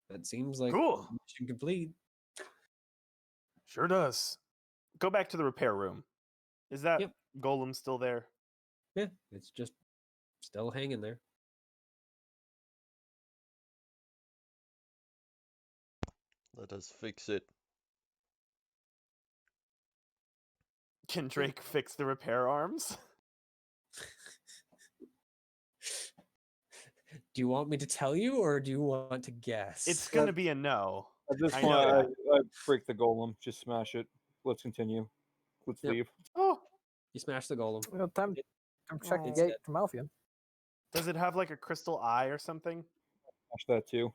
that seems like Cool. mission complete. Sure does. Go back to the repair room. Is that Yep. golem still there? Yeah, it's just still hanging there. Let us fix it. Can Drake fix the repair arms? Do you want me to tell you, or do you want to guess? It's gonna be a no. At this I point, know I break the golem. Just smash it. Let's continue. Let's Yep. leave. Oh, You smash the golem. Well, time to check the Oh. gate to Malfian. does it have like a crystal eye or something? Smash that too.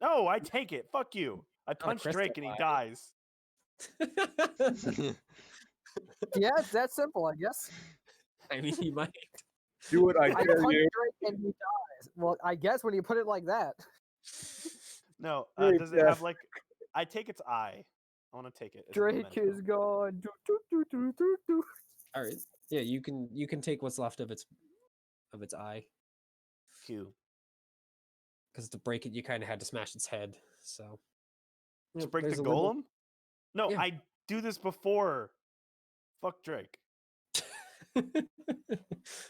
No, I take it. Fuck you. I a punch crystal Drake and he eye. dies. Yeah, it's that simple, I guess. I mean, he might. Do it, I I dare punch you. Drake and he dies. Well, I guess when you put it like that. No, Drake does it have death. like? I take its eye. I want to take it. as a Drake memento. is gone. Do, do, do, do, do, do. All right. Yeah, you can take what's left of its eye, Q. because to break it, you kind of had to smash its head. So To Yep, break the there's a little- golem? No, Yeah. I do this before. Fuck Drake. I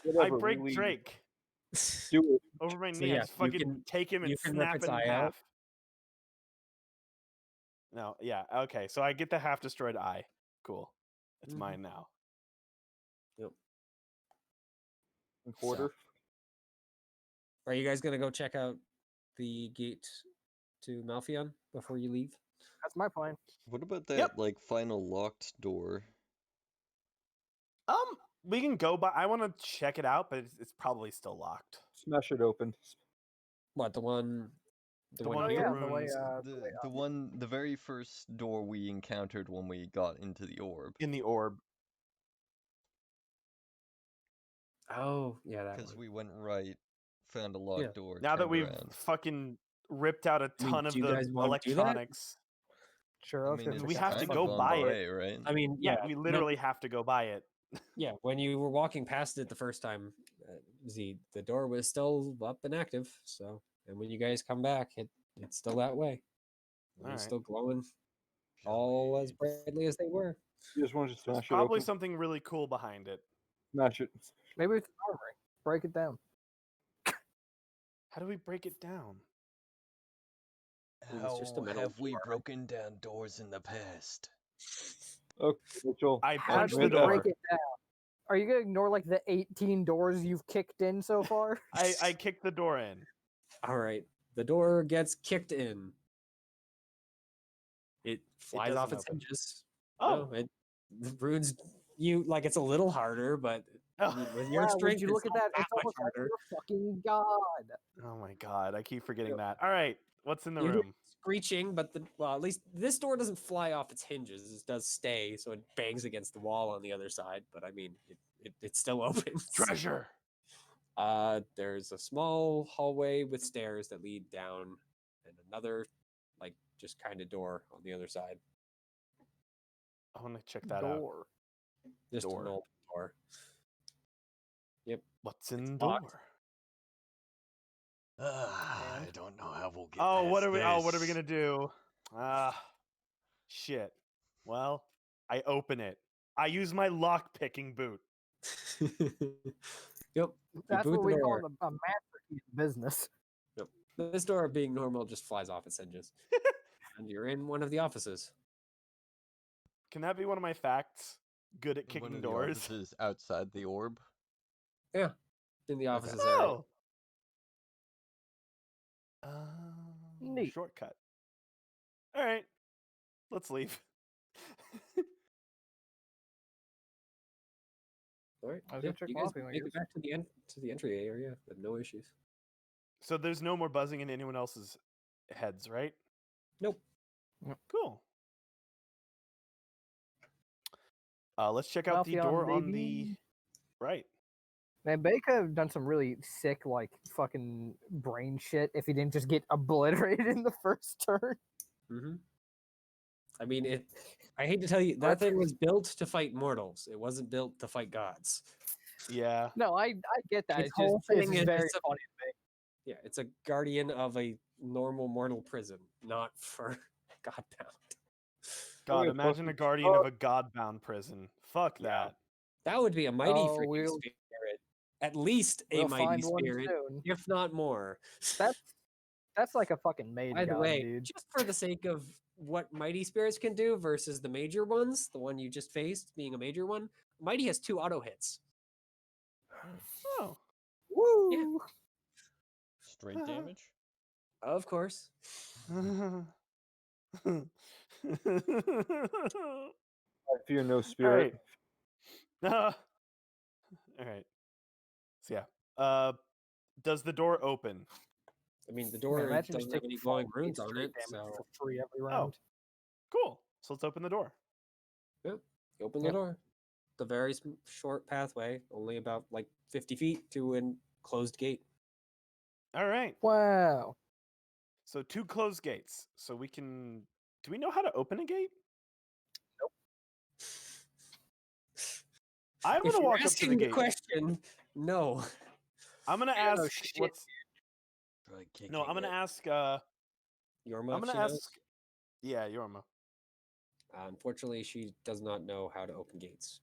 Whatever, break we leave. Drake Do it. over my So knee. I yeah, just you fucking can- take him and you can rip snap its it in eye out. half. No, yeah, okay. So I get the half destroyed eye. Cool. It's Mhm. mine now. And quarter. Are you guys gonna go check out the gate to Malfion before you leave? That's my plan. What about that Yep. like final locked door? We can go by. I want to check it out, but it's probably still locked. Smash it open. What, the one? The one here? with yeah, the way, runes The very first door we encountered when we got into the orb. in the orb. Oh, yeah, that Because one. we went right, found a locked Yeah. door. Now that turned we've around. fucking ripped out a I mean, ton of do you the guys wanna do that? electronics. Sure, I let's mean, go it's we check have out to kind the go of on buy the it. way, right? I mean, Yeah, yeah, we no- literally have to go buy it. Yeah, when you were walking past it the first time, Z, the door was still up and active. So, and when you guys come back, it's still that way. It All was right. still glowing Shall all as we brightly as they were. You just wanted to There's smash it probably open. something really cool behind it. Smash it. Maybe it's armory. Break it down. How do we break it down? It was just a How metal have we door. broken down doors in the past? Okay, Mitchell. I How punched do the we admit door. break it down? Are you gonna ignore like the 18 doors you've kicked in so far? I kicked the door in. All right, the door gets kicked in. It flies off doesn't its open. hinges. Oh, No, the runes you like it's a little harder, but I mean, with your Wow, would strength, you it's look at not that? that It's much almost like harder. you're a fucking god. oh my god! I keep forgetting Yep. that. All right, what's in the You hear room? screeching, but at least this door doesn't fly off its hinges. It does stay, so it bangs against the wall on the other side. But I mean, it still opens. Treasure. There's a small hallway with stairs that lead down, and another, like, just kind of door on the other side. I want to check that out. Door. Just Door. an old door. Yep. What's in It's the locked. door? I And? don't know how we'll get Oh, past what are we? this. Oh, what are we gonna do? Ah, shit. Well, I open it. I use my lock picking boot. Yep. That's boot what the we door. call a master key in business. Yep. This door, being normal, just flies off its hinges, and you're in one of the offices. Can that be one of my facts? Good at One kicking of the doors. offices outside the orb. Yeah, in the offices area. Oh. Neat. Shortcut. All right, let's leave. All right. I was Yeah, gonna check you my guys lobby when make you it back to the entry area with no issues. So there's no more buzzing in anyone else's heads, right? Nope. Cool. Let's check out the Alphion, door on the baby. right. Man, Bay could have done some really sick, like, fucking brain shit if he didn't just get obliterated in the first turn. Mm-hmm. I mean, I hate to tell you, that What? thing was built to fight mortals. It wasn't built to fight gods. Yeah. No, I get that. Its It's whole just, it's thing just is very a- funny. Yeah, it's a guardian of a normal mortal prison, not for Godbound. God, Okay, imagine a fucking guardian fuck. of a godbound prison. Fuck Yeah. that. That would be a mighty Oh, freaking we'll- spirit. At least a We'll mighty find one spirit, soon. if not more. That's like a fucking maid By the god, way, dude. just for the sake of what mighty spirits can do versus the major ones, the one you just faced being a major one, mighty has 2 auto hits. Oh. Woo! Straight damage? Of course. I fear no spirit. All right. So yeah. Does the door open? I mean, the Man, door imagine doesn't just have taking any glowing 5 runes on straight it, damage so for free every round. Cool. So let's open the door. yep, you open the Yep. door. The very short pathway, only about like 50 feet to a closed gate. All right. Wow. So 2 closed gates. So we can. Do we know how to open a gate? I'm If gonna you're walk up to asking the the gate. question, no. I'm gonna I don't know ask. shit, What's Try kicking no? I'm gonna it. ask. Yorma, I'm gonna she ask. knows. Yeah, Yorma. Unfortunately, she does not know how to open gates.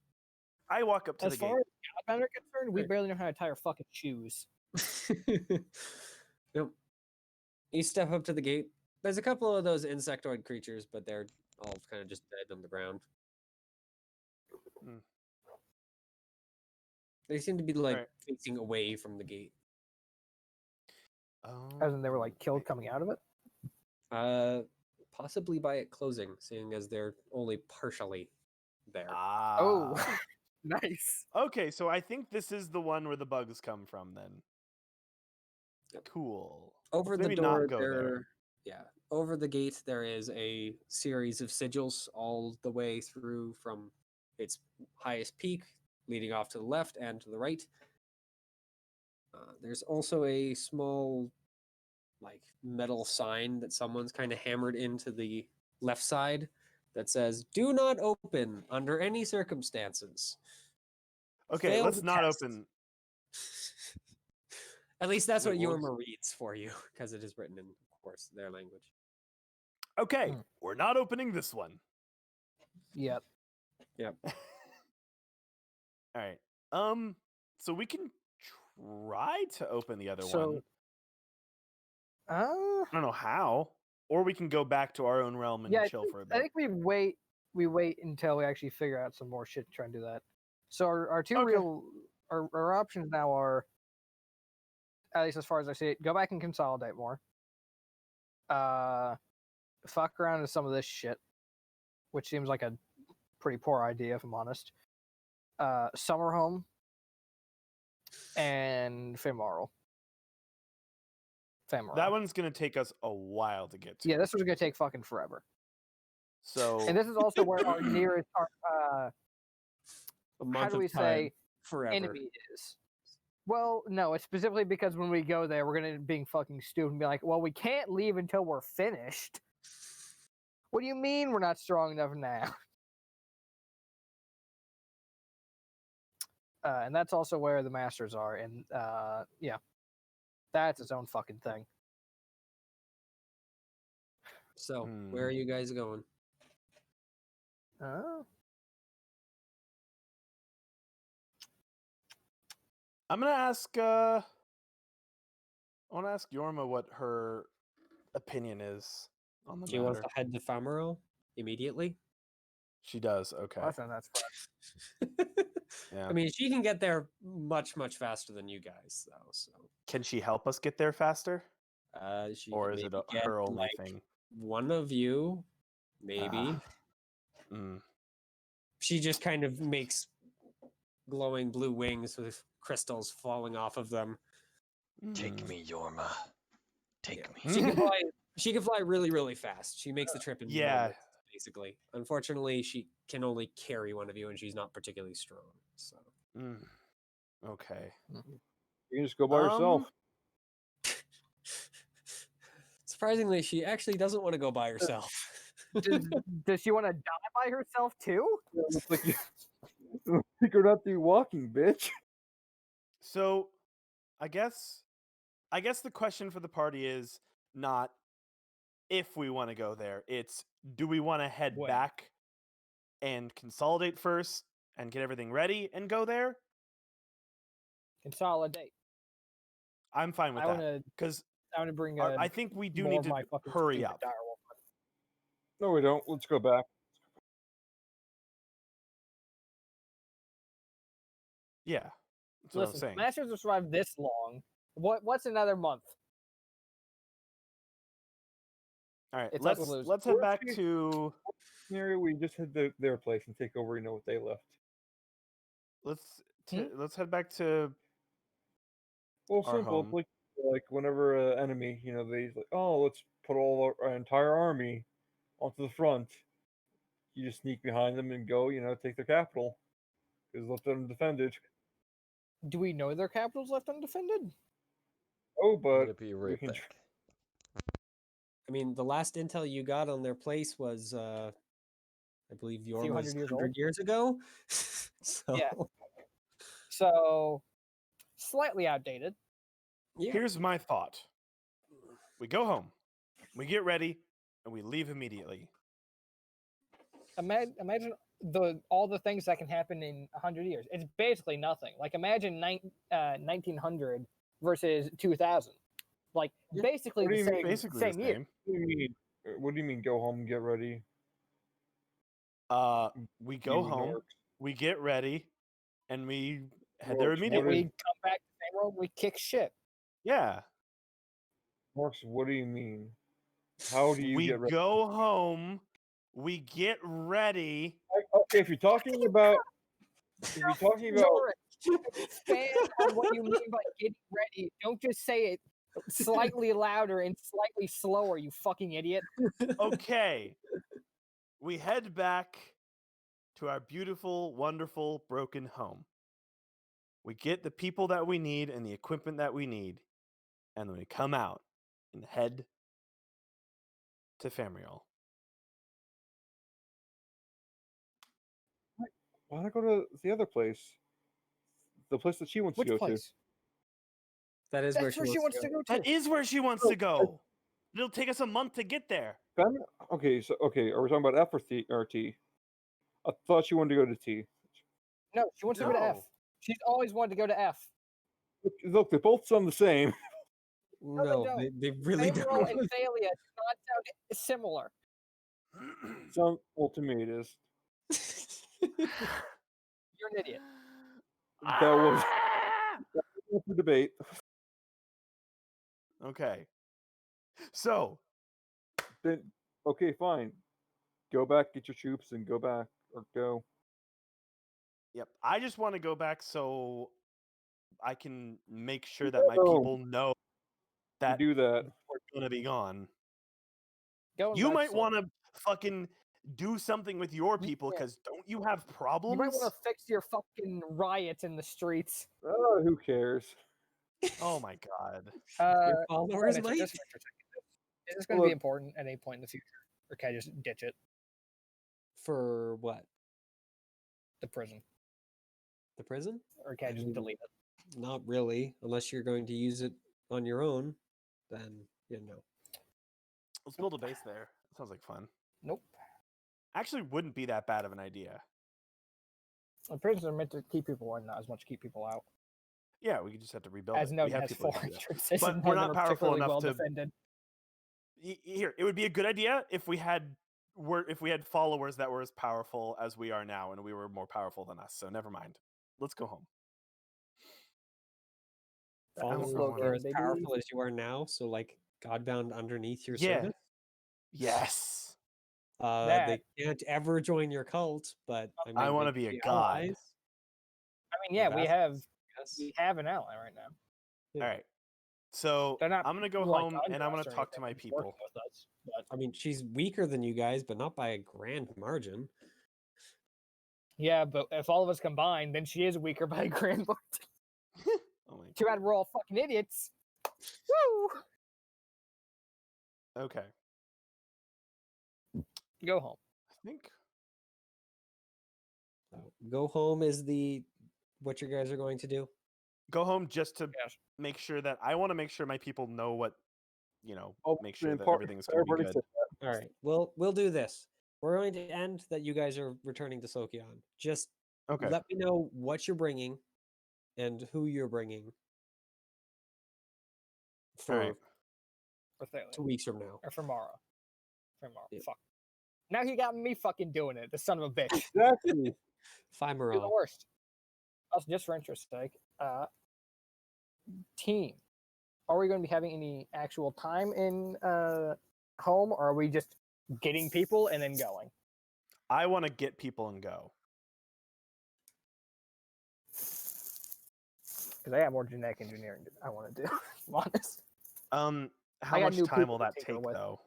I walk up to As the far gate. as Godbound are concerned, we Right. barely know how to tie our fucking shoes. Yep. You step up to the gate. There's a couple of those insectoid creatures, but they're all kind of just dead on the ground. Hmm. They seem to be like Alright. facing away from the gate. As in they were like killed coming out of it. Possibly by it closing, seeing as they're only partially there. Oh, Ah. nice. Okay, so I think this is the one where the bugs come from. Then. Yep. Cool. Over Let's the maybe door, not go there. yeah, over the gate there is a series of sigils all the way through from its highest peak, leading off to the left and to the right. There's also a small, like, metal sign that someone's kind of hammered into the left side that says, "Do not open under any circumstances." Okay, Failed let's the not test. open. At least that's Wait, what what Yorma reads for you, because it is written in, of course, their language. Okay, Hmm. we're not opening this one. Yep. Yep. All right. So we can try to open the other one. So, I don't know how, or we can go back to our own realm and yeah, chill for a I bit. think we wait until we actually figure out some more shit to try and do that. So our two Okay. our options now are, at least as far as I see it, go back and consolidate more. Fuck around with some of this shit, which seems like a pretty poor idea if I'm honest. Summer home and femoral. That one's gonna take us a while to get to. Yeah, this one's gonna take fucking forever. So And this is also where our nearest, A how month do we of time, say, forever. enemy is. Well, no, it's specifically because when we go there, we're gonna end up being fucking stupid and be like, well, we can't leave until we're finished. What do you mean we're not strong enough now? And that's also where the masters are, and yeah, that's its own fucking thing. So, where are you guys going? I'm gonna ask. I want to ask Yorma what her opinion is on the She wants matter. to head to Famaro immediately. She does. Okay. Awesome, that's fun. Yeah. I mean, she can get there much, much faster than you guys, though. So, Can she help us get there faster, she or can is it maybe get her only like thing? one of you, maybe. She just kind of makes glowing blue wings with crystals falling off of them. Take me, Yorma. Take Yeah. me. She can fly. She can fly really, really fast. She makes the trip in Yeah. moments, basically. Unfortunately, she can only carry one of you, and she's not particularly strong. So, Okay. You can just go by yourself. surprisingly, she actually doesn't want to go by herself. Does she want to die by herself too? Yeah, it's like you figured out through walking, bitch. So, I guess the question for the party is not if we want to go there. It's do we want to head When? back and consolidate first and get everything ready and go there? Consolidate. I'm fine with I want that to. because I want to bring. I think we do more need of to my fucking hurry stupid up. direwolf. No, we don't. Let's go back. Yeah, that's what I'm Listen, saying. Masters have survived this long. What's another month? All right, It's us let's losing. head back to Scenario, we just head to their place and take over. You know what they left. let's head back to Well, our simple. home. It's like whenever an enemy, you know, they like, oh, let's put all our entire army onto the front. You just sneak behind them and go, you know, take their capital because left undefended. Do we know their capital's left undefended? Oh, I'm but gonna be we right can. back. I mean, the last intel you got on their place was, I believe, few Yorma's hundred years 100 old. years ago. So, Yeah. So slightly outdated. yeah. Here's my thought: we go home, we get ready, and we leave immediately. Imagine all the things that can happen in 100 years. It's basically nothing. Like imagine 1900 versus 2000. Like basically What do the you mean? same Basically same the year. same. What do you mean? What do you mean? Go home, get ready. We go Gaming home, orcs. we get ready, and we head Orcs, there what immediately. We come back to the same world. We kick shit. Yeah. Orcs, what do you mean? How do you We get ready? go home, we get ready. Okay, if you're talking about, Zoran, expand on what you mean by getting ready. Don't just say it slightly louder and slightly slower, you fucking idiot. Okay. We head back to our beautiful, wonderful, broken home. We get the people that we need and the equipment that we need, and then we come out and head to Famriel. why not go to the other place? the place that she wants Which to go place? That is That's where she wants to go to. That is where she wants Oh, to go. It'll take us a month to get there. to. Okay, so okay, are we talking about F or T? I thought she wanted to go to T. No, she wants to go to F. No. She's always wanted to go to F. Look, they both sound the same. No, don't. they really Favorol don't. and Thalia do not sound similar. Sound well to me it is. You're an idiot. That was the debate. Okay. So, Then okay, fine. Go back, get your troops, and go back or go. yep. I just want to go back so I can make sure that my No. people know You that do that. we're gonna be gone. Going You back might slow. want to fucking do something with your people Yeah. because don't you have problems? You might want to fix your fucking riots in the streets. Who cares? Oh my god. Your followers Brandon, so might. just for a second, is this going to Look. be important at any point in the future, or can I just ditch it? For what? The prison, The prison? or can I just delete it? Not really, unless you're going to use it on your own. Then Let's build a base there. Sounds like fun. Nope. Actually, wouldn't be that bad of an idea. The prisons are meant to keep people in, not as much keep people out. Yeah, we just have to rebuild As it. We noted, have has people four who can do that. entrances, But and we're none not of them are powerful particularly enough well to- defended. Here, it would be a good idea if we had followers that were as powerful as we are now, and we were more powerful than us. So never mind. Let's go home. followers slogan, are as baby. powerful as you are now. So like Godbound underneath your Yeah. service. Yes. They can't ever join your cult, but I, mean, I want they to be can a god. allies. I mean, yeah, we Ambassadors, have an ally right now. Yeah. All right. So They're not I'm gonna go like home and under I'm gonna us or talk to anything, my they're just working people. with us, but I mean, she's weaker than you guys, but not by a grand margin. Yeah, but if all of us combine, then she is weaker by a grand margin. Oh my Too bad we're all fucking idiots. Woo! god. Okay. Go home. I think So, go home is what you guys are going to do. go home just to Yes. make sure that I want to make sure my people know what make sure then that everything's going to be everybody good. said All right. We'll do this. We're going to end that you guys are returning to Sokyon. Just Okay. let me know what you're bringing and who you're bringing for All right. For Thalia. 2 weeks from now. Or for Mara. For Mara. Yeah. Fuck. Now he got me fucking doing it, the son of a bitch. exactly. You're the Fimeral. worst. Also, just for interest's sake, team. Are we going to be having any actual time in home, or are we just getting people and then going? I want to get people and go. Because I have more genetic engineering I want to do. I'm honest. How got much new time people will to that tinker take with. though?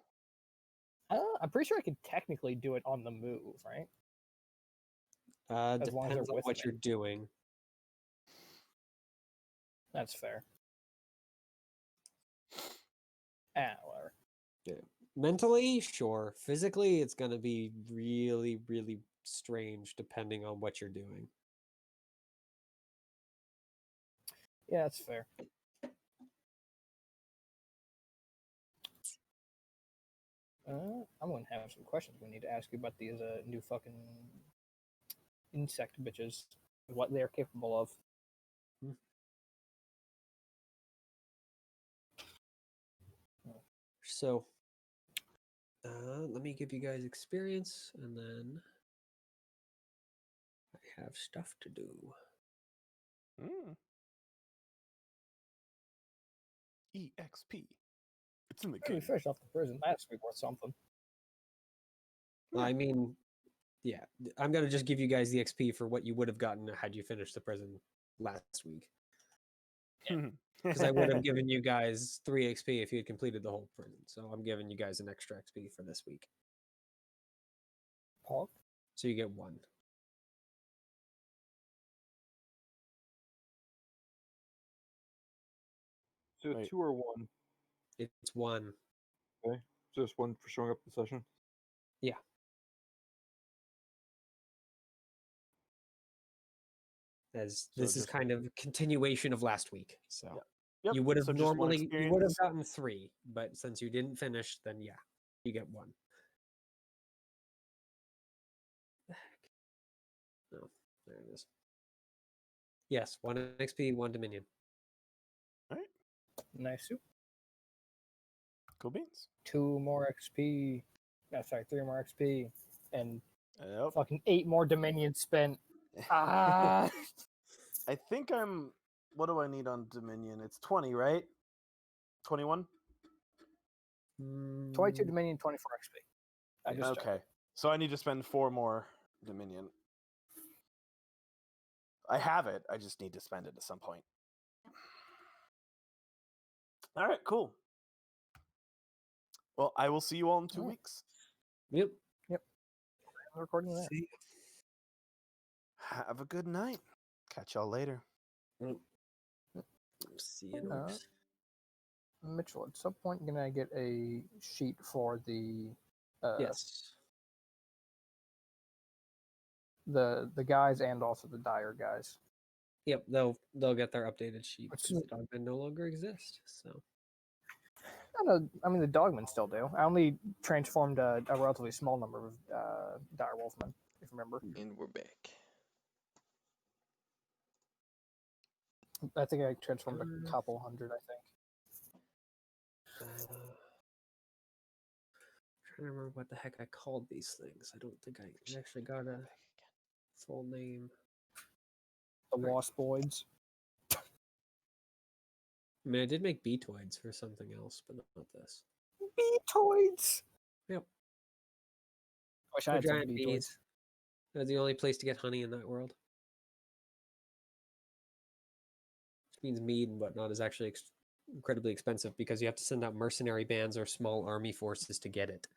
I'm pretty sure I can technically do it on the move, right? As long as Depends they're on with what me. you're doing. That's fair. Whatever. Mentally, sure. Physically, it's going to be really, really strange depending on what you're doing. Yeah, that's fair. I'm going to have some questions we need to ask you about these new fucking insect bitches, what they're capable of. So, let me give you guys experience, and then I have stuff to do. EXP. It's in the We game. finished off the prison. That's be worth something. I mean, yeah, I'm going to just give you guys the XP for what you would have gotten had you finished the prison last week. Because I would have given you guys 3 XP if you had completed the whole prison. So I'm giving you guys an extra XP for this week. Paul? So you get 1. So Wait. 2 or 1. It's 1. Just 1 for showing up at the session. Yeah. as So this is just- kind of a continuation of last week. So Yep. you would have so just one you would have experience. gotten 3, but since you didn't finish, then yeah, you get 1. The heck? No, there it is. Yes, 1 XP, 1 Dominion. Nice. Soup. Cool beans. 2 more XP. Sorry, 3 more XP. And Yep. fucking 8 more Dominion spent. Ah! I think I'm. What do I need on Dominion? It's 20, right? 21. 22 Dominion, 24 XP. I just Okay. So I need to spend 4 more Dominion. I have it. I just need to spend it at some point. All right. Cool. Well, I will see you all in 2 Alright. weeks. Yep. I'm recording that. See. Have a good night. Catch y'all later. See you. Uh, Nooks. Mitchell, at some point, can I get a sheet for the Yes. the guys and also the Dire guys? Yep. They'll get their updated sheet What's because the dogmen no longer exist. So I don't know. I mean, the Dogmen still do. I only transformed a relatively small number of Dire Wolfmen, if you remember. And we're back. I think I transformed a couple hundred, I think. trying to remember what the heck I called these things. I don't think I actually got a full name. The Right. Wasploids. I mean, I did make Beetoids for something else, but not this. Beetoids! Yep. I wish I They're had some giant Beetoids. bees. They're the only place to get honey in that world. Which means mead and whatnot is actually incredibly expensive because you have to send out mercenary bands or small army forces to get it.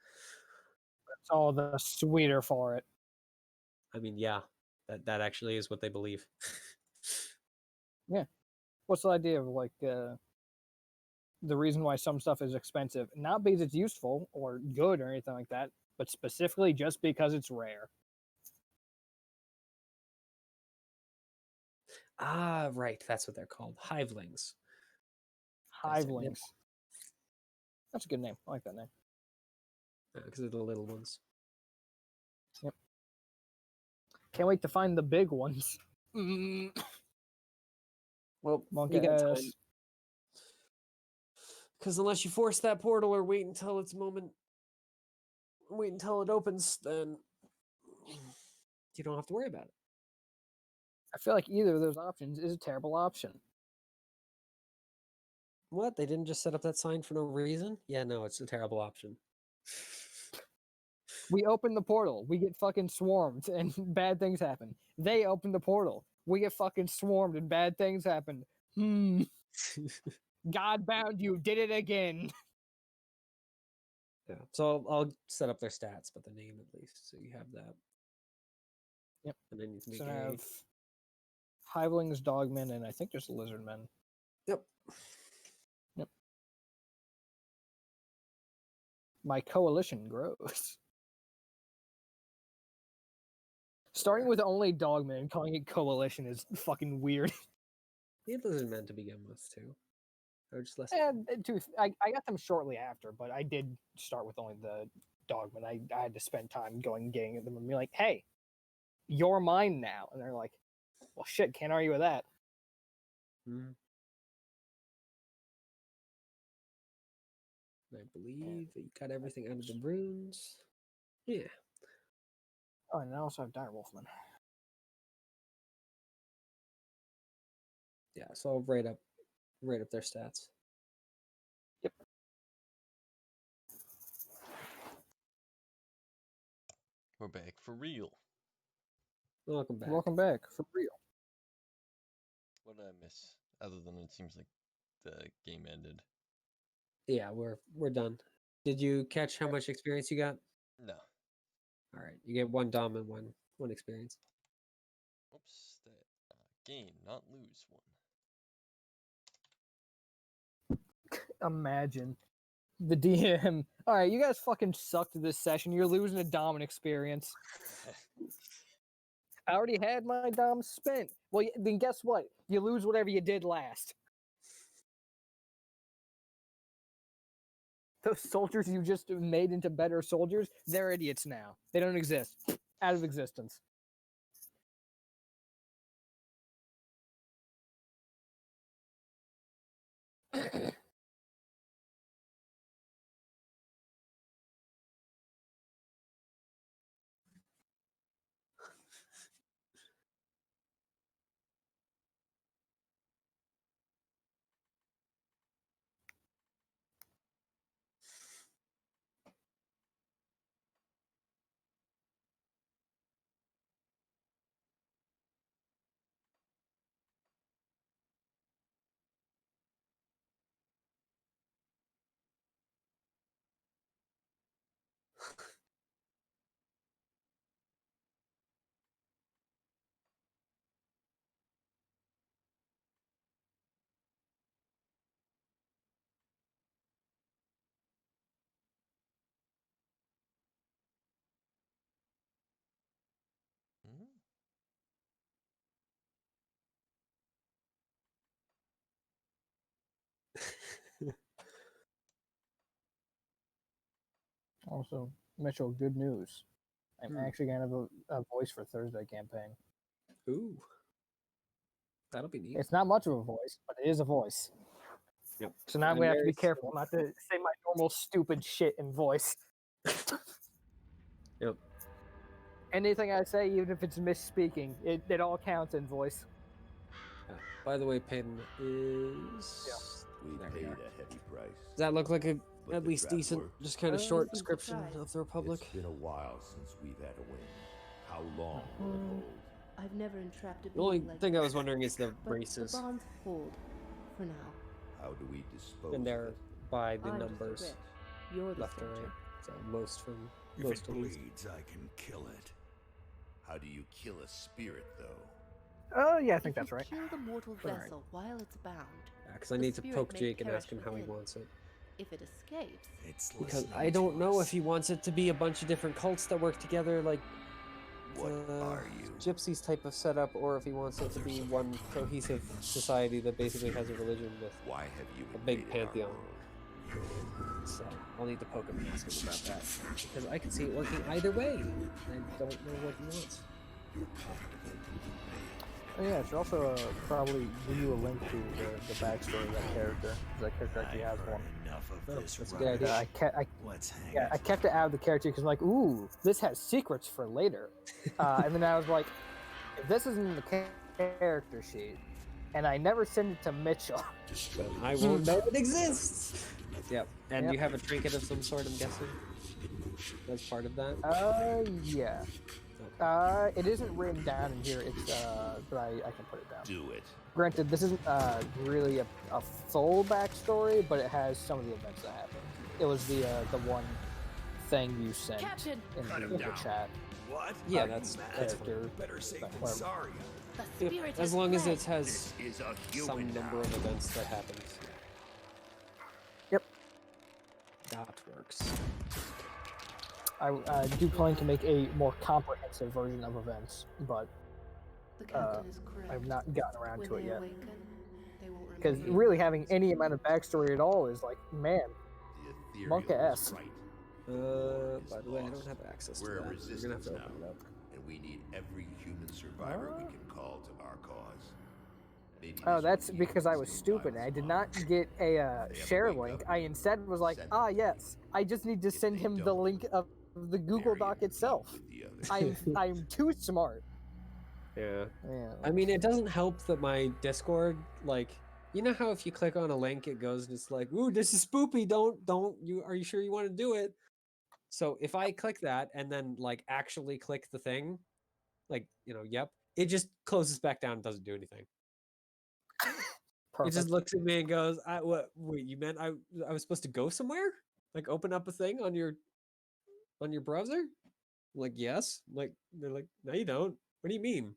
It's all the sweeter for it. I mean, yeah, that actually is what they believe. What's the idea of like the reason why some stuff is expensive? Not because it's useful or good or anything like that, but specifically just because it's rare. Ah, right, that's what they're called. Hivelings. That's it, yep. Hivelings. That's a good name. I like that name. Because they're the little ones. Can't wait to find the big ones. Well, Monk you got ass. time. Because unless you force that portal or wait until it opens, then you don't have to worry about it. I feel like either of those options is a terrible option. What? They didn't just set up that sign for no reason? Yeah, no, it's a terrible option. We open the portal, we get fucking swarmed, and bad things happen. They open the portal, we get fucking swarmed, and bad things happen. Godbound, you did it again. Yeah, so I'll set up their stats, but the name at least, so you have that. Yep. And then you can make So I a... have Hivelings, Dogmen, and I think there's Lizardmen. Yep. My coalition grows. Starting with only Dogmen and calling it coalition is fucking weird. You had lizard men to begin with, too. Or just less... And I got them shortly after, but I did start with only the Dogmen. I had to spend time going and getting them and be like, hey, you're mine now. And they're like, well, shit, can't argue with that. Mhm. I believe that you got everything out of the runes. Yeah. Oh, and I also have Dire Wolfman. Yeah, so I'll write up their stats. We're back for real. Welcome back. Welcome back, for real. What did I miss? Other than it seems like the game ended. Yeah, we're done. Did you catch how much experience you got? No. All right, you get 1 dom and one experience. Oops. That gain, not lose one. Imagine the DM. All right, you guys fucking sucked this session. You're losing a Dom experience. I already had my dom spent. Well, then guess what? You lose whatever you did last. Those soldiers you just made into better soldiers, they're idiots now. They don't exist. Out of existence. Hmm? Also, Mitchell, good news. I'm Hmm. actually going to have a voice for Thursday campaign. Ooh, that'll be neat. It's not much of a voice, but it is a voice. Yep. So now I'm I'm going to have to very be careful not to say my normal stupid shit in voice. Yep. Anything I say, even if it's misspeaking, it all counts in voice. By the way, Pin is. We There we paid are. a heavy price. Does that look like a But at the least trap decent, worked. just kind of Oh, short seems description surprised. of the Republic? It's been a while since we've had a win. How long will it hold? I've never entrapped a The only being like thing I this, was wondering is the but races, the bonds hold for now. How do we dispose and of they're it? by the I'm numbers, just a wretch. You're the left to soldier. right. So most from If most it to least. bleeds, I can kill it. How do you kill a spirit, though? Oh, yeah, I think If that's you right. kill the mortal But all right. vessel while it's bound, Because I the need to spirit poke may Jake and perish ask him how he within. wants it. If it escapes, It's Because listening I don't to know us. if he wants it to be a bunch of different cults that work together, like What the are you? gypsies type of setup, or if he wants it to be one cohesive society that basically has a religion with Why have you a big invaded our pantheon. world? So I'll need to poke him and ask him about that. Because I can see it working either way. I don't know what he wants. Oh, yeah, I should also probably give you a link to the backstory of that character. 'Cause that character actually I've has heard one. enough of Oh, this that's a rubbish. good And idea. Let's hang Yeah, I it. kept it out of the character because I'm like, ooh, this has secrets for later. And then I was like, if this isn't in the character sheet, and I never send it to Mitchell, Then I won't know it exists. Yep. And Yep. you have a trinket of some sort, I'm guessing? As part of that? yeah. It isn't written down in here. It's but I can put it down. Do it. Granted, this isn't really a full backstory, but it has some of the events that happened. It was the one thing you sent Captain, in Cut him the down. chat. What? Yeah, Are you that's mad? Character. Better safe That than whatever. sorry. the Yep. spirit As has long as fled. it has This is a some human number now. of events that happens. Yep. That works. I do plan to make a more comprehensive version of events, but The captain is correct. I've not gotten around When to it they yet. awaken, they will Because remain really having any amount of backstory at all is like, man, The ethereal Monka is S. right. War is By the way, I don't lost. have access to We're a that. You're gonna have resistance to now, open it up. and we need every human survivor we can call to our cause. Maybe Oh, this that's will heal because I this was new stupid. child's I did mind. not get a If they ever share wake link. up, I instead was like, send ah, them to me. yes. I just need to If send they him the don't, link of the Google bury Doc 'em deep itself. with the others. I'm too smart. Yeah. Yeah. I mean, it doesn't help that my Discord, like, you know how if you click on a link, it goes and it's like, "Ooh, this is spoopy. Don't you? Are you sure you want to do it?" So if I click that and then like actually click the thing, like yep, it just closes back down and doesn't do anything. It just Perfect. looks at me and goes, "What? Wait, you meant I was supposed to go somewhere? Like open up a thing on your browser?" I'm like, yes. Like they're like, no, you don't. What do you mean?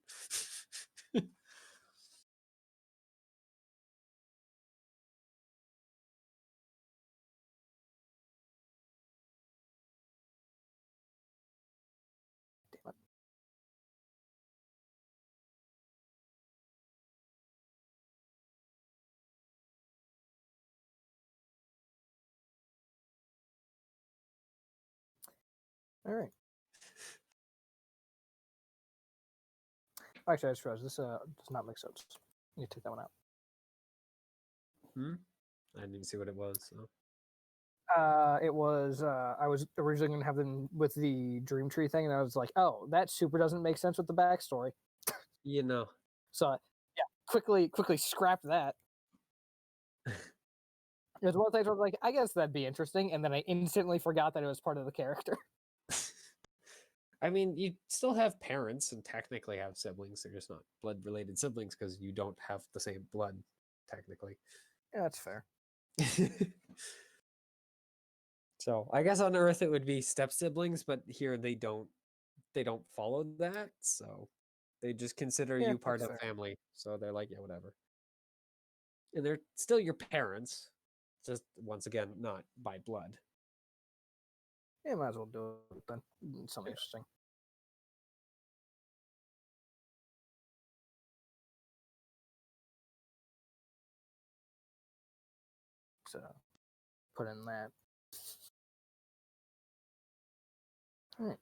All right. Actually, I just realized this does not make sense. You need to take that one out. I didn't even see what it was. So. It was I was originally going to have them with the Dream Tree thing, and I was like, oh, that super doesn't make sense with the backstory. You know. So yeah, quickly scrap that. It was one of the things where I was like, I guess that'd be interesting, and then I instantly forgot that it was part of the character. I mean, you still have parents and technically have siblings. They're just not blood-related siblings because you don't have the same blood, technically. Yeah, that's fair. So I guess on Earth it would be step siblings, but here they don't follow that. So they just consider Yeah, you part that's of fair. family. So they're like, yeah, whatever. And they're still your parents, just once again not by blood. Yeah, might as well do it then. Something interesting. So put in that. All right.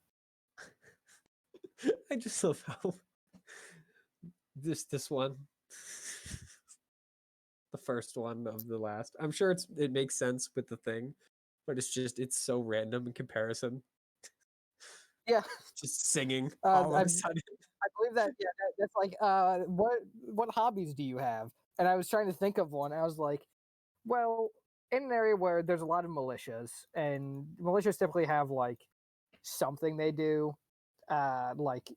I just love how this one, the first one of the last. I'm sure it makes sense with the thing, but it's so random in comparison. Yeah. Just singing all of a sudden. I believe that. Yeah, that's like, what hobbies do you have? And I was trying to think of one. I was like, well, in an area where there's a lot of militias, and militias typically have like something they do, like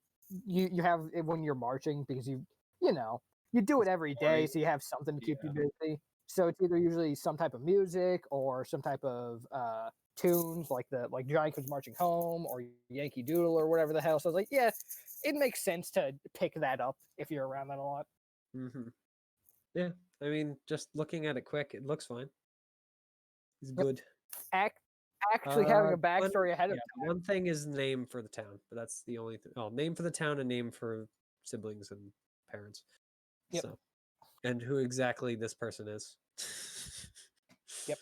you have it when you're marching because you know you do it every day, so you have something to keep you busy. So it's either usually some type of music or some type of tunes, like Johnny Comes Marching Home or Yankee Doodle or whatever the hell. So I was like, yeah, it makes sense to pick that up if you're around that a lot. Mm-hmm. Yeah, I mean, just looking at it quick, it looks fine. It's Yep. good. Actually having a backstory ahead of time. One thing is name for the town, but that's the only thing. Oh, name for the town and name for siblings and parents. Yep. So, and who exactly this person is. Yep.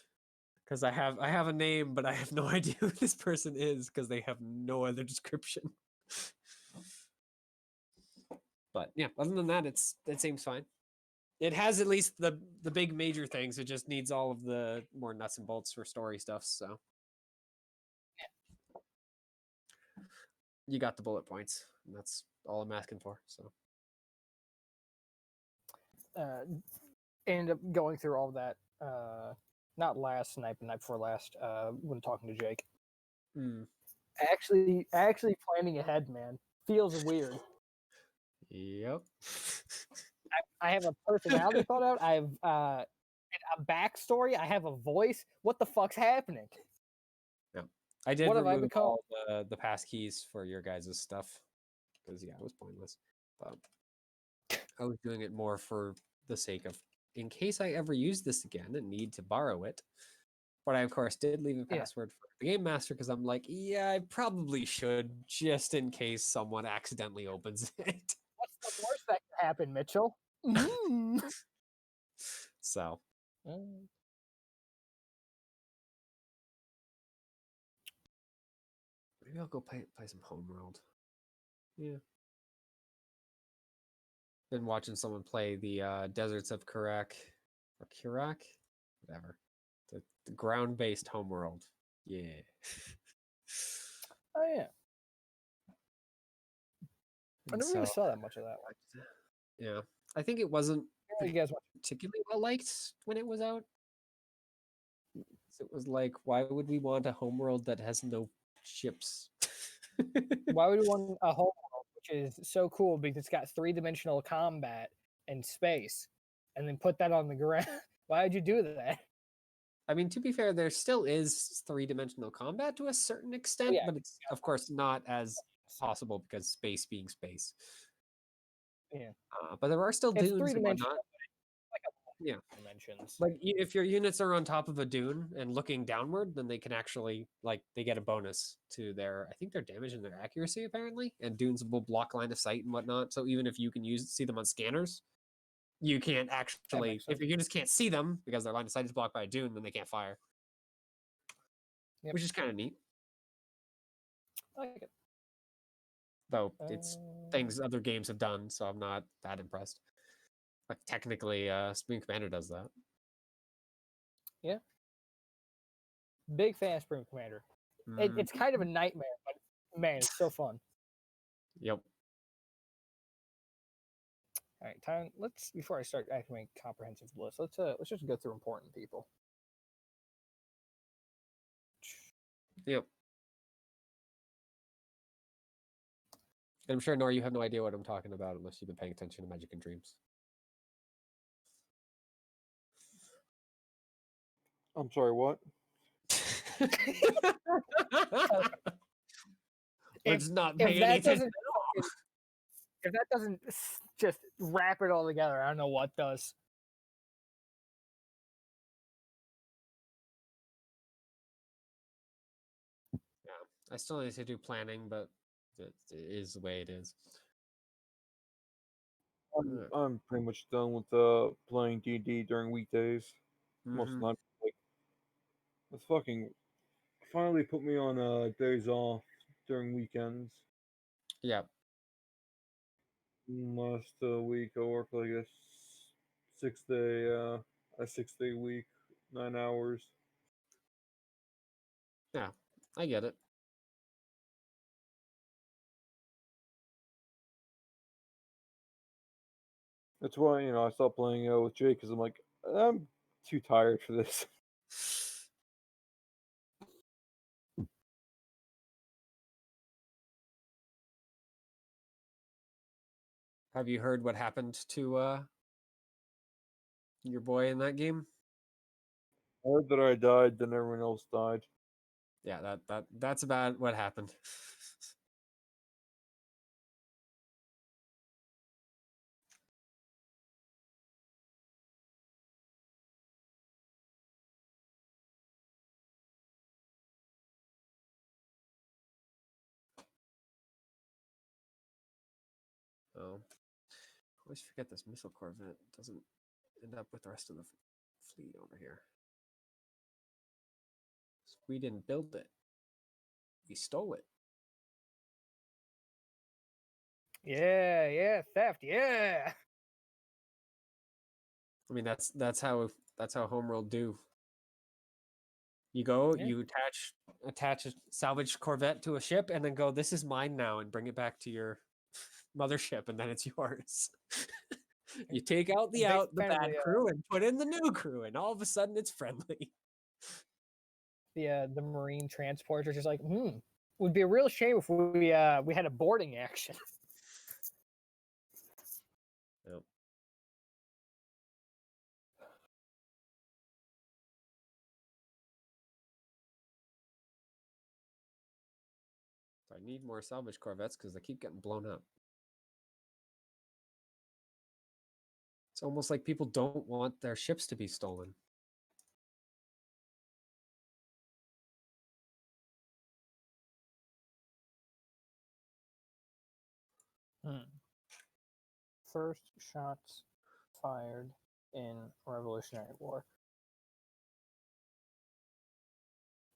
Because I have a name, but I have no idea who this person is because they have no other description. But yeah, other than that, it seems fine. It has at least the big major things. It just needs all of the more nuts and bolts for story stuff. So you got the bullet points, and that's all I'm asking for. So ended up going through all that. Not last night, but night before last. When talking to Jake. Actually planning ahead, man, feels weird. Yep. I have a personality thought out. I have a backstory. I have a voice. What the fuck's happening? Yeah, I did What have I remove become? all the pass keys for your guys' stuff because yeah, it was pointless. But I was doing it more for the sake of in case I ever use this again and need to borrow it. But I of course did leave a password for the game master because I'm like, yeah, I probably should just in case someone accidentally opens it. What's the worst that can happen, Mitchell? So. Maybe I'll go play some Homeworld. Yeah. Been watching someone play the Deserts of Kurak or Kurak, whatever. The ground-based Homeworld. Yeah. Oh yeah. I never really saw that much of that one. Yeah, I think it wasn't You guys watch? particularly well liked when it was out. It was like, why would we want a homeworld that has no ships? Why would we want a whole world, which is so cool because it's got 3-dimensional combat and space, and then put that on the ground? Why would you do that? I mean, to be fair, there still is 3-dimensional combat to a certain extent, yeah, but it's of course not as possible because space being space. Yeah. But there are still It's dunes and 3-dimensional. whatnot. Yeah. Dimensions. Like if your units are on top of a dune and looking downward, then they can actually they get a bonus to their damage and their accuracy apparently. And dunes will block line of sight and whatnot. So even if you can see them on scanners, you can't actually if your units can't see them because their line of sight is blocked by a dune, then they can't fire. Yep. Which is kind of neat. I like it. Though it's things other games have done, so I'm not that impressed. But technically, Supreme Commander does that. Yeah. Big fan of Supreme Commander. It's kind of a nightmare, but man, it's so fun. Yep. All right, time. Let's before I start acting a comprehensive list. Let's just go through important people. Yep. And I'm sure, Nora, you have no idea what I'm talking about unless you've been paying attention to Magic and Dreams. I'm sorry, what? Let's not if pay that any attention. doesn't if that doesn't just wrap it all together, I don't know what does. Yeah, I still need to do planning, but it is the way it is. I'm pretty much done with playing D&D during weekdays. Most of the time, like, it's fucking finally put me on days off during weekends. Yeah. Last week I worked like a 6-day week, 9 hours. Yeah, I get it. That's why I stopped playing with Jake because I'm like I'm too tired for this. Have you heard what happened to your boy in that game? I heard that I died, then everyone else died. Yeah, that's about what happened. Oh, I always forget this missile corvette doesn't end up with the rest of the fleet over here. We didn't build it. We stole it. Yeah, theft. Yeah. I mean, that's how Homeworld do. You go, Yeah. you attach a salvage corvette to a ship, and then go, "This is mine now," and bring it back to your mothership, and then it's yours. You take out the bad crew and put in the new crew, and all of a sudden it's friendly. The marine transporters just like, would be a real shame if we had a boarding action. Yep. I need more salvage corvettes because they keep getting blown up. It's almost like people don't want their ships to be stolen. First shots fired in Revolutionary War.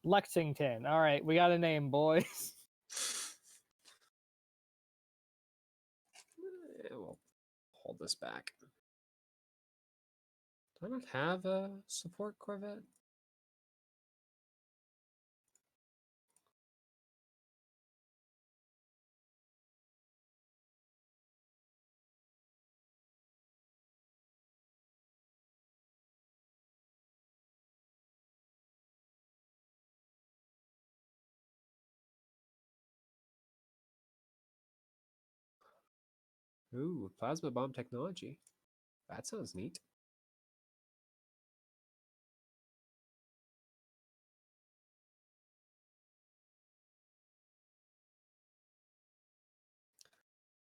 Lexington. All right, we got a name, boys. We'll hold this back. Do I not have a support corvette? Ooh, plasma bomb technology. That sounds neat.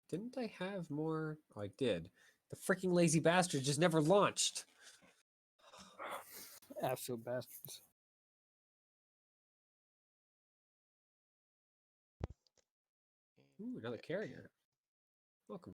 Didn't I have more? Oh, I did. The freaking lazy bastard just never launched. Absolute bastards. Ooh, another carrier. Welcome.